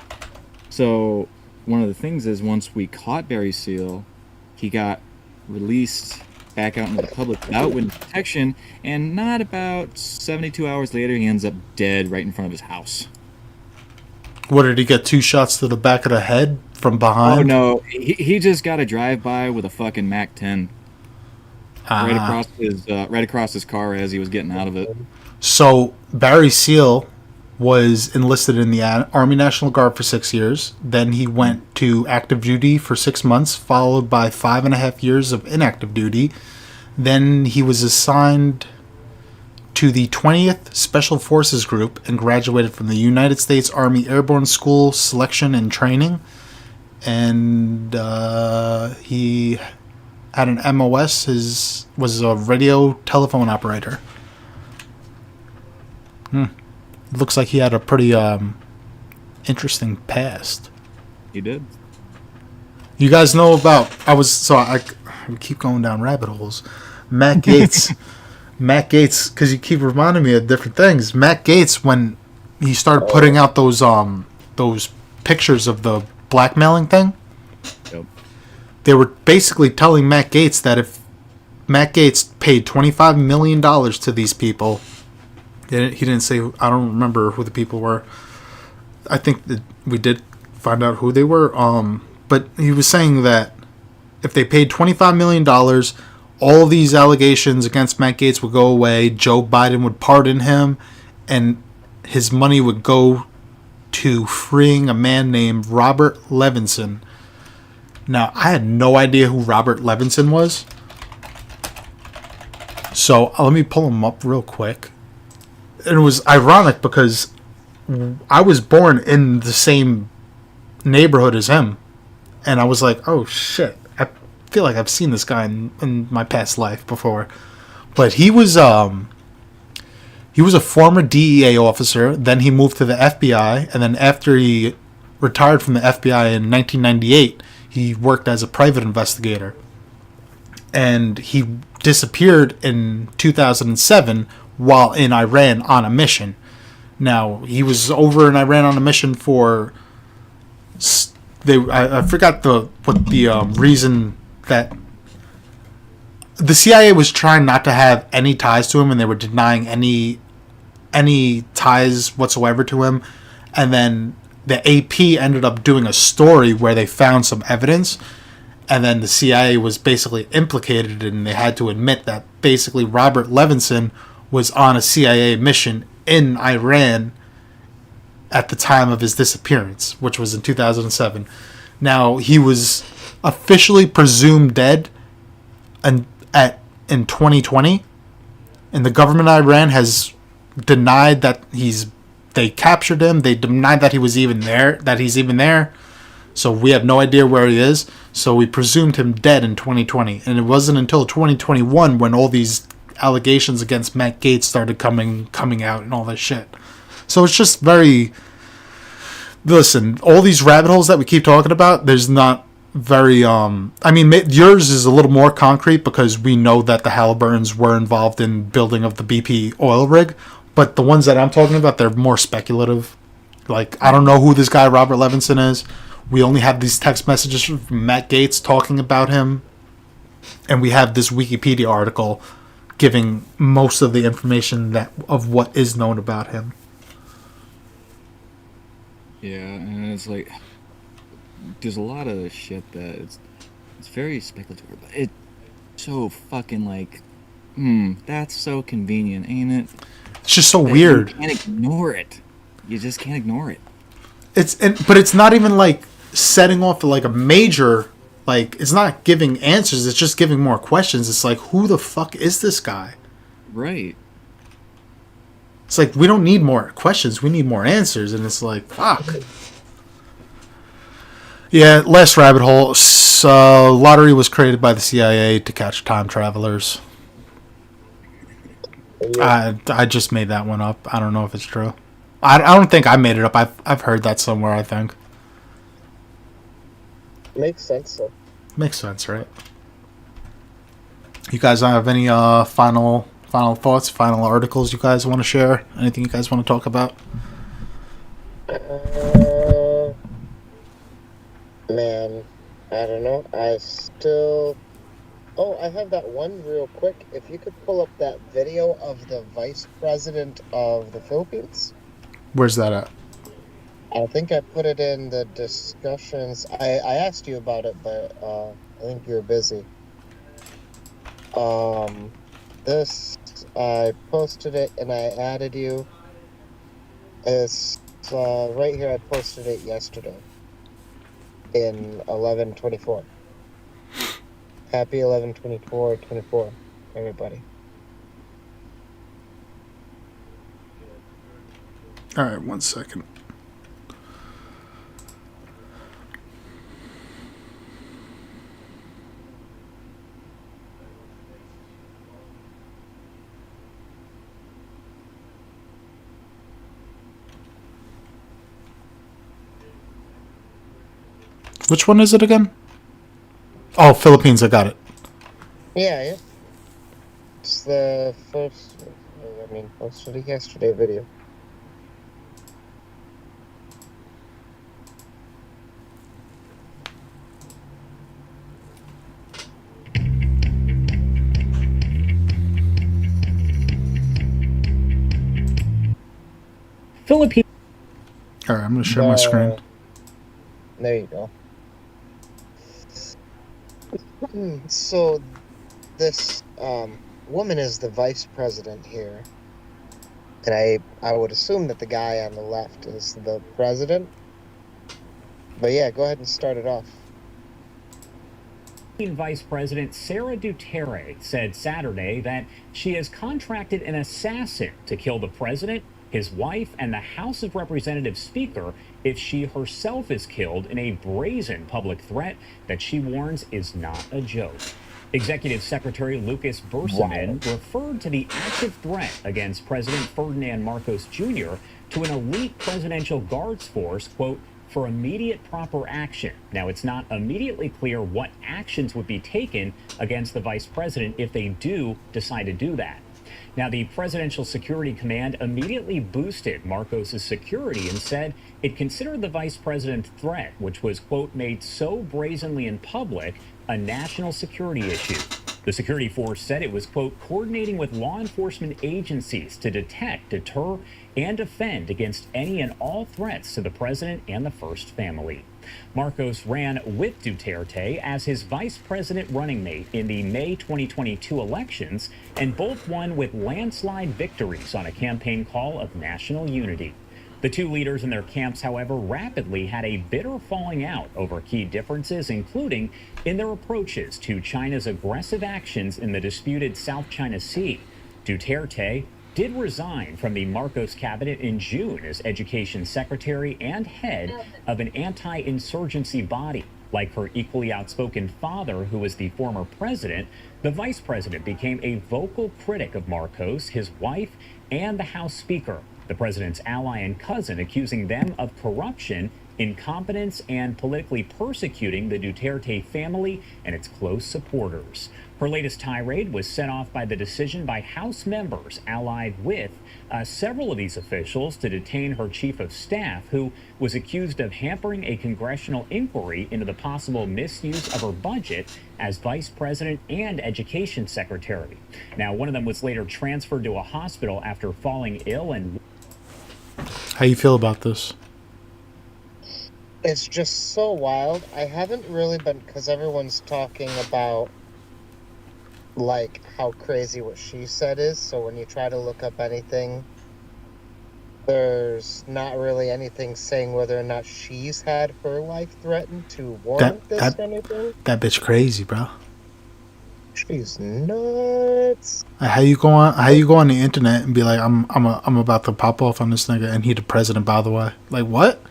so one of the things is, once we caught Barry Seal, he got released back out into the public without witness protection, and not about 72 hours later, he ends up dead right in front of his house. What, did he get 2 shots to the back of the head from behind? Oh, no. He just got a drive-by with a fucking MAC-10 right across his car as he was getting out of it. So Barry Seal was enlisted in the Army National Guard for 6 years. Then he went to active duty for 6 months, followed by 5.5 years of inactive duty. Then he was assigned to the 20th Special Forces Group and graduated from the United States Army Airborne School Selection and Training. And he had an MOS, was a radio telephone operator. It looks like he had a pretty interesting past. He did. You guys know about, I keep going down rabbit holes. Matt Gaetz. Matt Gaetz, because you keep reminding me of different things. Matt Gaetz, when he started putting out those pictures of the blackmailing thing, Yep. They were basically telling Matt Gaetz that if Matt Gaetz paid $25 million to these people, he didn't say, I don't remember who the people were. I think that we did find out who they were. But he was saying that if they paid $25 million, all these allegations against Matt Gaetz would go away. Joe Biden would pardon him, and his money would go to freeing a man named Robert Levinson. Now, I had no idea who Robert Levinson was. So let me pull him up real quick. And it was ironic because I was born in the same neighborhood as him. And I was like, oh shit, I feel like I've seen this guy in my past life before. But he was a former DEA officer. Then he moved to the FBI. And then after he retired from the FBI in 1998, he worked as a private investigator. and he disappeared in 2007 while in Iran on a mission. Now, he was over in Iran on a mission for I forgot what the reason that the CIA was trying not to have any ties to him, and they were denying any ties whatsoever to him. And then the AP ended up doing a story where they found some evidence, and then the CIA was basically implicated, and they had to admit that basically Robert Levinson was on a CIA mission in Iran at the time of his disappearance, which was in 2007. Now, he was officially presumed dead in 2020, and the government of Iran has denied that they captured him. They denied that he's even there. So we have no idea where he is. So we presumed him dead in 2020. And it wasn't until 2021 when all these allegations against Matt Gaetz started coming out and all this shit. So it's just very... Listen, all these rabbit holes that we keep talking about, there's not very... I mean, yours is a little more concrete because we know that the Halliburtons were involved in building of the BP oil rig. But the ones that I'm talking about, they're more speculative. Like, I don't know who this guy Robert Levinson is. We only have these text messages from Matt Gaetz talking about him. And we have this Wikipedia article giving most of the information of what is known about him. Yeah, and it's like, there's a lot of shit that it's very speculative, but it's so fucking like, that's so convenient, ain't it? It's just so weird. You can't ignore it. You just can't ignore it. But it's not even like setting off like a major, like, it's not giving answers, it's just giving more questions. It's like, who the fuck is this guy? Right. It's like, we don't need more questions, we need more answers. And it's like, fuck. Yeah, last rabbit hole. So, lottery was created by the CIA to catch time travelers. I just made that one up. I don't know if it's true. I don't think I made it up. I've heard that somewhere, I think. Makes sense, though. Makes sense, right? You guys have any final thoughts, final articles you guys want to share? Anything you guys want to talk about? Man, I don't know. I have that one real quick. If you could pull up that video of the vice president of the Philippines. Where's that at? I think I put it in the discussions. I asked you about it, but I think you were busy. This, I posted it and I added you. It's right here. I posted it yesterday in 11/24. Happy 11/24/24, everybody. All right, 1 second. Which one is it again? Oh, Philippines, I got it. Yeah. It's the first, posted it yesterday video. Philippines. All right, I'm going to share my screen. There you go. So, this woman is the vice president here. And I would assume that the guy on the left is the president. But yeah, go ahead and start it off. Vice President Sara Duterte said Saturday that she has contracted an assassin to kill the president, his wife, and the House of Representatives Speaker if she herself is killed in a brazen public threat that she warns is not a joke. Executive Secretary Lucas Bersamin referred to the active threat against President Ferdinand Marcos Jr. to an elite presidential guards force, quote, for immediate proper action. Now, it's not immediately clear what actions would be taken against the vice president if they do decide to do that. Now, the Presidential Security Command immediately boosted Marcos' security and said it considered the vice president's threat, which was, quote, made so brazenly in public, a national security issue. The security force said it was, quote, coordinating with law enforcement agencies to detect, deter, and defend against any and all threats to the president and the First Family. Marcos ran with Duterte as his vice president running mate in the May 2022 elections, and both won with landslide victories on a campaign call of national unity. The two leaders and their camps, however, rapidly had a bitter falling out over key differences, including in their approaches to China's aggressive actions in the disputed South China Sea. Duterte did resign from the Marcos cabinet in June as education secretary and head of an anti-insurgency body. Like her equally outspoken father, who was the former president, the vice president became a vocal critic of Marcos, his wife, and the House Speaker, the president's ally and cousin, accusing them of corruption, incompetence, and politically persecuting the Duterte family and its close supporters. Her latest tirade was set off by the decision by House members allied with several of these officials to detain her chief of staff, who was accused of hampering a congressional inquiry into the possible misuse of her budget as vice president and education secretary. Now, one of them was later transferred to a hospital after falling ill. And how you feel about this? It's just so wild. I haven't really been, because everyone's talking about like how crazy what she said is, so when you try to look up anything, there's not really anything saying whether or not she's had her life threatened to warrant this or anything. That bitch crazy, bro. She's nuts. How you go on the internet and be like, I'm about to pop off on this nigga and he the president, by the way? Like, what?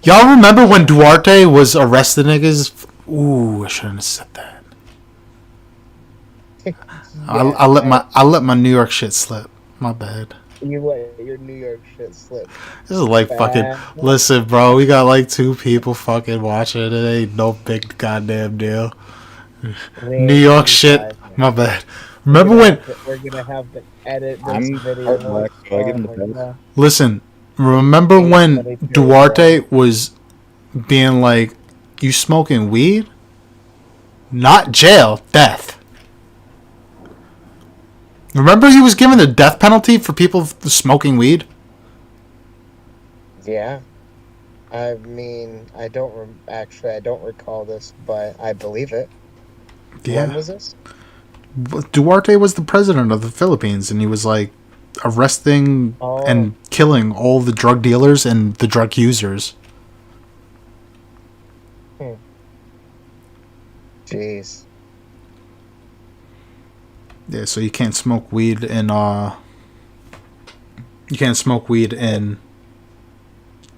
Y'all remember when Duarte was arresting niggas? Ooh, I shouldn't have said that. Yeah, I let my New York shit slip. My bad. You let your New York shit slip. This is like fucking. Listen, bro, we got like 2 people fucking watching. It ain't no big goddamn deal. New York shit. My bad. Remember when? We're gonna have to edit this video. Listen, remember when Duarte was being like, "You smoking weed? Not jail, death." Remember he was given the death penalty for people smoking weed? Yeah. I mean, I don't recall this, but I believe it. Yeah. When was this? Duarte was the president of the Philippines, and he was like arresting and killing all the drug dealers and the drug users. Jeez. Yeah, so you can't smoke weed in the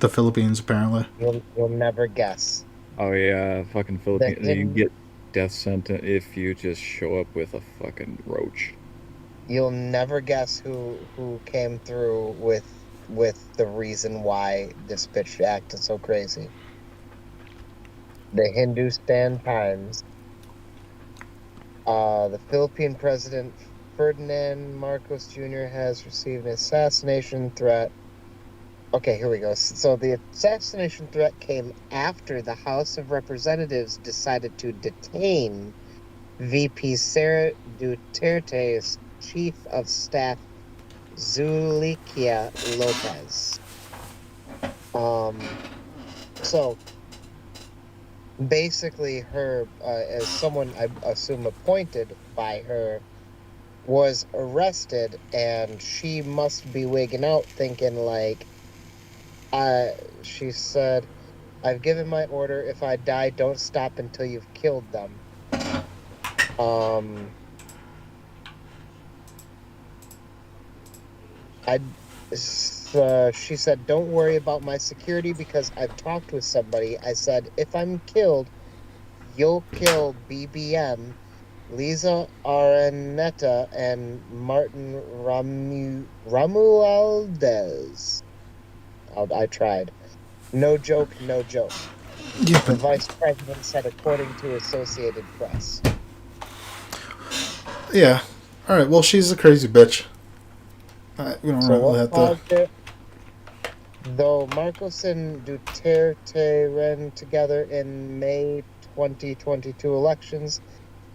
Philippines, apparently. You'll never guess. Oh yeah, fucking Philippines. You get death sentence if you just show up with a fucking roach. You'll never guess who came through with the reason why this bitch acted so crazy. The Hindustan Times. The Philippine President Ferdinand Marcos Jr. has received an assassination threat. Okay, here we go. So the assassination threat came after the House of Representatives decided to detain VP Sara Duterte's Chief of Staff, Zulikia Lopez. So basically her, as someone I assume appointed by her, was arrested, and she must be wigging out thinking like, she said, "I've given my order. If I die, don't stop until you've killed them." She said, "Don't worry about my security because I've talked with somebody. I said, if I'm killed, you'll kill BBM, Liza Araneta, and Martin Romualdez." I tried. No joke, no joke. Yeah, The but vice president said, according to Associated Press. yeah. All right. Well, she's a crazy bitch. We don't So really what have to. caused it? Though Marcos and Duterte ran together in May 2022 elections,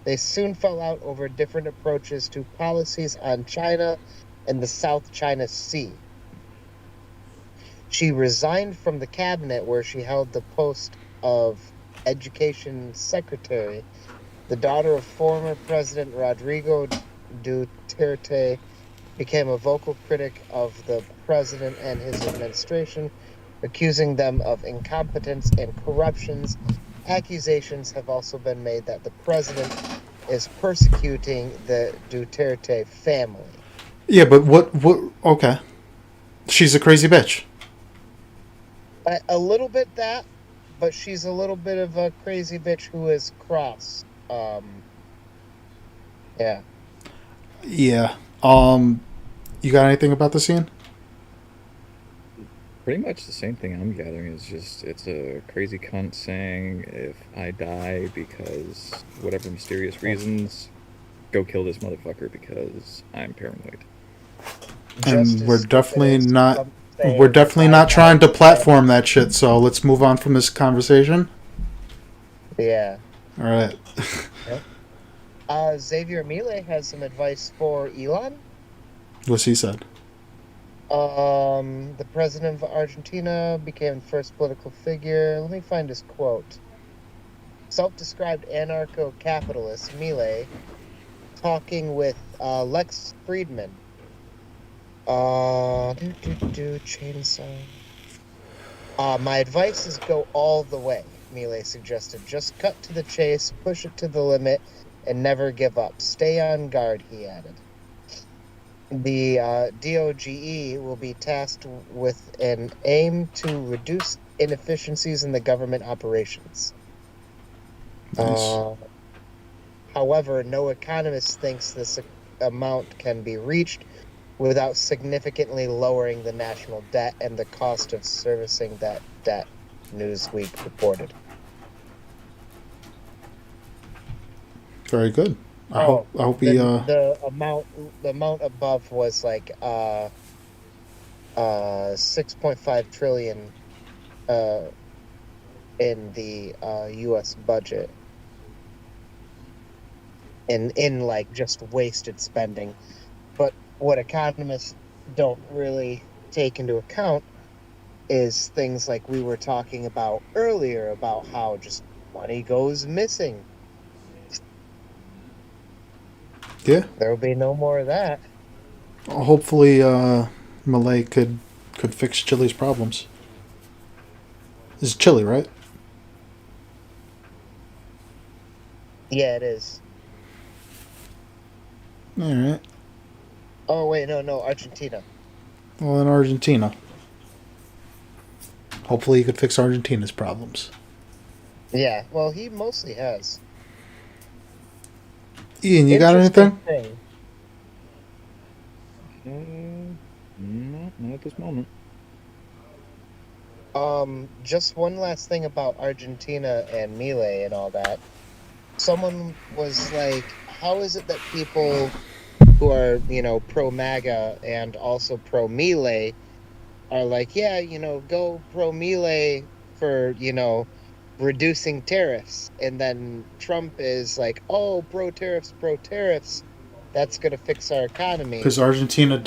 they soon fell out over different approaches to policies on China and the South China Sea. She resigned from the cabinet where she held the post of Education Secretary. The daughter of former President Rodrigo Duterte became a vocal critic of the president and his administration, accusing them of incompetence and corruptions. Accusations have also been made that the president is persecuting the Duterte family. Yeah, but what? Okay. She's a crazy bitch. A little bit that, but she's a little bit of a crazy bitch who is cross. Yeah. Yeah. You got anything about the scene? Pretty much the same thing I'm gathering is just it's a crazy cunt saying if I die because whatever mysterious reasons, go kill this motherfucker because I'm paranoid. And we're as definitely stupid as not. some say, We're definitely if I not trying to die- platform that shit. So let's move on from this conversation. Yeah. All right. Xavier Milei has some advice for Elon. What's he said? The president of Argentina became the first political figure. Let me find his quote. Self-described anarcho-capitalist Milei talking with Lex Friedman. Chainsaw. My advice is go all the way, Milei suggested. Just cut to the chase, push it to the limit, and never give up. Stay on guard, he added. The DOGE will be tasked with an aim to reduce inefficiencies in the government operations. Nice. However, no economist thinks this amount can be reached without significantly lowering the national debt and the cost of servicing that debt, Newsweek reported. Very good. I hope he. The amount above was like 6.5 trillion in the U.S. budget, in like just wasted spending. But what economists don't really take into account is things like we were talking about earlier about how just money goes missing. Yeah. There will be no more of that. Hopefully, Malay could fix Chile's problems. This is Chile, right? Yeah, it is. All right. Oh wait, no, Argentina. Well, in Argentina. Hopefully, he could fix Argentina's problems. Yeah, well, he mostly has. Ian, you got anything? Not at this moment. Just one last thing about Argentina and Milei and all that. Someone was like, how is it that people who are, pro MAGA and also pro Milei are like, yeah, go pro Milei for, reducing tariffs. And then Trump is like, oh, pro tariffs. That's going to fix our economy. Because Argentina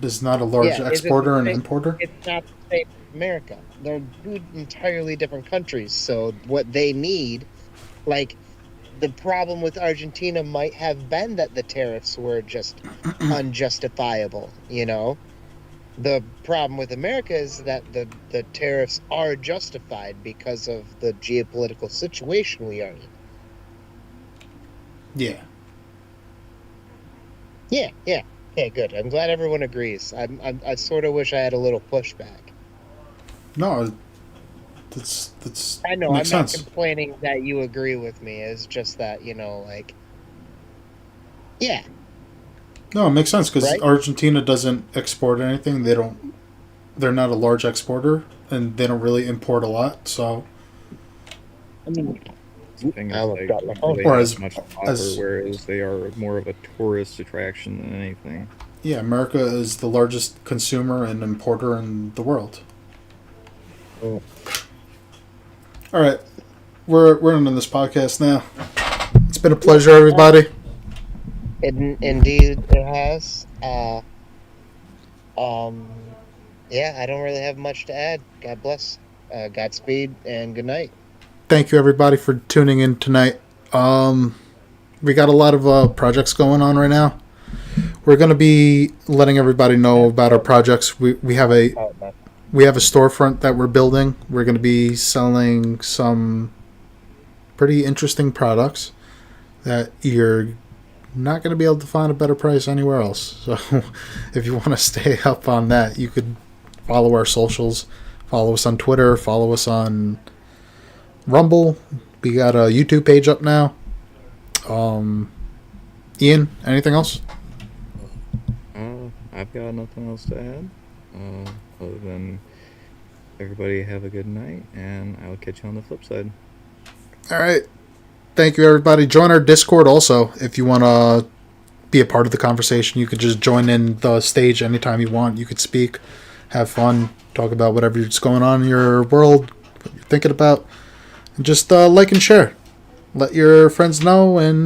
is not a large exporter and importer? It's not the same as America. They're two entirely different countries. So what they need, like, the problem with Argentina might have been that the tariffs were just unjustifiable, The problem with America is that the tariffs are justified because of the geopolitical situation we are in. Yeah. Yeah, good. I'm glad everyone agrees. I sort of wish I had a little pushback. No, that's. I know. Makes I'm not sense. complaining that you agree with me. It's just that yeah. No, it makes sense because Right? Argentina doesn't export anything. They don't they're not a large exporter, and they don't really import a lot. So, I mean, The thing is, Almost they got my don't phone. really Or have as- much to offer, as- whereas they are more of a tourist attraction than anything. yeah, America is the largest consumer and importer in the world. Oh. All right, we're ending this podcast now. It's been a pleasure, everybody. Indeed, it has. Yeah, I don't really have much to add. God bless. Godspeed, and good night. Thank you, everybody, for tuning in tonight. We got a lot of projects going on right now. We're going to be letting everybody know about our projects. We have a storefront that we're building. We're going to be selling some pretty interesting products that you're not going to be able to find a better price anywhere else. So if you want to stay up on that, you could follow our socials. Follow us on Twitter. Follow us on Rumble. We got a YouTube page up now. Ian, anything else? I've got nothing else to add, other than everybody have a good night, and I'll catch you on the flip side. All right. Thank you, everybody. Join our Discord also if you want to be a part of the conversation. You could just join in the stage anytime you want. You could speak, have fun, talk about whatever's going on in your world, what you're thinking about, and just like and share. Let your friends know, and